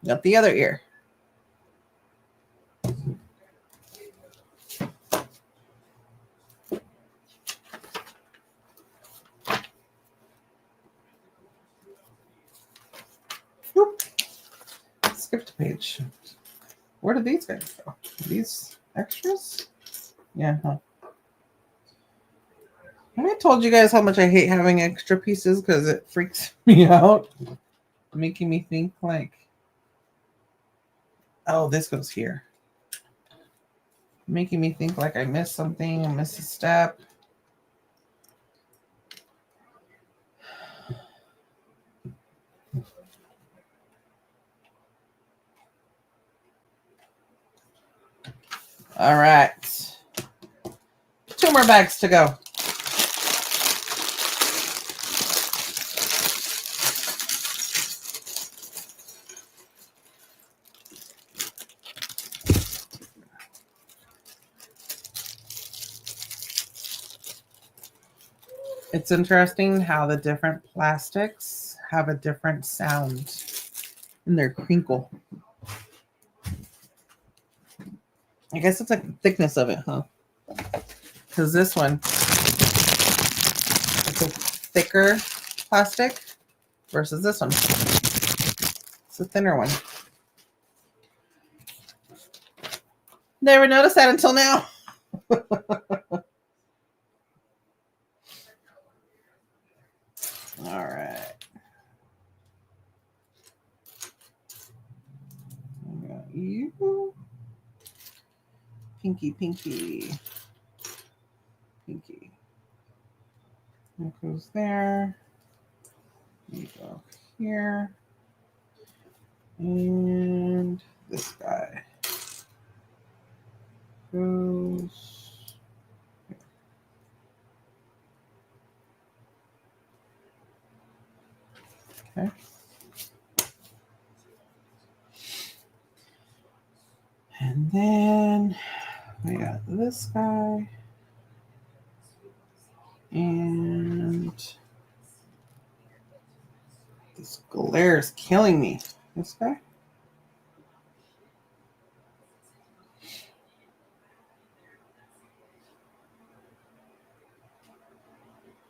Got the other ear. Whoop. Skipped a page. Where did these guys go? These extras? Yeah, huh? Have I told you guys how much I hate having extra pieces because it freaks me out? Making me think like, oh, this goes here. Making me think like I missed something, I missed a step. All right. 2 more bags to go. It's interesting how the different plastics have a different sound in their crinkle. I guess it's like the thickness of it, huh? Because this one, it's a thicker plastic versus this one. It's a thinner one. Never noticed that until now. All right. I got you. Pinky, pinky. Pinky. That goes there. You go here. And this guy goes here. Okay. And then we got this guy. And this glare is killing me. This guy.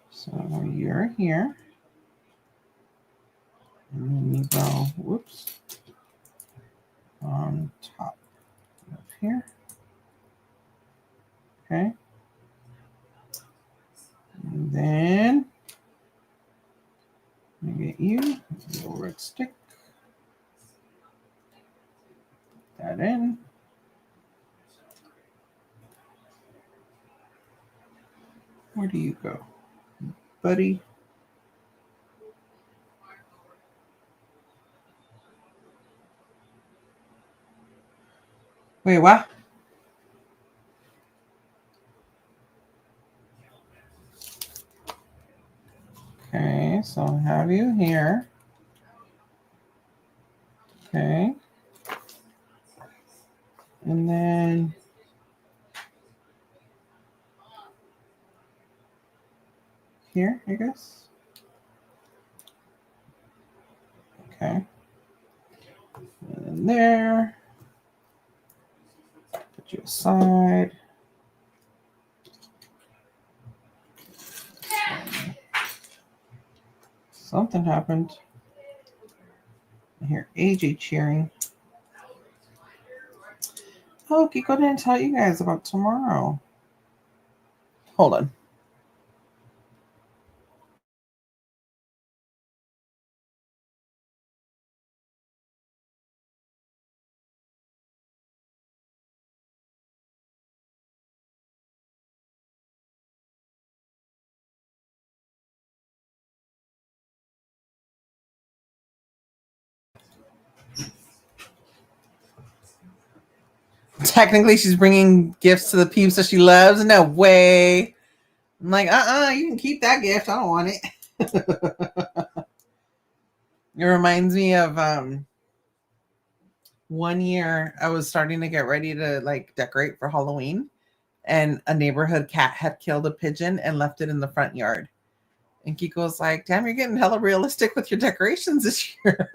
So you're here. And then you go, whoops, on top of here. Okay. And then I get you, little red stick. Put that in. Where do you go, buddy? Wait, what? Okay, so I have you here. Okay. And then here, I guess. Okay. And then there. Put you aside. Something happened. I hear AJ cheering. Oh, Kiko didn't tell you guys about tomorrow. Hold on. Technically, she's bringing gifts to the peeps that she loves. No way. I'm like, you can keep that gift. I don't want it. It reminds me of one year I was starting to get ready to like decorate for Halloween, and a neighborhood cat had killed a pigeon and left it in the front yard. And Kiko was like, damn, you're getting hella realistic with your decorations this year.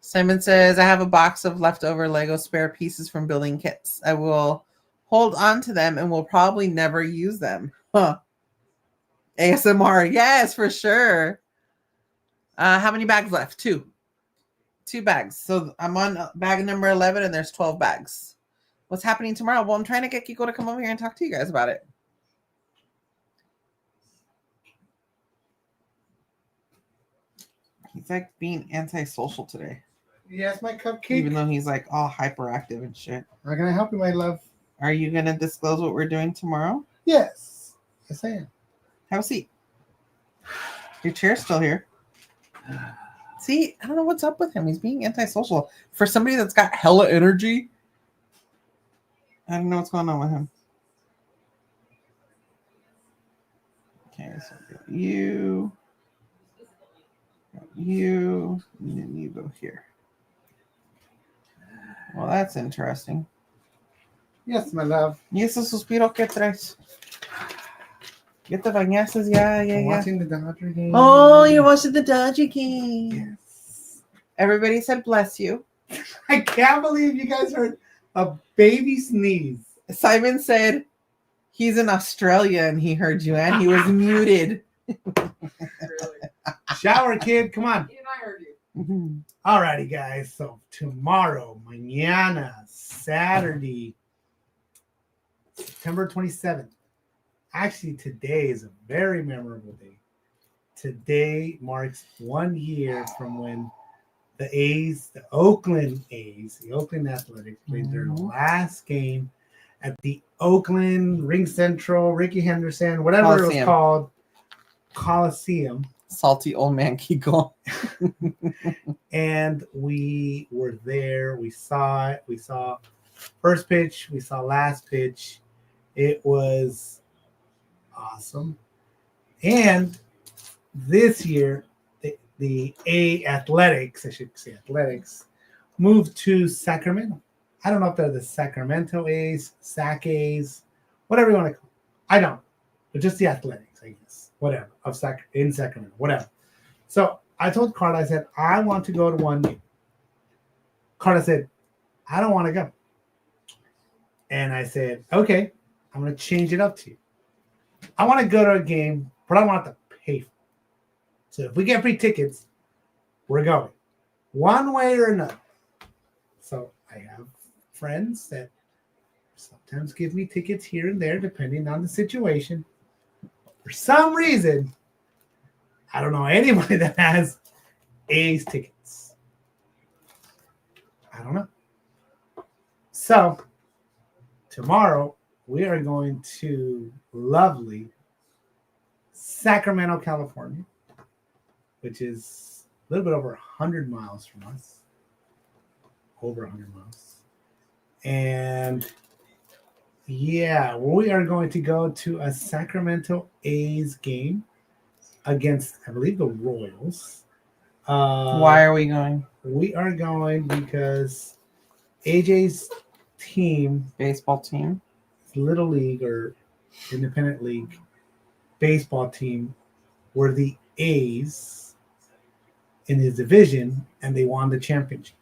Simon says, I have a box of leftover Lego spare pieces from building kits. I will hold on to them and will probably never use them. Huh. ASMR. Yes, for sure. How many bags left? Two bags. So I'm on bag number 11 and there's 12 bags. What's happening tomorrow? Well, I'm trying to get Kiko to come over here and talk to you guys about it. He's like being antisocial today. Yes, my cupcake. Even though he's like all hyperactive and shit. How can I help you, my love? Are you going to disclose what we're doing tomorrow? Yes. Yes, I am. Have a seat. Your chair's still here. See, I don't know what's up with him. He's being antisocial. For somebody that's got hella energy, I don't know what's going on with him. Okay, so you, and then you go here. Well, that's interesting. Yes, my love. ¿Y ese suspiro qué traes? ¿Ya te bañaste? Yeah. Watching the Dodger game. Oh, you're watching the Dodger game. Yes. Everybody said bless you. I can't believe you guys heard a baby sneeze. Simon said he's in Australia and he heard you and he was muted. Really? Shower, kid. Come on. Even I heard you. Mm-hmm. Alrighty, guys. So tomorrow, mañana, Saturday, September 27th. Actually, today is a very memorable day. Today marks 1 year from when the A's, the Oakland A's, the Oakland Athletics played their last game at the Oakland Ring Central, Ricky Henderson, whatever it was called, Coliseum. Salty old man Kiko. And we were there. We saw it. We saw first pitch. We saw last pitch. It was awesome. And this year, the A Athletics, I should say Athletics, moved to Sacramento. I don't know if they're the Sacramento A's, Sac A's, whatever you want to call it. I don't. But just the Athletics, I guess. Whatever. In Sacramento. Whatever. So I told Karla, I said, I want to go to one game. Karla said, I don't want to go. And I said, okay, I'm going to change it up to you. I want to go to a game, but I want to pay for it. So if we get free tickets, we're going. One way or another. So I have friends that sometimes give me tickets here and there, depending on the situation. For some reason, I don't know anybody that has A's tickets. I don't know. So tomorrow, we are going to lovely Sacramento, California, which is a little bit over 100 miles from us. Over 100 miles. And yeah, we are going to go to a Sacramento A's game against, I believe, the Royals. Why are we going? We are going because AJ's team, baseball team, Little League or Independent League baseball team, were the A's in his division, and they won the championship.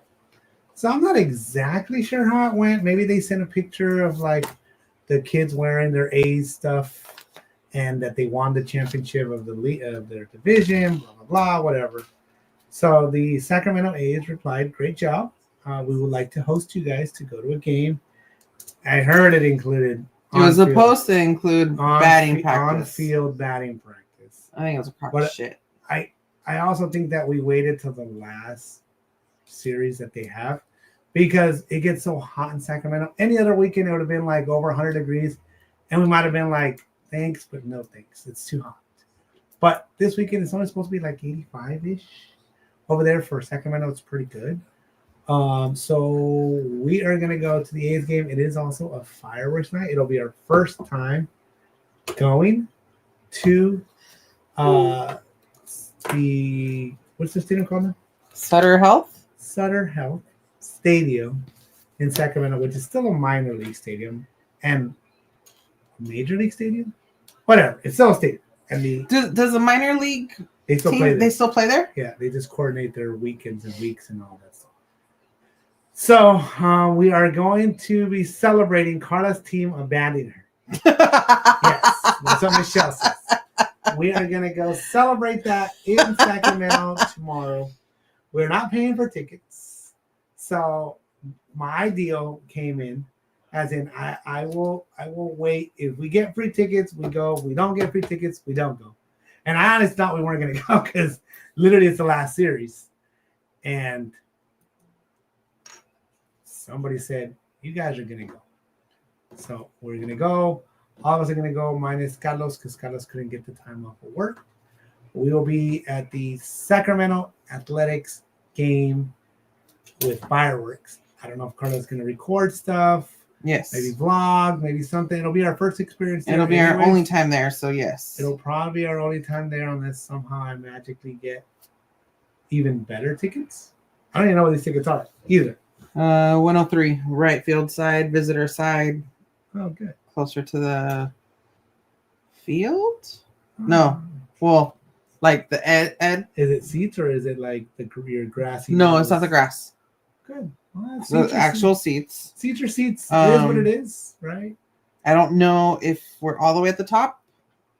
So I'm not exactly sure how it went. Maybe they sent a picture of like the kids wearing their A's stuff and that they won the championship of the league, of their division, blah, blah, blah, whatever. So the Sacramento A's replied, great job. We would like to host you guys to go to a game. I heard it included. It was supposed to include batting practice. On-field batting practice. I think it was a crock of shit. I also think that we waited till the last series that they have because it gets so hot in Sacramento. Any other weekend, it would have been like over 100 degrees, and we might have been like, thanks, but no thanks. It's too hot. But this weekend, it's only supposed to be like 85-ish. Over there for Sacramento, it's pretty good. So we are going to go to the A's game. It is also a fireworks night. It'll be our first time going to what's the stadium called now? Sutter Health Stadium in Sacramento, which is still a minor league stadium and a major league stadium. Whatever, it's still a stadium. And does the minor league they still team, play there. They still play there? Yeah, they just coordinate their weekends and weeks and all that stuff. So we are going to be celebrating Karla's team abandoning her. Yes, that's what Michelle says. We are going to go celebrate that in Sacramento tomorrow. We're not paying for tickets. So my deal came in as in I will wait. If we get free tickets, we go. If we don't get free tickets, we don't go. And I honestly thought we weren't going to go because literally it's the last series. And somebody said, you guys are going to go. So we're going to go. All of us are going to go minus Carlos because Carlos couldn't get the time off of work. We will be at the Sacramento Athletics game with fireworks. I don't know if Carlos is going to record stuff. Yes. Maybe vlog, maybe something. It'll be our first experience there. It'll be our only time there, so yes. It'll probably be our only time there unless somehow I magically get even better tickets. I don't even know what these tickets are either. 103, right field side, visitor side. Oh, good. Closer to the field? No. Well, like the Ed. Is it seats or is it like your grassy? No, it's not the grass. Good. Well, The actual seats. Seats are seats. It is what it is, right? I don't know if we're all the way at the top,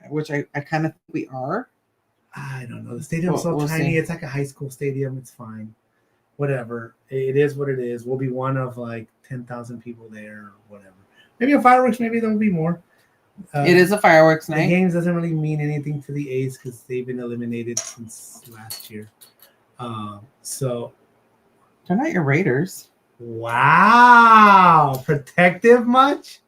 which I kind of think we are. I don't know. The stadium's so tiny. See. It's like a high school stadium. It's fine. Whatever. It is what it is. We'll be one of like 10,000 people there or whatever. Maybe a fireworks. Maybe there'll be more. It is a fireworks night. The games doesn't really mean anything to the A's because they've been eliminated since last year. So They're not your Raiders. Wow. Protective much?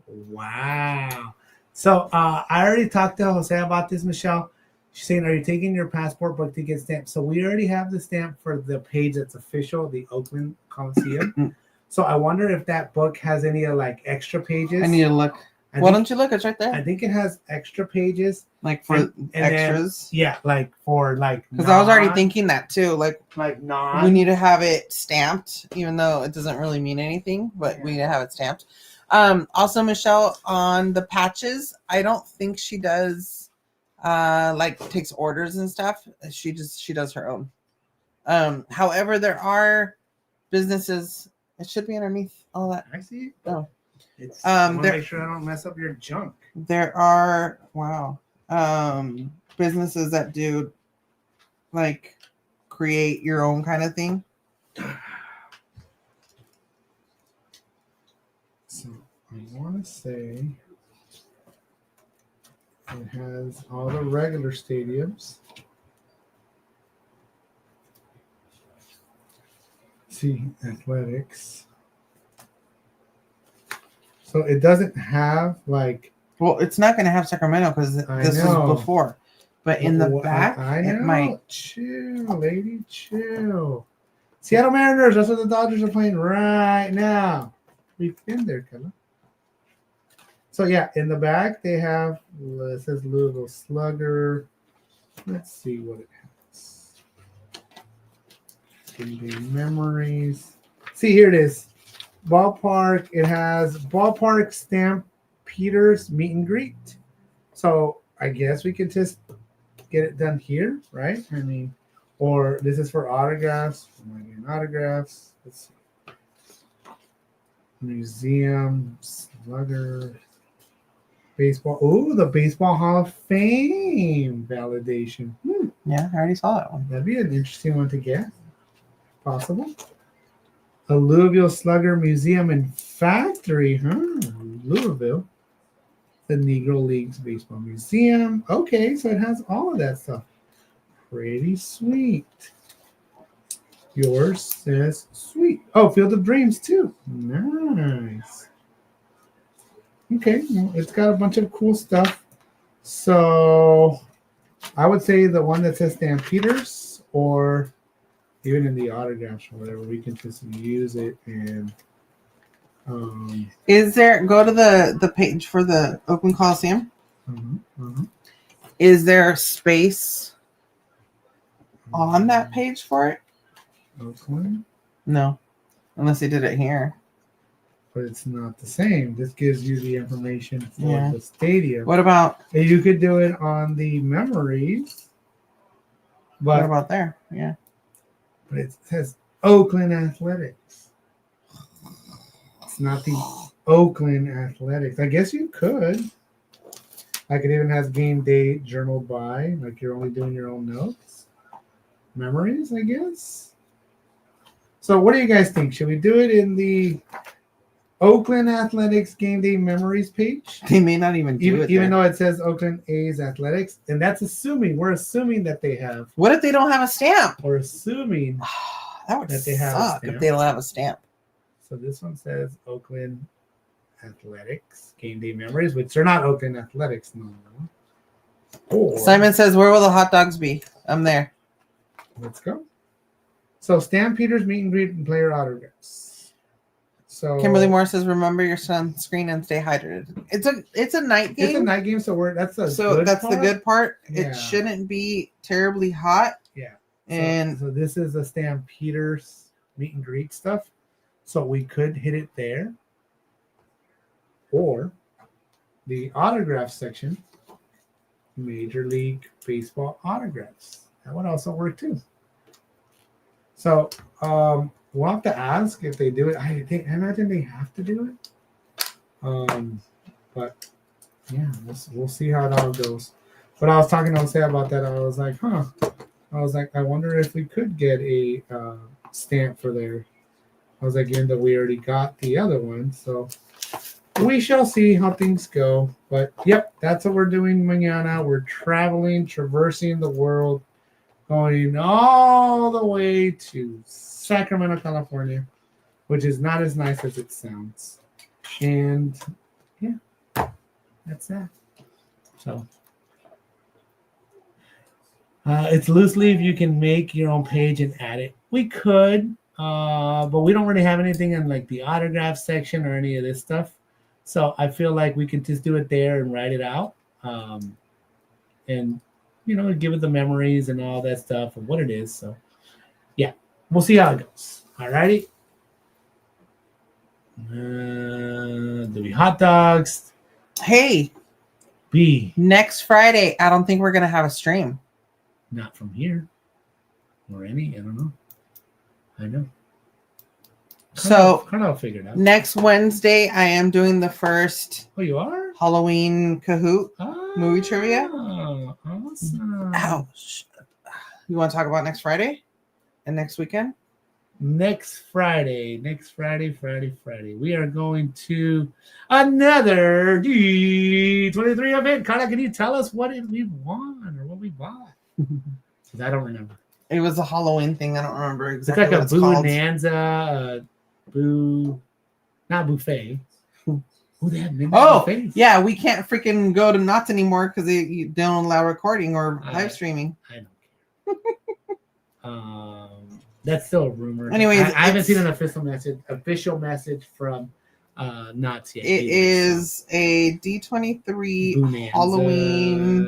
Wow. So I already talked to Jose about this, Michelle. She's saying, are you taking your passport book to get stamped? So we already have the stamp for the page that's official, the Oakland Coliseum. So I wonder if that book has any like extra pages. I need to look. Why don't you look? It's right there. I think it has extra pages. Like for extras? Then, yeah, like for like. Because I was already thinking that too. Like non. We need to have it stamped, even though it doesn't really mean anything, but we need to have it stamped. Also, Michelle, on the patches, I don't think she does like takes orders and stuff. She does her own. However, there are businesses. It should be underneath all that. I see. Oh, I want to make sure I don't mess up your junk. There are businesses that do like create your own kind of thing. So I want to say it has all the regular stadiums. See, athletics. So it doesn't have like. Well, it's not going to have Sacramento because this was before. But in the back, it might. Chill, lady, chill. Seattle Mariners. That's what the Dodgers are playing right now. We've been there, Karla. So yeah, in the back they have. It says Louisville Slugger. Let's see what it has. Memories. See, here it is. Ballpark. It has Ballpark Stampeders meet and greet. So I guess we could just get it done here, right? I mean, or this is for autographs. Autographs. Let's see. Museum, Slugger, baseball. Oh, the Baseball Hall of Fame validation. Yeah, I already saw that one. That'd be an interesting one to get. Possible. A Louisville Slugger Museum and Factory, Louisville. The Negro Leagues Baseball Museum. Okay, so it has all of that stuff. Pretty sweet. Yours says sweet. Oh, Field of Dreams too. Nice. Okay, well, it's got a bunch of cool stuff. So I would say the one that says Stampeders, or even in the autographs or whatever, we can just use it. And is there, go to the page for the Oakland Coliseum. Is there space on that page for it? Oakland? No, unless they did it here. But it's not the same. This gives you the information for the stadium. What about? And you could do it on the memories. But what about there? Yeah. But it says Oakland Athletics. It's not the Oakland Athletics. I guess you could. Like it even has game day journaled by, like you're only doing your own notes. Memories, I guess. So what do you guys think? Should we do it in the Oakland Athletics game day memories page? They may not even do it even though it says Oakland A's Athletics. And that's assuming. We're assuming that they have. What if they don't have a stamp? We're assuming that would they suck if they don't have a stamp. So this one says Oakland Athletics game day memories, which they're not Oakland Athletics no more. Or, Simon says, "Where will the hot dogs be?" I'm there. Let's go. So Stampeders meet and greet and player autographs. So Kimberly Moore says, "Remember your sunscreen and stay hydrated." It's a night game. It's a night game, so that's the good part. Yeah. It shouldn't be terribly hot. Yeah. And so this is the Stampeders meet and greet stuff. So we could hit it there. Or the autograph section, Major League Baseball autographs. That would also work too. So we'll have to ask if they do it. I imagine they have to do it. But yeah, we'll see how it all goes. But I was talking to Jose about that. I was like, I wonder if we could get a stamp for there. I was like, given that we already got the other one, so we shall see how things go. But yep, that's what we're doing mañana. We're traversing the world, going all the way to Sacramento, California, which is not as nice as it sounds. And yeah, that's that. So it's loose leaf. You can make your own page and add it. We could, but we don't really have anything in like the autograph section or any of this stuff. So I feel like we could just do it there and write it out. And give it the memories and all that stuff and what it is. So yeah, we'll see how it goes. All righty. Do we hot dogs? Hey, B. next Friday, I don't think we're going to have a stream. Not from here. Or any, I don't know. I know. So Kind of figured out. next Wednesday, I am doing the first Oh, you are? Halloween Kahoot movie trivia. Awesome. Ouch. You want to talk about next Friday and next weekend? Next Friday, we are going to another D23 event. Karla, can you tell us what we won or what we bought? Because I don't remember. It was a Halloween thing. I don't remember It's exactly like what a it's called. bonanza, not buffet. Oh, they have midnight buffets. Yeah, we can't freaking go to Knott's anymore because they don't allow recording or live streaming. I don't care. That's still a rumor. Anyways, I haven't seen an official message from Knott's yet. It is a D23 Bonanza Halloween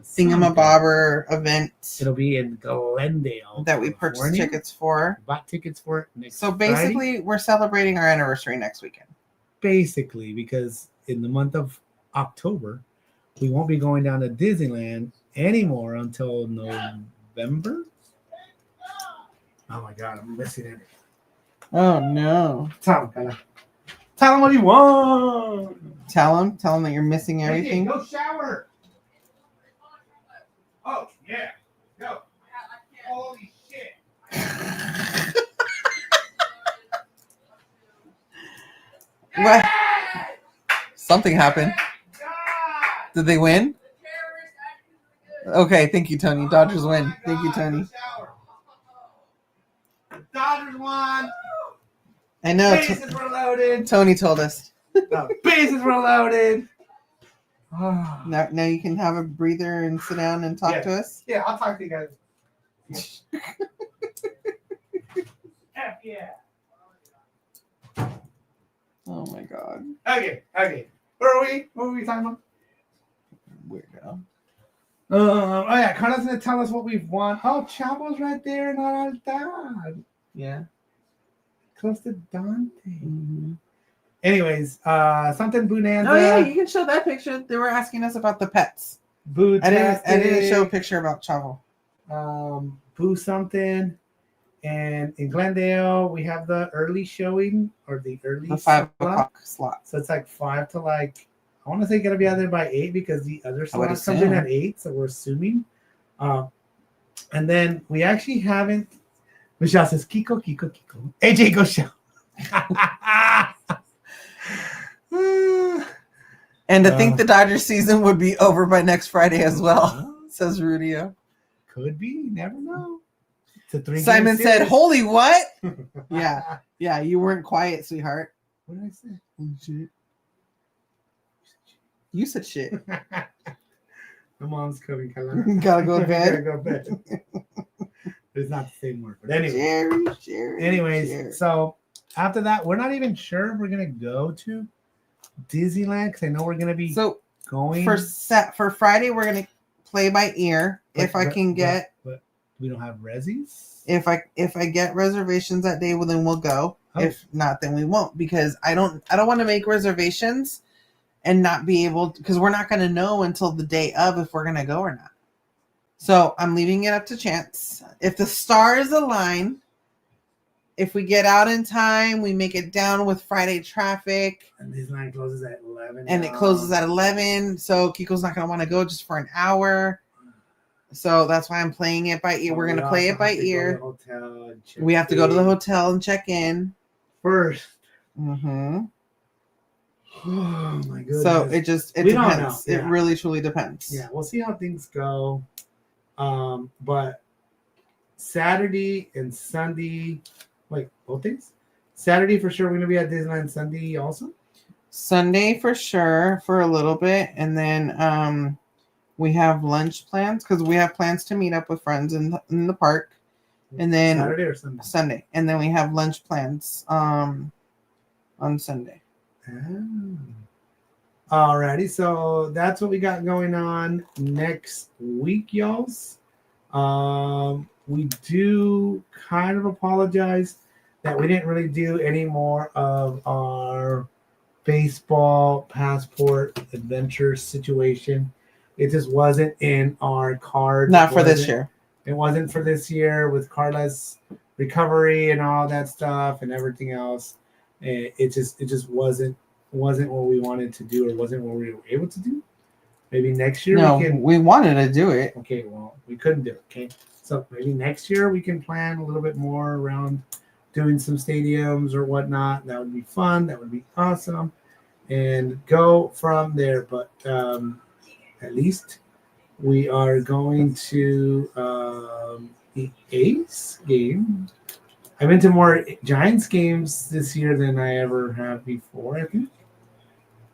something. thingamabobber event It'll be in Glendale that we purchased California. tickets for. Bought tickets for it next So Friday. basically, we're celebrating our anniversary next weekend. Basically, because in the month of October, we won't be going down to Disneyland anymore until November. Oh my God, I'm missing it. Oh no! Tell him what you want. Tell him that you're missing everything. Go shower. Oh yeah, go. Holy shit. What? Something happened. Did they win? Okay, thank you, Tony. Dodgers win. Thank you, Tony. Dodgers won. I know. Bases were loaded. Tony told us. Bases were loaded. Now you can have a breather and sit down and talk to us. Yeah, I'll talk to you guys. F yeah. Oh my God. Okay. Where are we? What were we talking about? Weirdo. Oh yeah, Karla's gonna tell us what we've won. Oh, Chavo's right there, not our dad. Yeah. Close to Dante. Mm-hmm. Anyways, something bonanza. Oh yeah, you can show that picture. They were asking us about the pets. Boo. I didn't show a picture about Chavo. Boo something. And in Glendale, we have the early showing or the early 5 o'clock slot. So it's like 5 to like, I want to say gonna be out there by 8 because the other slot comes in at 8. So we're assuming. And then we actually haven't. Michelle says, Kiko. AJ, go show. And to think the Dodgers season would be over by next Friday as well, says Rudio. Could be. Never know. Simon said, holy what? Yeah, you weren't quiet, sweetheart. What did I say? Shit. You said shit. My mom's coming. Gotta go to bed. Gotta go to bed. It's not the same word. But anyway. Jerry. Anyways, so after that, we're not even sure if we're going to go to Disneyland because I know we're going to be going. For Friday, we're going to play by ear. If I can get... But we don't have resis? If I get reservations that day, well, then we'll go. Oh. If not, then we won't, because I don't want to make reservations and not be able, because we're not going to know until the day of if we're going to go or not. So I'm leaving it up to chance. If the stars align, if we get out in time, we make it down with Friday traffic. And Disneyland closes at 11. And it closes at 11. So Kiko's not going to want to go just for an hour. So that's why I'm playing it by ear. We're going to play it by ear. We have to go to the hotel and check in first. Mm-hmm. Oh my goodness. So it depends. Yeah. It really truly depends. Yeah, we'll see how things go. But Saturday and Sunday. Wait, both days? Saturday for sure. We're gonna be at Disneyland. Sunday also. Sunday for sure for a little bit, and then we have lunch plans because we have plans to meet up with friends in the park, and then Saturday or Sunday. Sunday, and then we have lunch plans on Sunday. Alrighty, so that's what we got going on next week, y'alls. We do kind of apologize that we didn't really do any more of our baseball passport adventure situation. It just wasn't in our cards. Not for this year. It wasn't for this year with Karla's recovery and all that stuff and everything else. It just wasn't what we wanted to do, or wasn't what we were able to do. Maybe next year we wanted to do it. Okay, well, we couldn't do it. Okay, so maybe next year we can plan a little bit more around doing some stadiums or whatnot. That would be fun. That would be awesome, and go from there. But at least we are going to the A's game. I've been to more Giants games this year than I ever have before, I think.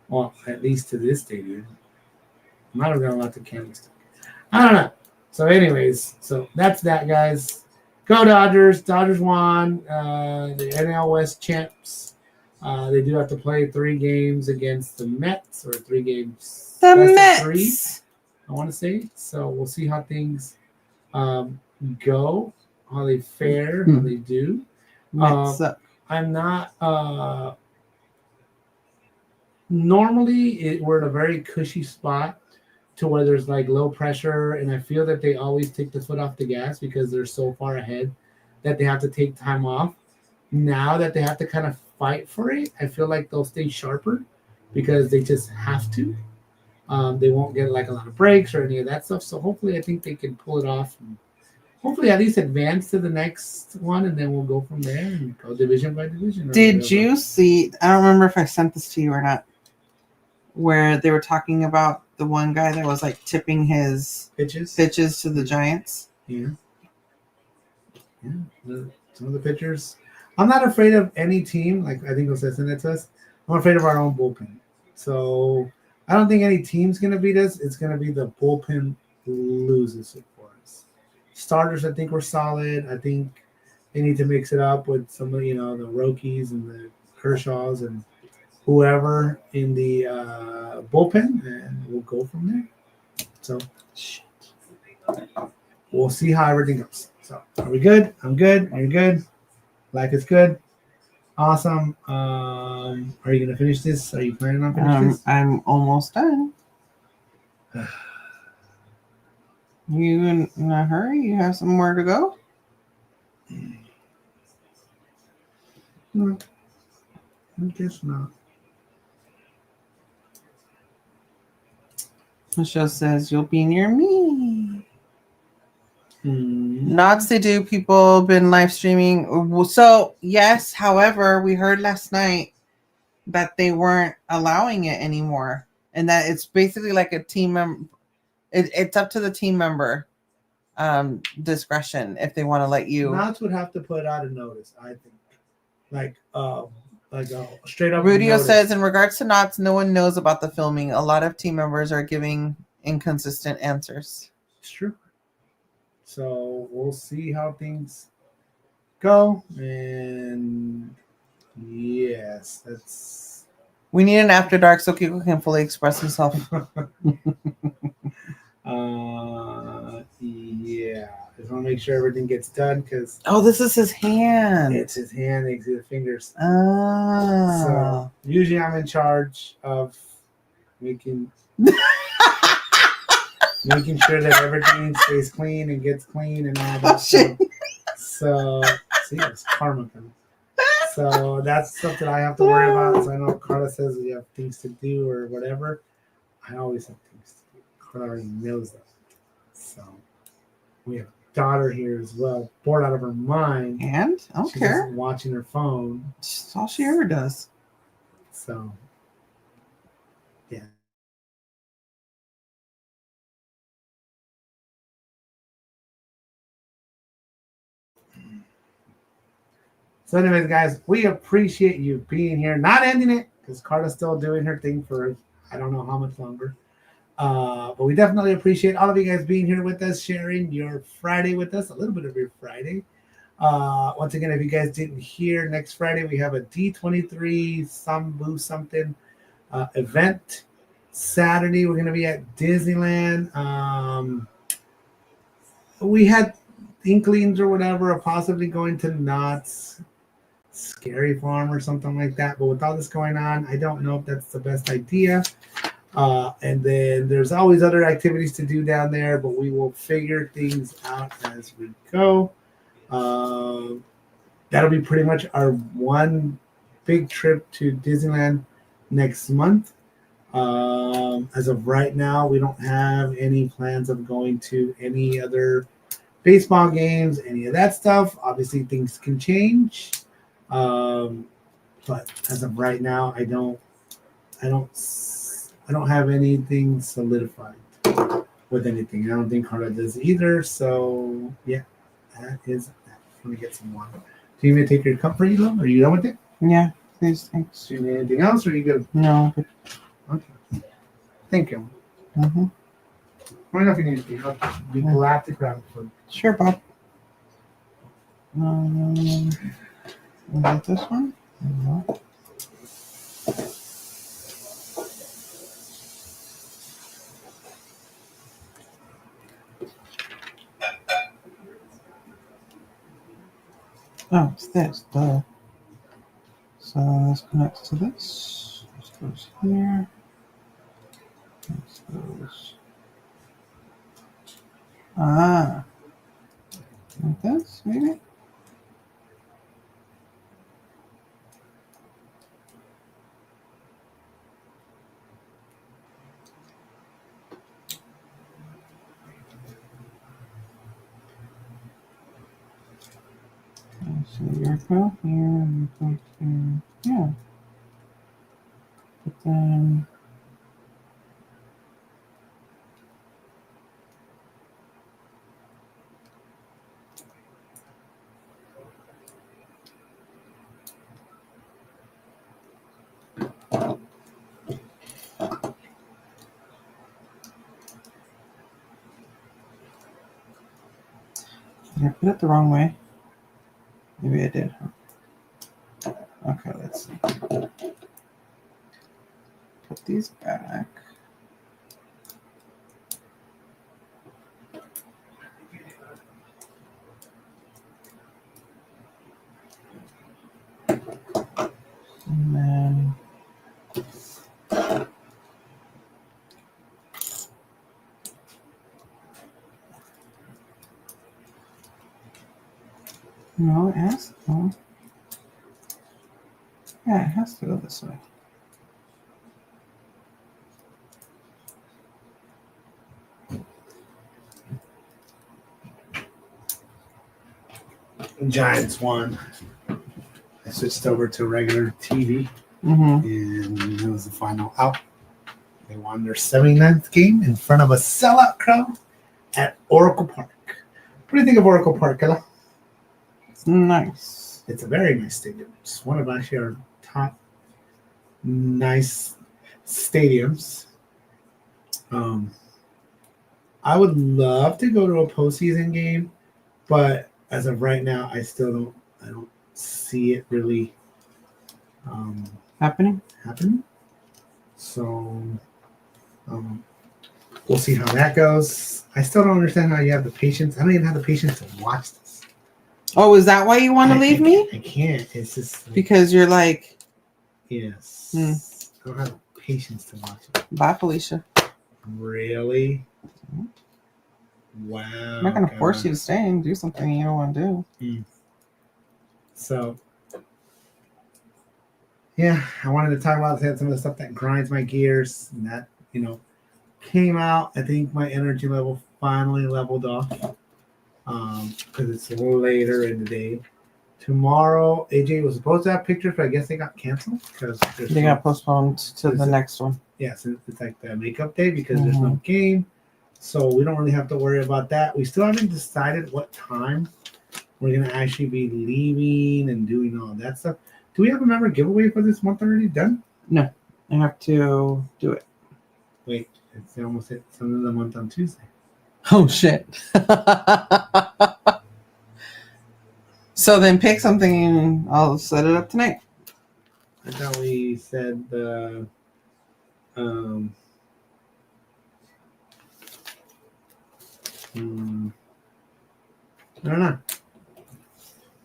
Well, at least to this stadium. I might have gone a lot to Kansas. I don't know. So anyways, so that's that, guys. Go Dodgers. Dodgers won. The NL West champs. They do have to play 3 games against the Mets, or 3 games. The Mets. 3, I want to say. So we'll see how things go, how they fare, how they do. I'm not normally we're in a very cushy spot to where there's like low pressure, and I feel that they always take the foot off the gas because they're so far ahead that they have to take time off. Now that they have to kind of fight for it, I feel like they'll stay sharper because they just have to. They won't get like a lot of breaks or any of that stuff. So hopefully I think they can pull it off and hopefully at least advance to the next one, and then we'll go from there and go division by division. Did you see, I don't remember if I sent this to you or not, where they were talking about the one guy that was like tipping his pitches to the Giants? Yeah. Some of the pitchers. I'm not afraid of any team. Like I think was sent it to us. I'm afraid of our own bullpen. So I don't think any team's gonna beat us. It's gonna be the bullpen loses it for us. Starters, I think we're solid. I think they need to mix it up with some of the Rokies and the Kershaws and whoever in the bullpen, and we'll go from there. So we'll see how everything goes. So are we good? I'm good. You're good. Life is good. Awesome. Are you gonna finish this? Are you planning on finishing this? I'm almost done. You in a hurry? You have somewhere to go? No, I guess not. Michelle says you'll be near me. Nazi do people been live streaming? So yes, however, we heard last night that they weren't allowing it anymore, and that it's basically like a team member. It's up to the team member discretion if they want to let you. Knots would have to put out a notice, I think, like a straight up. Rudio notice. says in regards to Knots, no one knows about the filming. A lot of team members are giving inconsistent answers. It's true. So we'll see how things go, and yes, that's. We need an after dark so Kiko can fully express himself. Yeah. Just want to make sure everything gets done because. Oh, this is his hand. It's his hand. You can see the fingers. Oh. So usually I'm in charge of making sure that everything stays clean and gets clean and all that stuff. So see, it's karma coming. So that's something I have to worry about. So I know Karla says we have things to do or whatever. I always have things to do. Karla already knows that. So we have a daughter here as well, bored out of her mind. And I don't care. Watching her phone. That's all she ever does. So yeah. So anyways, guys, we appreciate you being here. Not ending it because Karla's still doing her thing for I don't know how much longer. But we definitely appreciate all of you guys being here with us, sharing your Friday with us, a little bit of your Friday. Once again, if you guys didn't hear, next Friday we have a D23 something event. Saturday we're going to be at Disneyland. We had inklings or whatever of possibly going to Knott's Scary Farm or something like that. But with all this going on, I don't know if that's the best idea. And then there's always other activities to do down there, but we will figure things out as we go. That'll be pretty much our one big trip to Disneyland next month. As of right now, we don't have any plans of going to any other baseball games, any of that stuff. Obviously, things can change. But as of right now, I don't have anything solidified with anything. I don't think Karla does either. So yeah, that is that. Let me get some water. Do you want me to take your cup for you, Lo? Are you done with it? Yeah, please, thanks. Do you need anything else, or are you good? No. Okay. Thank you. Mm-hmm. I don't know if you need to be. I'll be glad to grab it for you. Sure, Bob. Is it this one? No. Oh, it's this. Duh. So this connects to this. This goes here. This goes. Ah. Like this, maybe? So you're go here, and you go here. Yeah. But then. Did I put it the wrong way? Maybe I did. Okay, let's see. Put these back. And then no, it has to go. Yeah, it has to go this way. Giants won. I switched over to regular TV, and it was the final out. They won their 79th game in front of a sellout crowd at Oracle Park. What do you think of Oracle Park, Ella? It's nice. It's a very nice stadium. It's one of actually our top nice stadiums. I would love to go to a postseason game, but as of right now, I don't see it really Happening? So we'll see how that goes. I still don't understand how you have the patience. I don't even have the patience to watch this. Oh, is that why you want to leave me? I can't. It's just like, Because you're like, yes. I don't have the patience to watch it. bye, Felicia. Really? Wow. I'm not going to force you to stay and do something you don't want to do. So, yeah, I wanted to talk about some of the stuff that grinds my gears, and that, came out. I think my energy level finally leveled off because it's a little later in the day. Tomorrow, AJ was supposed to have pictures, but I guess they got canceled because They got postponed to the next one. Yeah, so it's like the makeup day because there's no game. So we don't really have to worry about that. We still haven't decided what time we're gonna actually be leaving and doing all that stuff. Do we have a member giveaway for this month already done? No, I have to do it. Wait, it's almost at the end of the month on Tuesday. Oh shit. So then pick something and I'll set it up tonight. I thought we said the I don't know.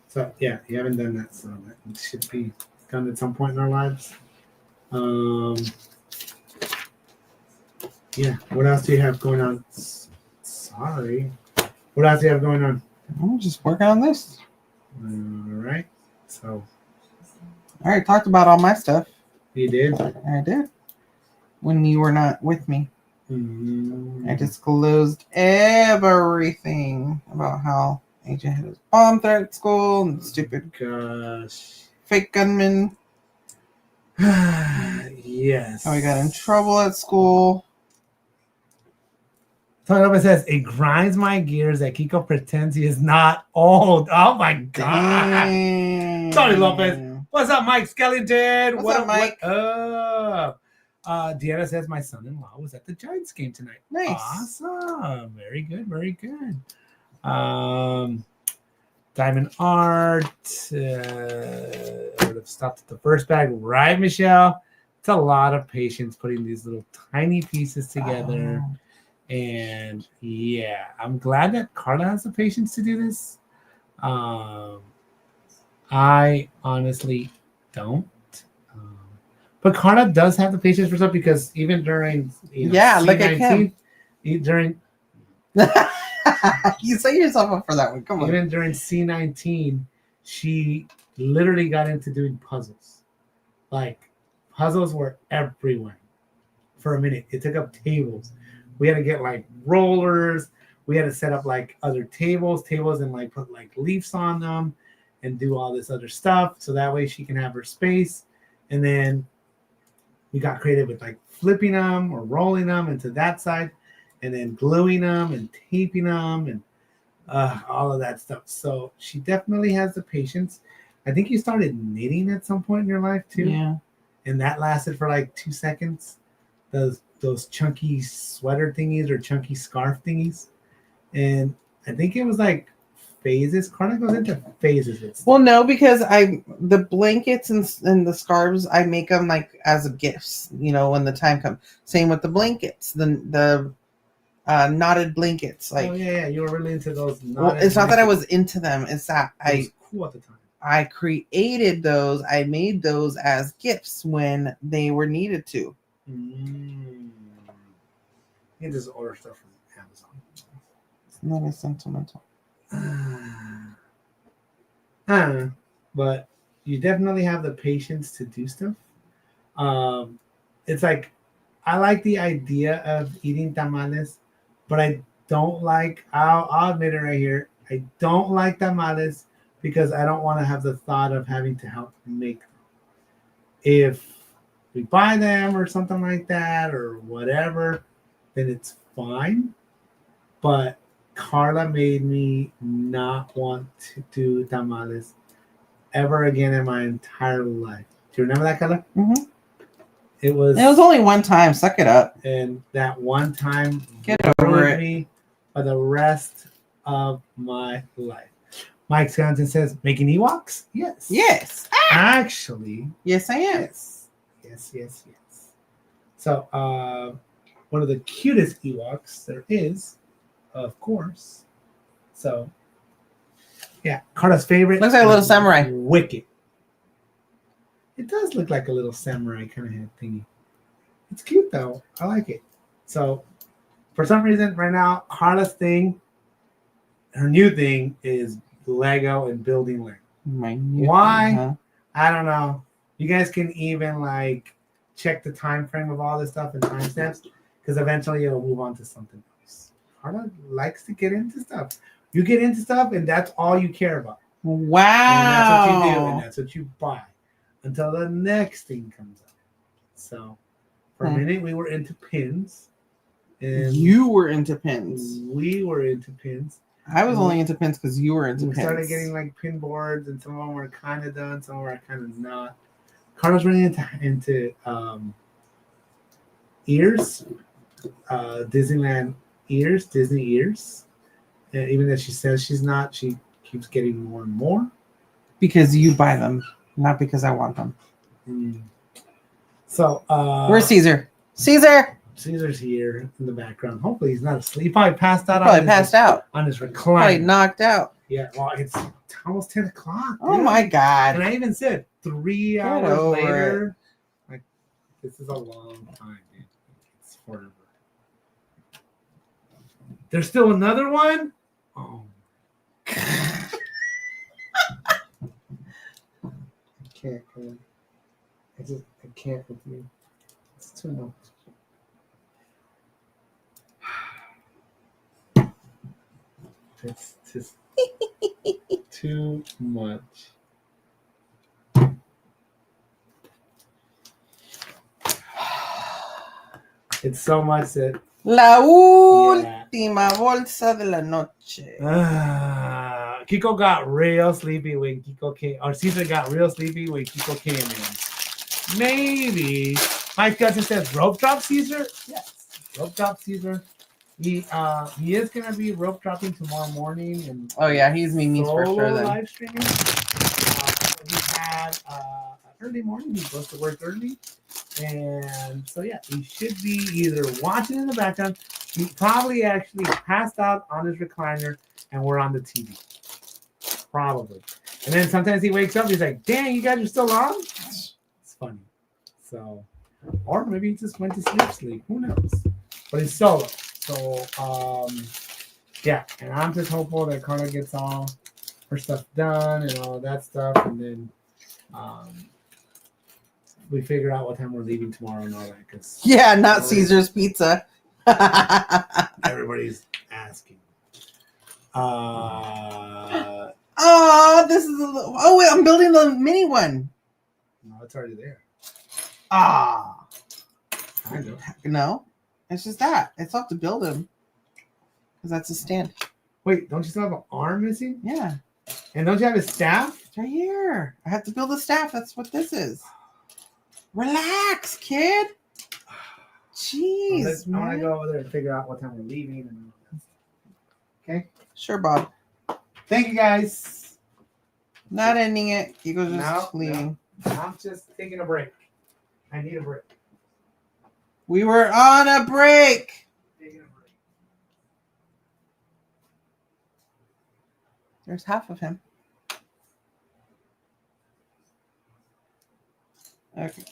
So yeah, you haven't done that, so that should be done at some point in our lives. Yeah. What else do you have going on? Sorry. What else do you have going on? I'm just working on this. All right. So I already talked about all my stuff. you did. I did. When you were not with me. I disclosed everything about how Agent had his bomb threat at school and stupid Gosh. fake gunman. Yes. How he got in trouble at school. It says, it grinds my gears that Kiko pretends he is not old. Oh my God. Dang. Tony Lopez. What's up, Mike Skellington? What's up, Mike? What up? Deanna says, my son-in-law was at the Giants game tonight. Nice. Awesome. Very good. Very good. Diamond Art. I would have stopped at the first bag. Right, Michelle? It's a lot of patience putting these little tiny pieces together. And yeah, I'm glad that Karla has the patience to do this. I honestly don't. But Karla does have the patience for stuff because even during look at him. During you set yourself up for that one. Come on. even during C19, she literally got into doing puzzles. Like puzzles were everywhere for a minute. It took up tables. We had to get like rollers. We had to set up like other tables and like put like leaves on them and do all this other stuff. So that way she can have her space. And then we got creative with like flipping them or rolling them into that side and then gluing them and taping them and all of that stuff. So she definitely has the patience. I think you started knitting at some point in your life too. Yeah. And that lasted for like 2 seconds. Those chunky sweater thingies or chunky scarf thingies. And I think it was like phases. Karla goes into phases with stuff. Well, no, because the blankets and the scarves, I make them like as gifts, when the time comes. Same with the blankets, the knotted blankets. Like, oh yeah, you were really into those. Well, it's not that I was into them. It's that it was cool at the time. I created those. I made those as gifts when they were needed to. You can just order stuff from Amazon. It's not as sentimental. But you definitely have the patience to do stuff. It's like I like the idea of eating tamales, but I don't like. I'll admit it right here. I don't like tamales because I don't want to have the thought of having to help make them. If we buy them or something like that or whatever, then it's fine. But Karla made me not want to do tamales ever again in my entire life. Do you remember that, Karla? Mm-hmm. It was only one time. Suck it up. And that one time Get over it. Me for the rest of my life. Mike Scanton says, making Ewoks? Yes. Yes. Actually. Yes, I am. Yes. So, one of the cutest Ewoks there is, of course. So, yeah, Karla's favorite. Looks like a little samurai. Wicked. It does look like a little samurai kind of head thingy. It's cute though. I like it. So, for some reason, right now, Karla's thing, her new thing is Lego and building Lego. Why? Huh? I don't know. You guys can even like check the time frame of all this stuff and timestamps because eventually it'll move on to something else. Karla likes to get into stuff. You get into stuff and that's all you care about. Wow. And that's what you do and that's what you buy until the next thing comes out. So for a minute we were into pins. And you were into pins. We were into pins. I was only into pins because you were into We pins. started getting like pin boards, and some of them were kind of done, some were kind of not. Karla's running into ears, Disneyland ears, Disney ears. And even though she says she's not, she keeps getting more and more. Because you buy them, not because I want them. So where's Caesar? Caesar! Caesar's here in the background. Hopefully he's not asleep. He probably passed out. Out on his recliner. Probably knocked out. Yeah, well, it's almost 10 o'clock. Oh dude. my God. And I even said 3 Get hours over later. Like, this is a long time, dude. It's forever. There's still another one? Oh. I can't, man. I can't with you. It's too much. It's just too much. It's so much that La última bolsa de la noche. Kiko got real sleepy when Kiko came, or Caesar got real sleepy when Kiko came in. Maybe my cousin says rope drop Caesar. Yes, rope drop Caesar. He is gonna be rope dropping tomorrow morning, and Oh yeah, he's memes for sure. Then live streaming. He had early morning. He goes to work early, and so yeah, he should be either watching in the background. He probably actually passed out on his recliner, and we're on the TV. Probably. And then sometimes he wakes up. He's like, "Dang, you guys are still on." It's funny. So, or maybe he just went to sleep. Who knows? But he's solo. So, yeah, and I'm just hopeful that Karla gets all her stuff done and all of that stuff, and then we figure out what time we're leaving tomorrow and all that. Cause yeah, not Caesar's Pizza. Everybody's asking. Oh, this is oh wait, I'm building the mini one. No, it's already there. Ah, I know. no, it's just that it's have to build him because that's a stand. Wait, don't you still have an arm missing? Yeah, and don't you have a staff? It's right here. I have to build a staff. That's what this is. Relax, kid. Jeez, I want to go over there and figure out what time we're leaving. And okay. Sure, Bob. Thank you, guys. Not ending it. Kiko's just leaving. No. I'm just taking a break. I need a break. We were on a break. Taking a break. There's half of him. Okay.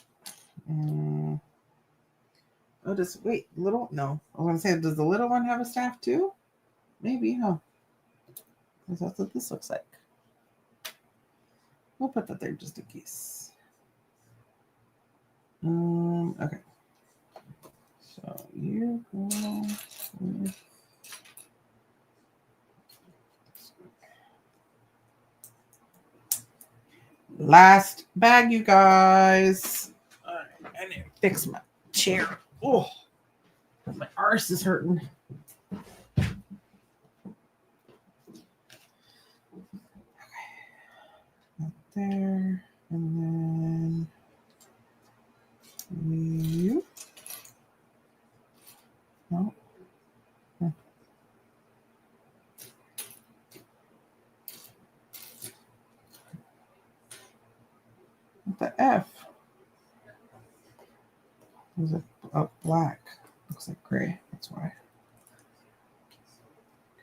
Oh, wait, little? No. I was going to say, does the little one have a staff too? Maybe, huh? Because that's what this looks like. We'll put that there just in case. Okay. So you go with last bag, you guys. All right, I need to fix my chair. Oh, my arse is hurting. There, and then you. No. What the F? Is it black? Looks like gray. That's why.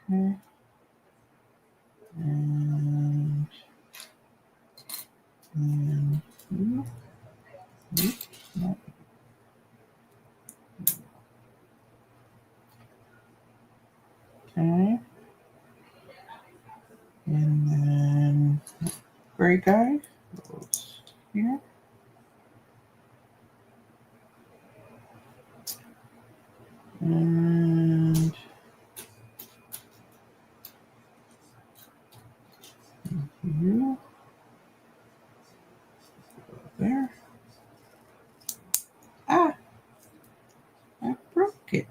Okay. And you. No. Okay. And then gray guy goes here. And you go there. Ah, I broke it.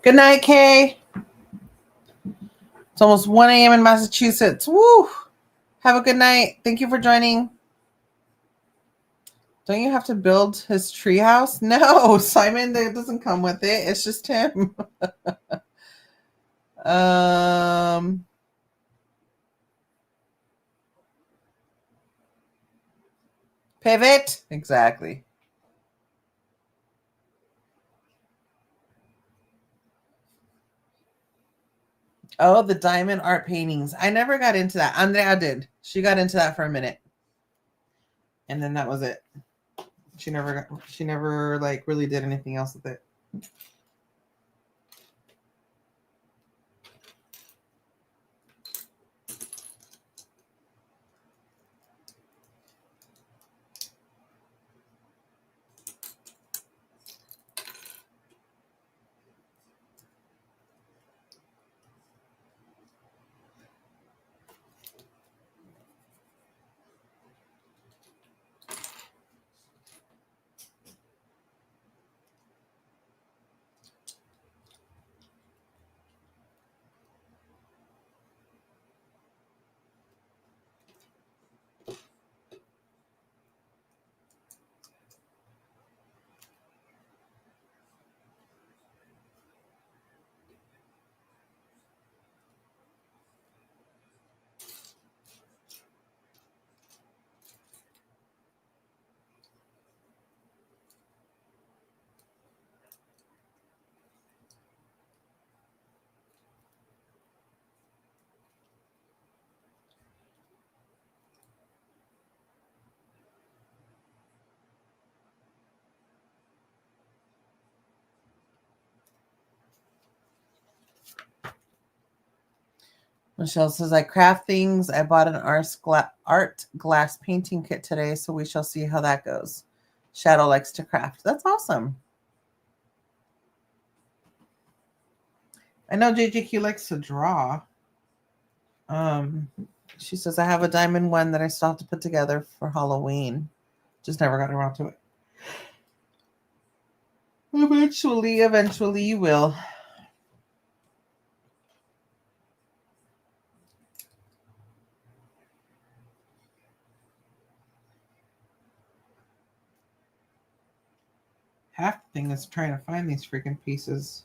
Good night, Kay. It's almost 1 a.m. in Massachusetts. Woo! Have a good night. Thank you for joining. Don't you have to build his treehouse? No, Simon, that doesn't come with it. It's just him. Pivot. Exactly. Oh, the diamond art paintings. I never got into that. Andrea did. She got into that for a minute. And then that was it. She never like really did anything else with it. Michelle says, I craft things. I bought an art glass painting kit today, so we shall see how that goes. Shadow likes to craft. That's awesome. I know JJQ likes to draw. She says, I have a diamond one that I still have to put together for Halloween. Just never got around to it. Eventually you will. Half the thing is trying to find these freaking pieces.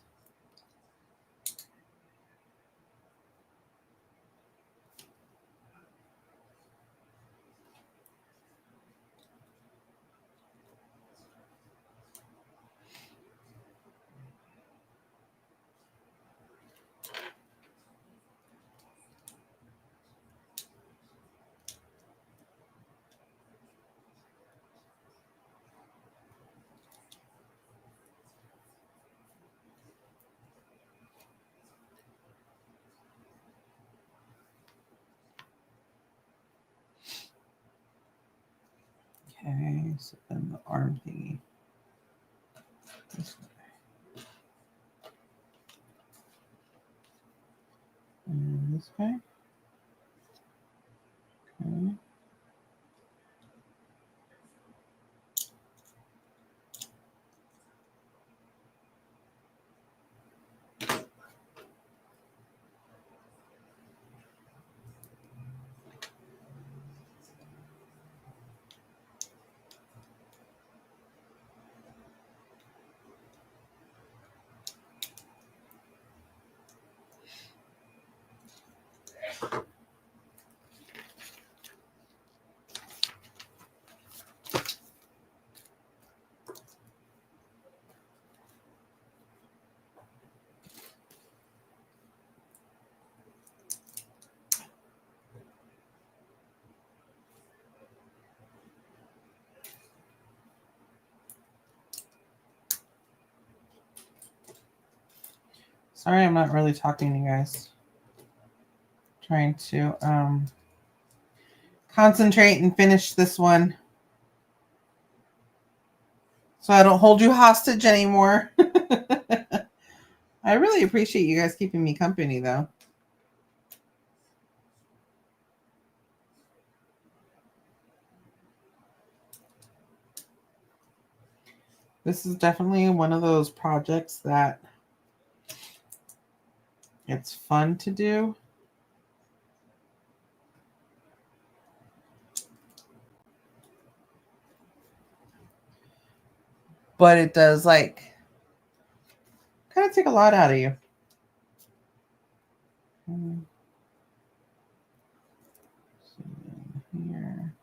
Okay, so then the arm thingy. This way. And this way. Okay. Sorry, I'm not really talking to you guys. Trying to concentrate and finish this one so I don't hold you hostage anymore. I really appreciate you guys keeping me company, though. This is definitely one of those projects that It's fun to do. But it does like kind of take a lot out of you. Here.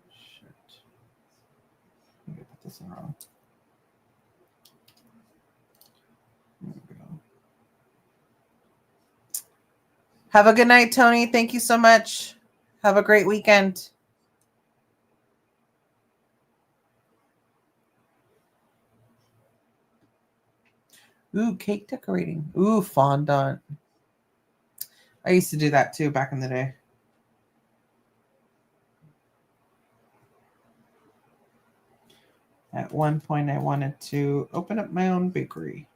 Shit. I think I put this in wrong. There we go. Have a good night, Tony. Thank you so much. Have a great weekend. Ooh, cake decorating. Ooh, fondant. I used to do that too back in the day. At one point, I wanted to open up my own bakery.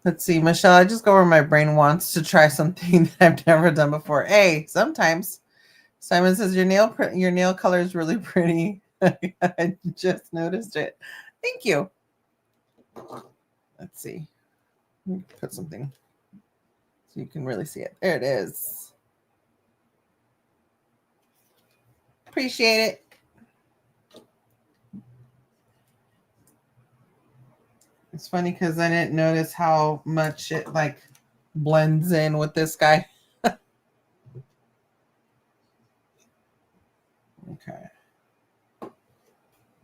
Let's see, Michelle, I just go where my brain wants to try something that I've never done before. Hey, sometimes. Simon says your nail color is really pretty. I just noticed it. Thank you. Let's see. Let me put something so you can really see it. There it is. Appreciate it. It's funny because I didn't notice how much it like blends in with this guy. Okay.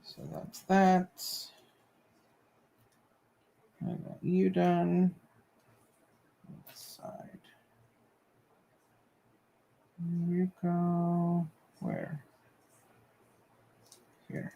So that's that. I got you done. This side. Here you go. Where? Here.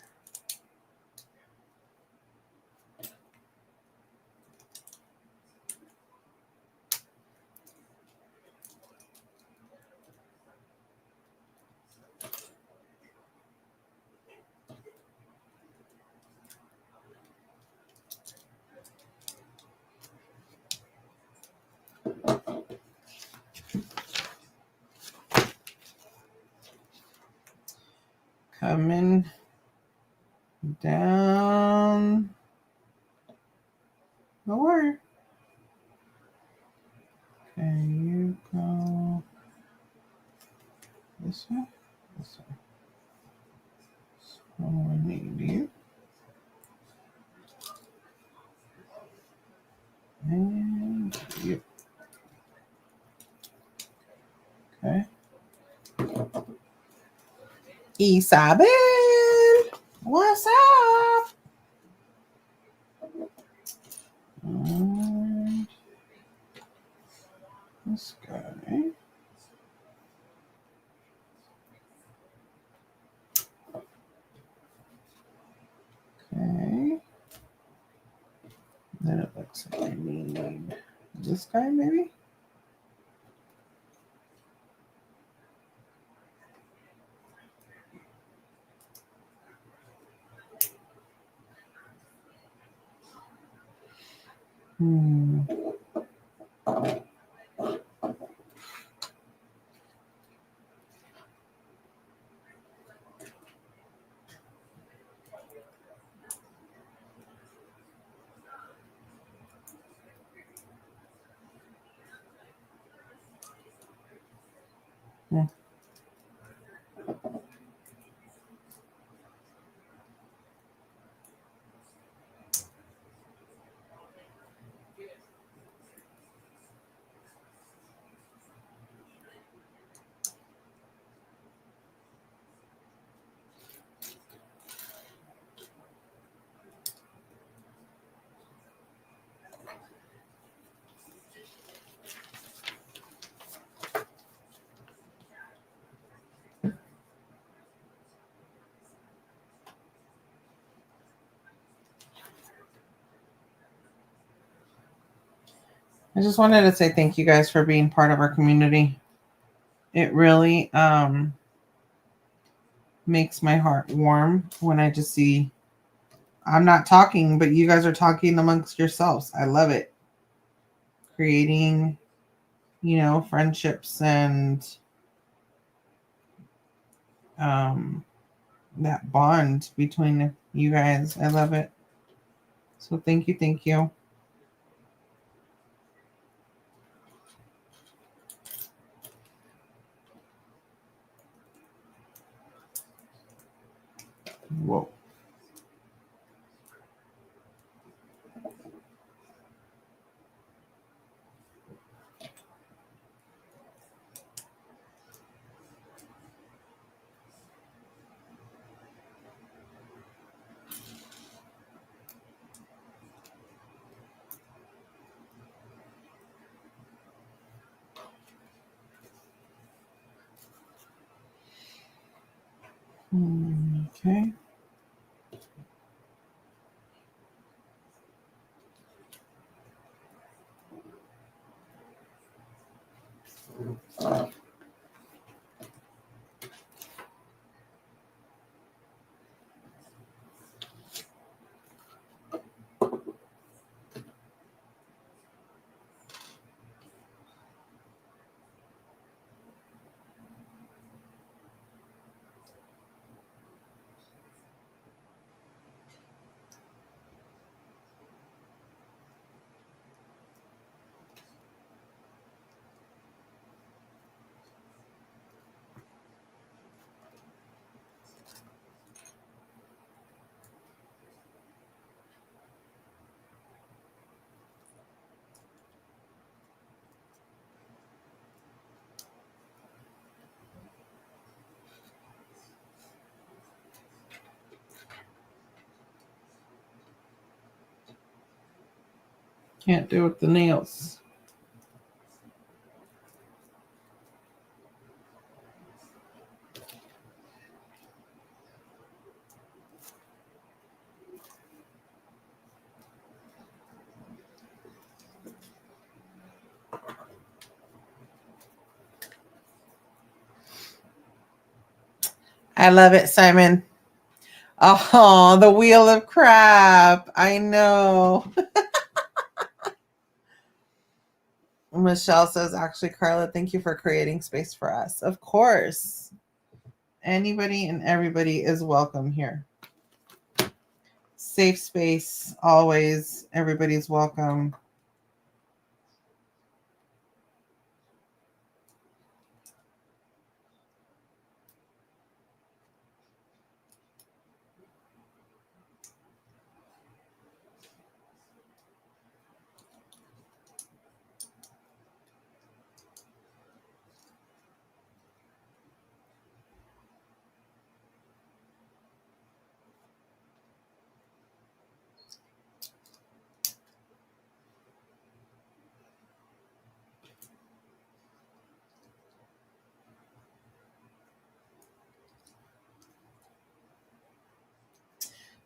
coming down the wire. Okay, you go this way, this way. So I need you. And you. Okay. Isabel, what's up? And this guy. Okay. Then it looks like I need this guy, maybe? I just wanted to say thank you guys for being part of our community. It really makes my heart warm when I just see I'm not talking, but you guys are talking amongst yourselves. I love it. Creating, friendships and that bond between you guys. I love it. So thank you. Thank you. Whoa. Okay. Can't do it with the nails. I love it, Simon. Oh, the wheel of crap. I know. Michelle says, actually, Karla, thank you for creating space for us. Of course. Anybody and everybody is welcome here. Safe space, always. Everybody's welcome.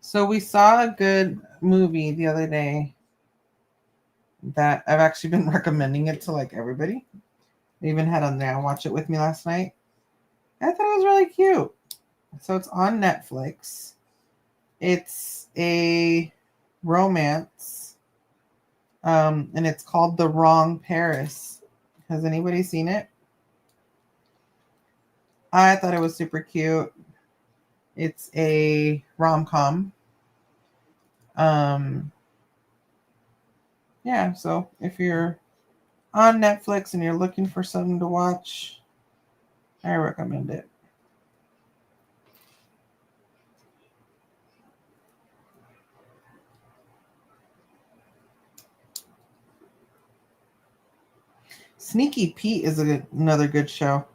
So we saw a good movie the other day that I've actually been recommending it to like everybody. I even had Andrea watch it with me last night. I thought it was really cute. So it's on Netflix. It's a romance, and it's called The Wrong Paris. Has anybody seen it? I thought it was super cute. It's a rom-com. Yeah, so if you're on Netflix and you're looking for something to watch, I recommend it. Sneaky Pete is another good show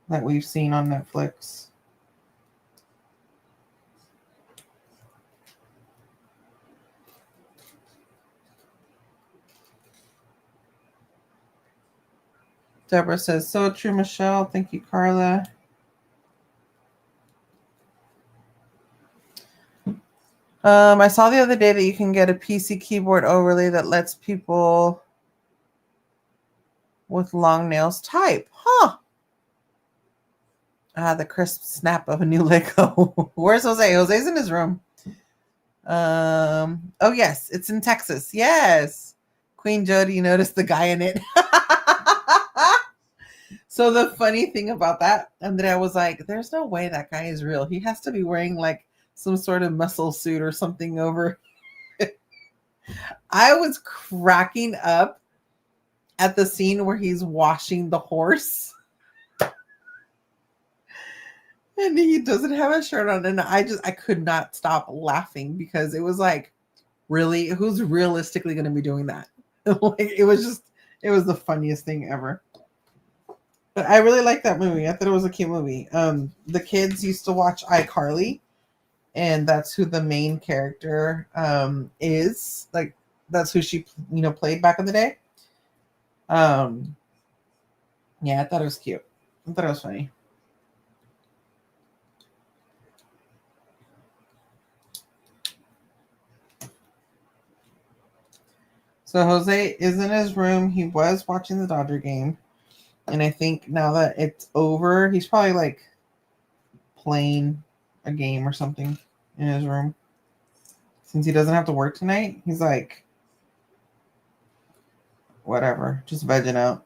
that we've seen on Netflix. Deborah says, so true, Michelle. Thank you, Karla. I saw the other day that you can get a PC keyboard overlay that lets people with long nails type. Huh. The crisp snap of a new Lego. Where's Jose? Jose's in his room. Oh, yes. It's in Texas. Yes. Queen Jody, you noticed the guy in it. So the funny thing about that, Andrea was like, there's no way that guy is real. He has to be wearing like some sort of muscle suit or something over. I was cracking up at the scene where he's washing the horse. And he doesn't have a shirt on. And I could not stop laughing because it was like, really, who's realistically going to be doing that? Like, it was the funniest thing ever. But I really liked that movie. I thought it was a cute movie. The kids used to watch iCarly, and that's who the main character is. Like, that's who she, played back in the day. Yeah, I thought it was cute. I thought it was funny. So Jose is in his room. He was watching the Dodger game. And I think now that it's over, he's probably like playing a game or something in his room. Since he doesn't have to work tonight, he's like, whatever, just vegging out.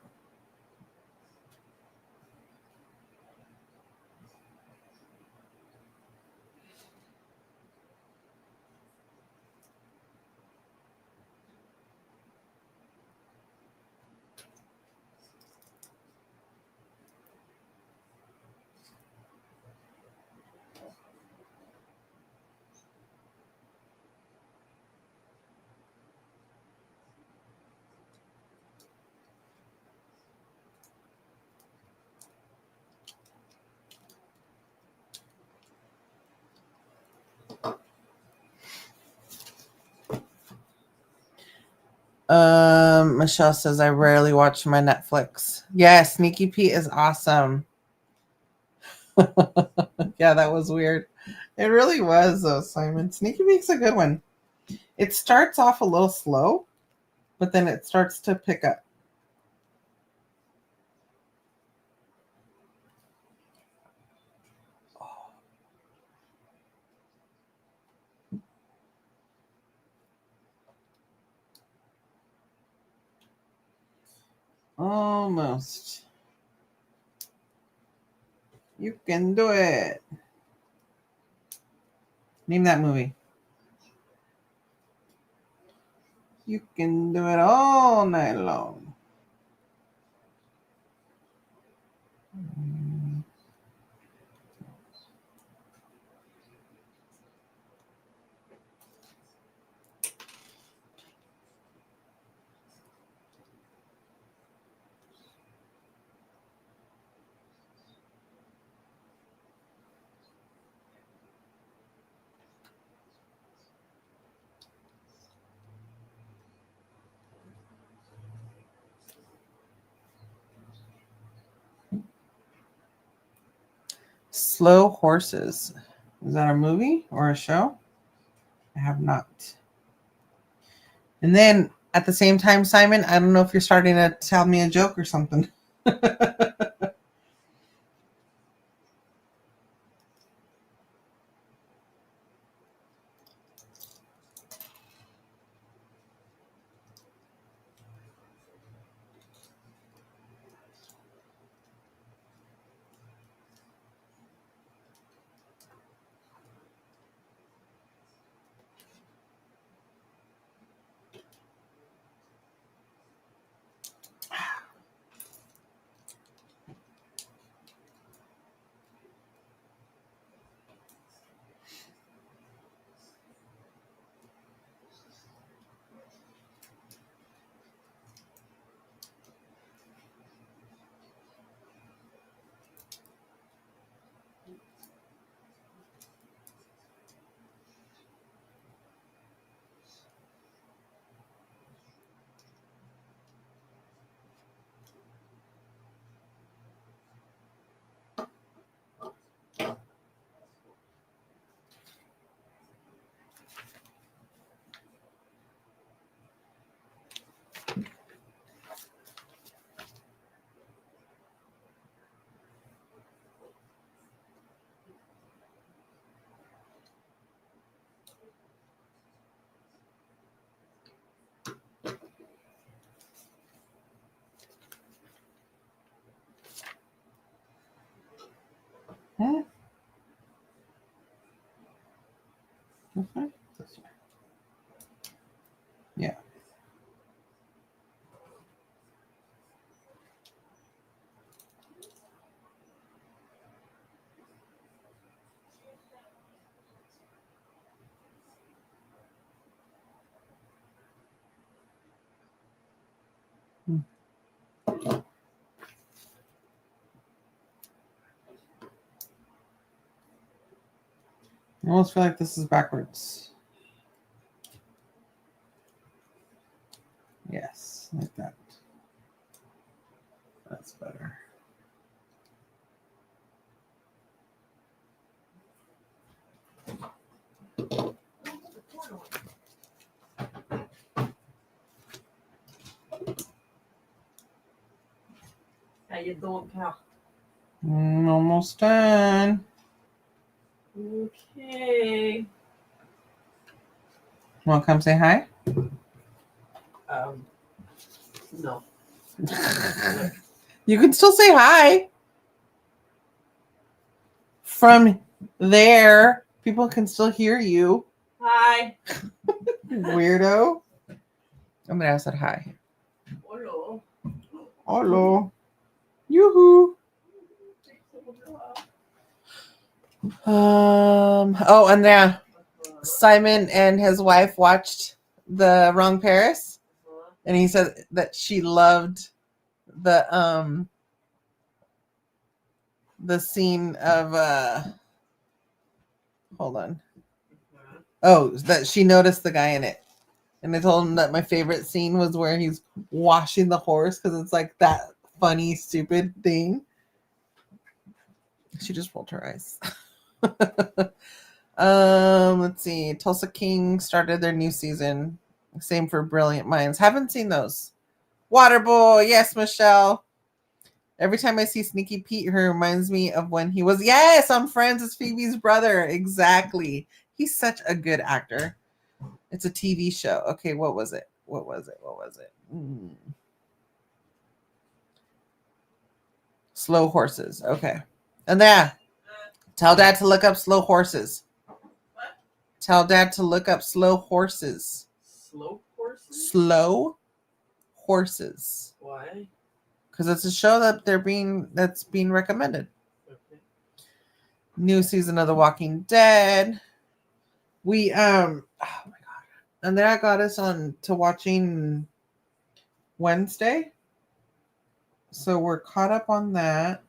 Michelle says, I rarely watch my Netflix. Yeah, Sneaky Pete is awesome. Yeah, that was weird. It really was, though, Simon. Sneaky Pete's a good one. It starts off a little slow, but then it starts to pick up. Almost. You can do it. Name that movie. You can do it all night long. Slow Horses. Is that a movie or a show? I have not. And then at the same time, Simon, I don't know if you're starting to tell me a joke or something. Huh? This way? This way. Yeah. I almost feel like this is backwards. Yes, like that. That's better. How you doing, pal? Almost done. Okay. Want to come say hi? No. You can still say hi. From there, people can still hear you. Hi. Weirdo. I'm gonna ask that hi. Hello. Hello. Yoo-hoo. Oh, and yeah, Simon and his wife watched The Wrong Paris, and he said that she loved the scene of hold on. Oh, that she noticed the guy in it. And I told him that my favorite scene was where he's washing the horse because it's like that funny, stupid thing. She just rolled her eyes. Let's see. Tulsa King started their new season. Same for Brilliant Minds. Haven't seen those. Waterboy, yes, Michelle. Every time I see Sneaky Pete, he reminds me of when he was, yes, on Friends as Phoebe's brother. Exactly. He's such a good actor. It's a TV show. Okay, what was it? Slow Horses. Okay. And there, tell Dad to look up slow horses. What? Tell Dad to look up slow horses. Slow horses? Slow horses. Why? Because it's a show that's being recommended. Okay. New season of The Walking Dead. We oh my god. And that got us on to watching Wednesday. So we're caught up on that.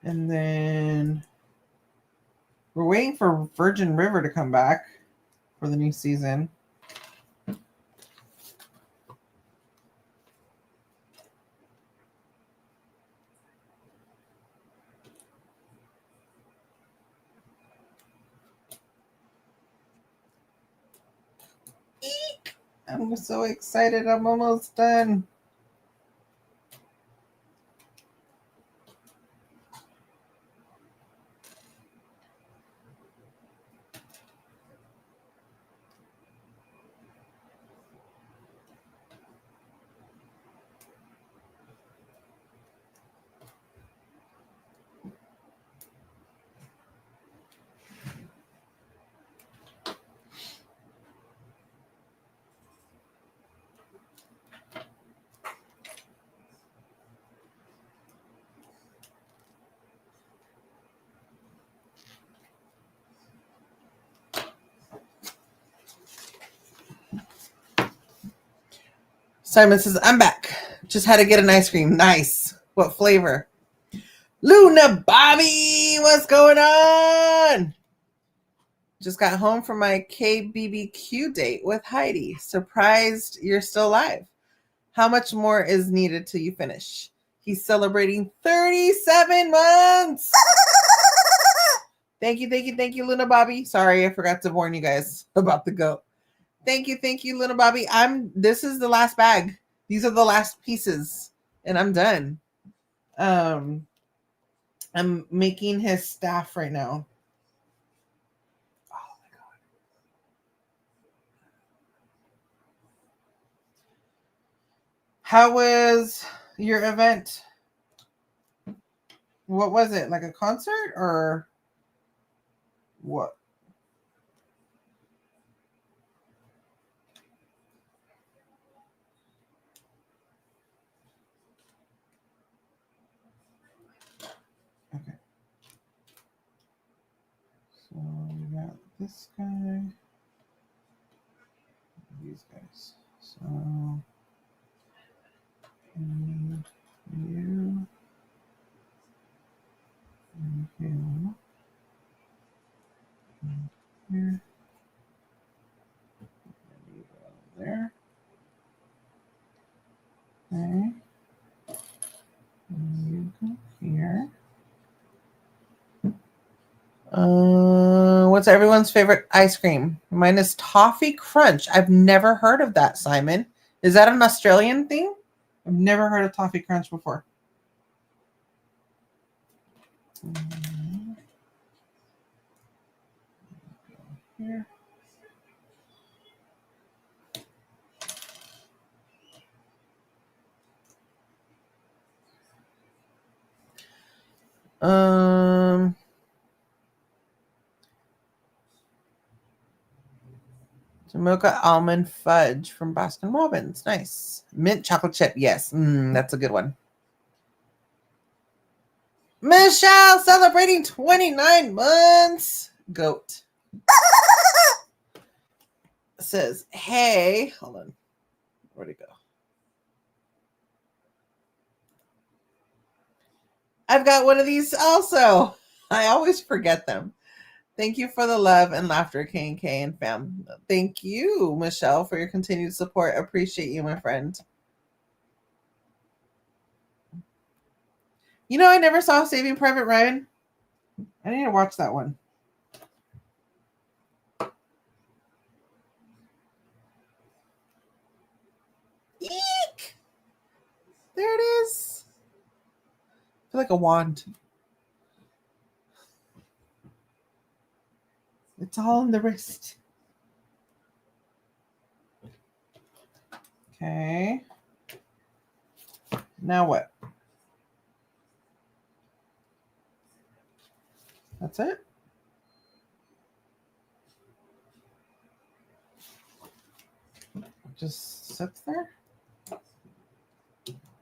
And then we're waiting for Virgin River to come back for the new season. Eek! I'm so excited. I'm almost done. Simon says, I'm back. Just had to get an ice cream. Nice. What flavor? Luna Bobby, what's going on? Just got home from my KBBQ date with Heidi. Surprised you're still alive. How much more is needed till you finish? He's celebrating 37 months. Thank you, Luna Bobby. Sorry, I forgot to warn you guys about the goat. Thank you, Luna Bobby. This is the last bag. These are the last pieces, and I'm done. I'm making his staff right now. Oh my god. How was your event? What was it? Like a concert or what? Okay. So we got this guy, these guys. So and you and him and here and you go there. Okay. And you go here. What's everyone's favorite ice cream? Mine is Toffee Crunch. I've never heard of that, Simon. Is that an Australian thing? I've never heard of Toffee Crunch before. Here. Mocha almond fudge from Baskin Robbins. Nice. Mint chocolate chip. Yes. That's a good one. Michelle celebrating 29 months. Goat. Says, hey, hold on. Where'd it go? I've got one of these also. I always forget them. Thank you for the love and laughter, K&K and fam. Thank you, Michelle, for your continued support. Appreciate you, my friend. You know, I never saw Saving Private Ryan. I need to watch that one. Eek! There it is. I feel like a wand. It's all in the wrist. Okay. Now what? That's it? Just sits there?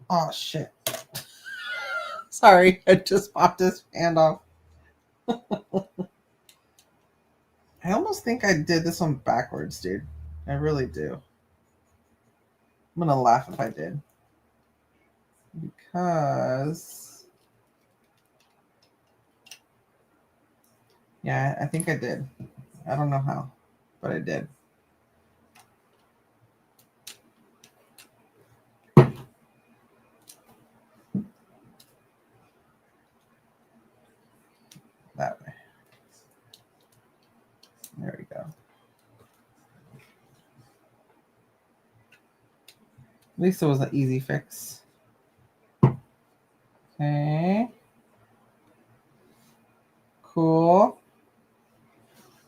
Oh, shit. Sorry, I just popped his hand off. I almost think I did this one backwards, dude. I really do. I'm gonna laugh if I did. Because... yeah, I think I did. I don't know how, but I did. That way. There we go. At least it was an easy fix. Okay. Cool.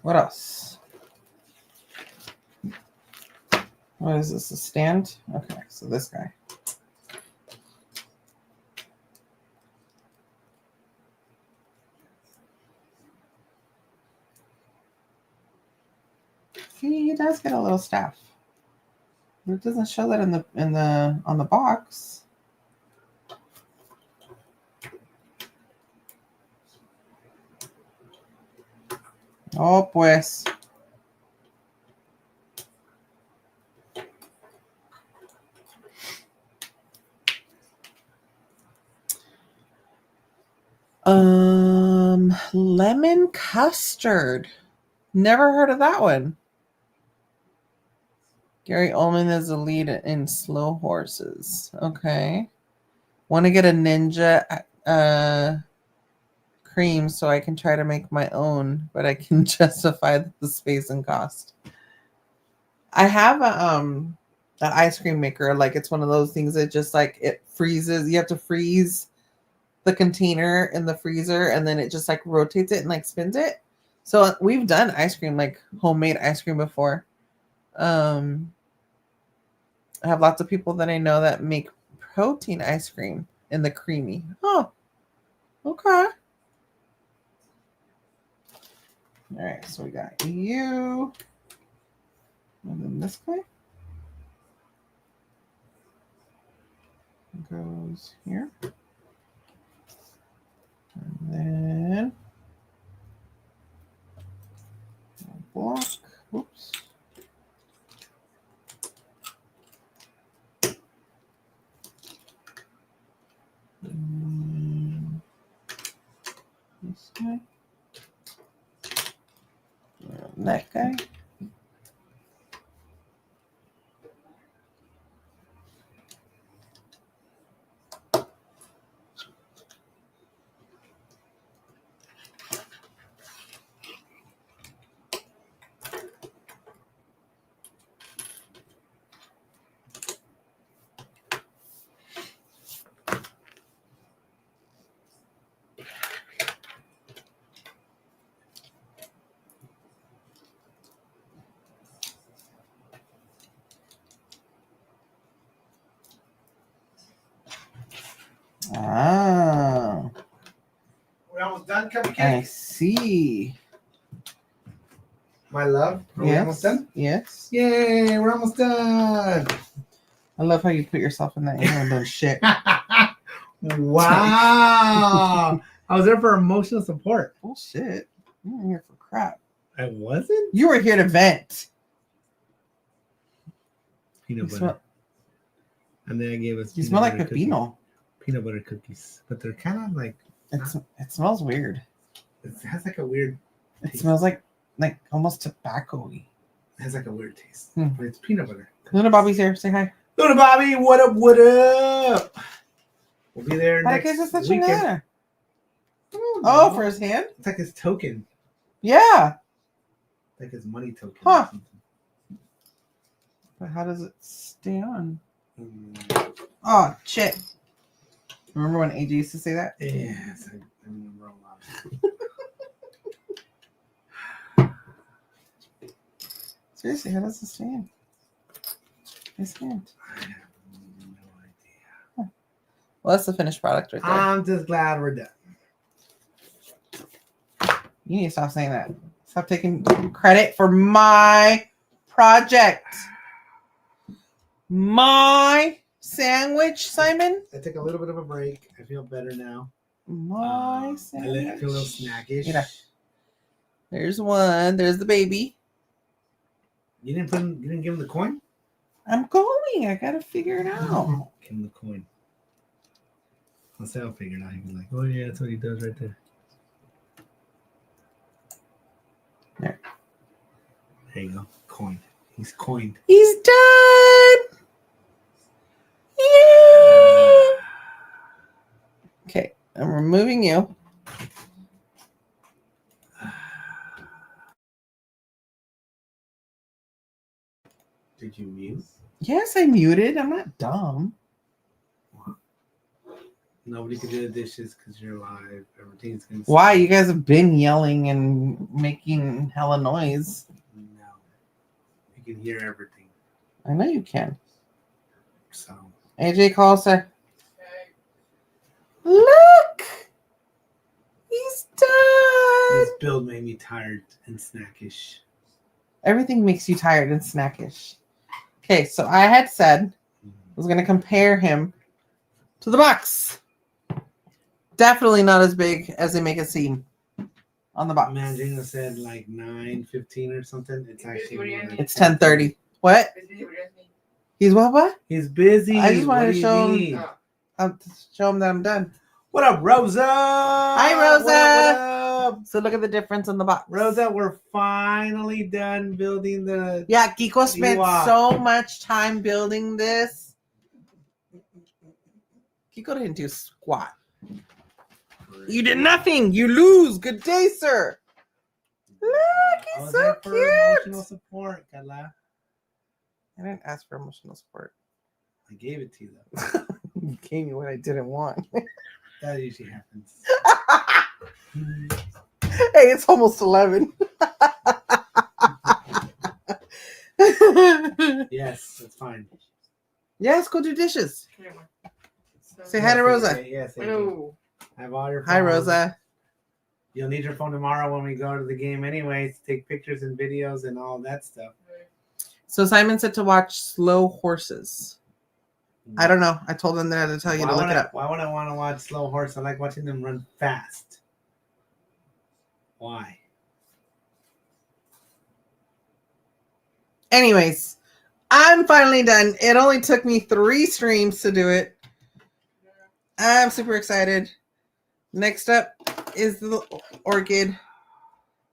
What else? What is this? A stand? Okay, so this guy. See, he does get a little staff. But it doesn't show that on the box. Oh, pues. Lemon custard. Never heard of that one. Gary Oldman is the lead in Slow Horses. Okay. Want to get a Ninja cream so I can try to make my own, but I can justify the space and cost. I have an ice cream maker. Like, it's one of those things that just like it freezes. You have to freeze the container in the freezer, and then it just like rotates it and like spins it. So we've done ice cream, like homemade ice cream before. I have lots of people that I know that make protein ice cream in the creamy. Oh, okay. All right, so we got you. And then this guy goes here. And then block. Oops. This guy. And that guy. Ah, We're almost done, cupcake. I see. My love. Are we almost done? Yes. Yay, we're almost done. I love how you put yourself in that. You haven't done shit. Wow. I was there for emotional support. Bullshit. You weren't here for crap. I wasn't? You were here to vent. Peanut You butter. smell, And then I gave us you peanut smell like butter pepino. peanut butter cookies. But they're kind of like, It smells weird. it has like a weird, It smells like almost tobacco-y. it has like a weird taste. Hmm. But it's peanut butter. Luna Bobby's here. Say hi. Luna Bobby, what up, what up? We'll be there ¿Para qué es next esta weekend. chingadera? Oh, Oh, no. for his hand? It's like his token. Yeah. Like his money token. Huh. But how does it stay on? Oh, shit. Remember when AJ used to say that? Yes, I remember a lot. Seriously, how does it stay in? His hand. I have no idea. Well, that's the finished product right there. I'm just glad we're done. You need to stop saying that. Stop taking credit for my project. My sandwich, Simon. I took a little bit of a break. I feel better now. My I sandwich. feel a little snackish. Mira. There's one. There's the baby. You didn't give him the coin? I'm going. I gotta figure it out. Give him the coin. I'll say I'll figure it out. He'll be like, oh yeah, that's what he does right there. There. There you go. Coin. He's coined. He's done. Yay! Okay, I'm removing you. Did you mute? Yes, I muted. I'm not dumb. Nobody could do the dishes because you're live. Everything's gonna. Why? You guys have been yelling and making hella noise. No. You can hear everything. I know you can. So. AJ calls her. Look! He's done! This build made me tired and snackish. Everything makes you tired and snackish. Okay, so I had said I was going to compare him to the box. Definitely not as big as they make it seem on the box. Imagine I said like 9:15 or something. It's actually more like It's 10:30. What? He's what? He's busy. I just wanted What to do you show need? him. Show him that I'm done. What up, Rosa? Hi, Rosa. What up? So look at the difference in the box. Rosa, we're finally done building the. Yeah, Kiko spent Ewok. so much time building this. Kiko didn't do squat. You did nothing. You lose. Good day, sir. Look, I he's was so there for emotional cute. support, Karla. I didn't ask for emotional support. I gave it to you though. You gave me what I didn't want. That usually happens. Hey, it's almost 11. Yes, that's fine. Yes, go do dishes. Say hi Yes, to Rosa. Yes. Hello. I have all your Hi, phones. Rosa. You'll need your phone tomorrow when we go to the game anyways to take pictures and videos and all that stuff. So Simon said to watch Slow Horses. I don't know. I told him that I had to tell you to look it up. Why would I want to watch Slow Horse? I like watching them run fast. Why? Anyways, I'm finally done. It only took me 3 streams to do it. I'm super excited. Next up is the orchid,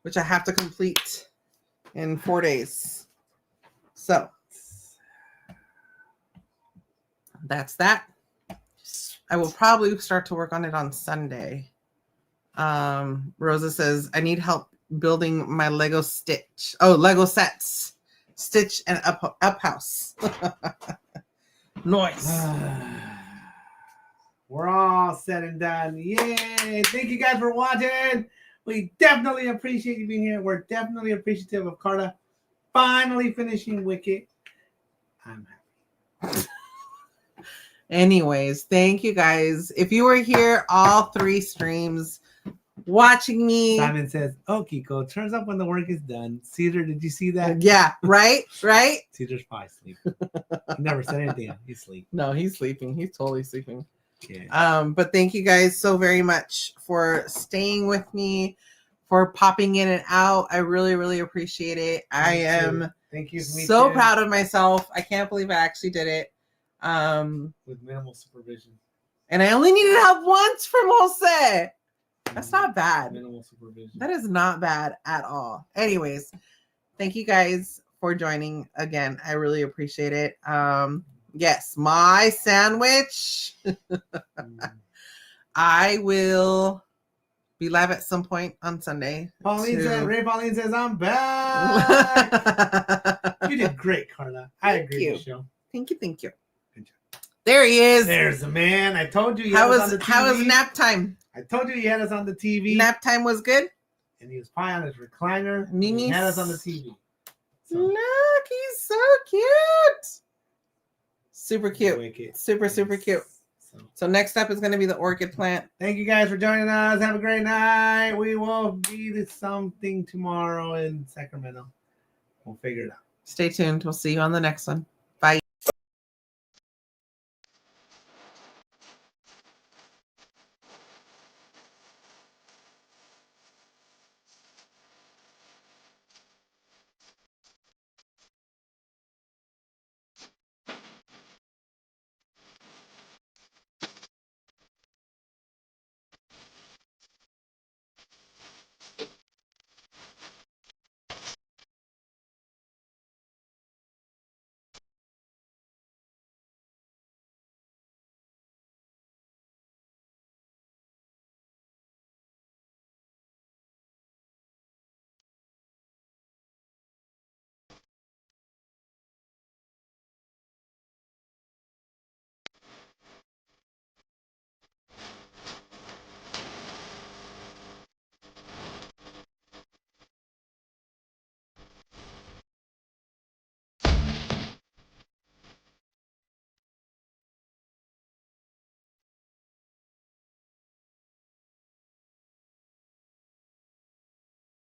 which I have to complete in 4 days. So that's that. I will probably start to work on it on Sunday. Rosa says, I need help building my Lego Stitch. Oh, Lego sets. Stitch and up house. Nice. We're all said and done. Yay! Thank you guys for watching. We definitely appreciate you being here. We're definitely appreciative of Karla finally finishing Wicket. I'm happy. Anyways, thank you guys. If you were here all 3 streams watching me. Simon says, oh, Kiko, turns up when the work is done. Caesar, did you see that? Yeah, right? Caesar's probably sleeping. He never said anything. He's asleep. No, he's sleeping. He's totally sleeping. Yeah. But thank you guys so very much for staying with me, for popping in and out. I really, really appreciate it. I am Thank you. so proud of myself. I can't believe I actually did it. With minimal supervision. And I only needed help once from Jose. That's not bad. Minimal supervision. That is not bad at all. Anyways, thank you guys for joining again. I really appreciate it. Yes, my sandwich. I will be live at some point on Sunday. Ray Pauline says, I'm back. You did great, Karla. I agree with you. Thank you. Good job. There he is. There's the man. I told you. How was nap time? I told you he had us on the TV. Nap time was good. And he was probably on his recliner. Mimi He had us on the TV. So. Look, he's so cute. Super cute. Wicked. Super cute. So next up is going to be the orchid plant. Thank you guys for joining us. Have a great night. We will be to something tomorrow in Sacramento. We'll figure it out. Stay tuned. We'll see you on the next one.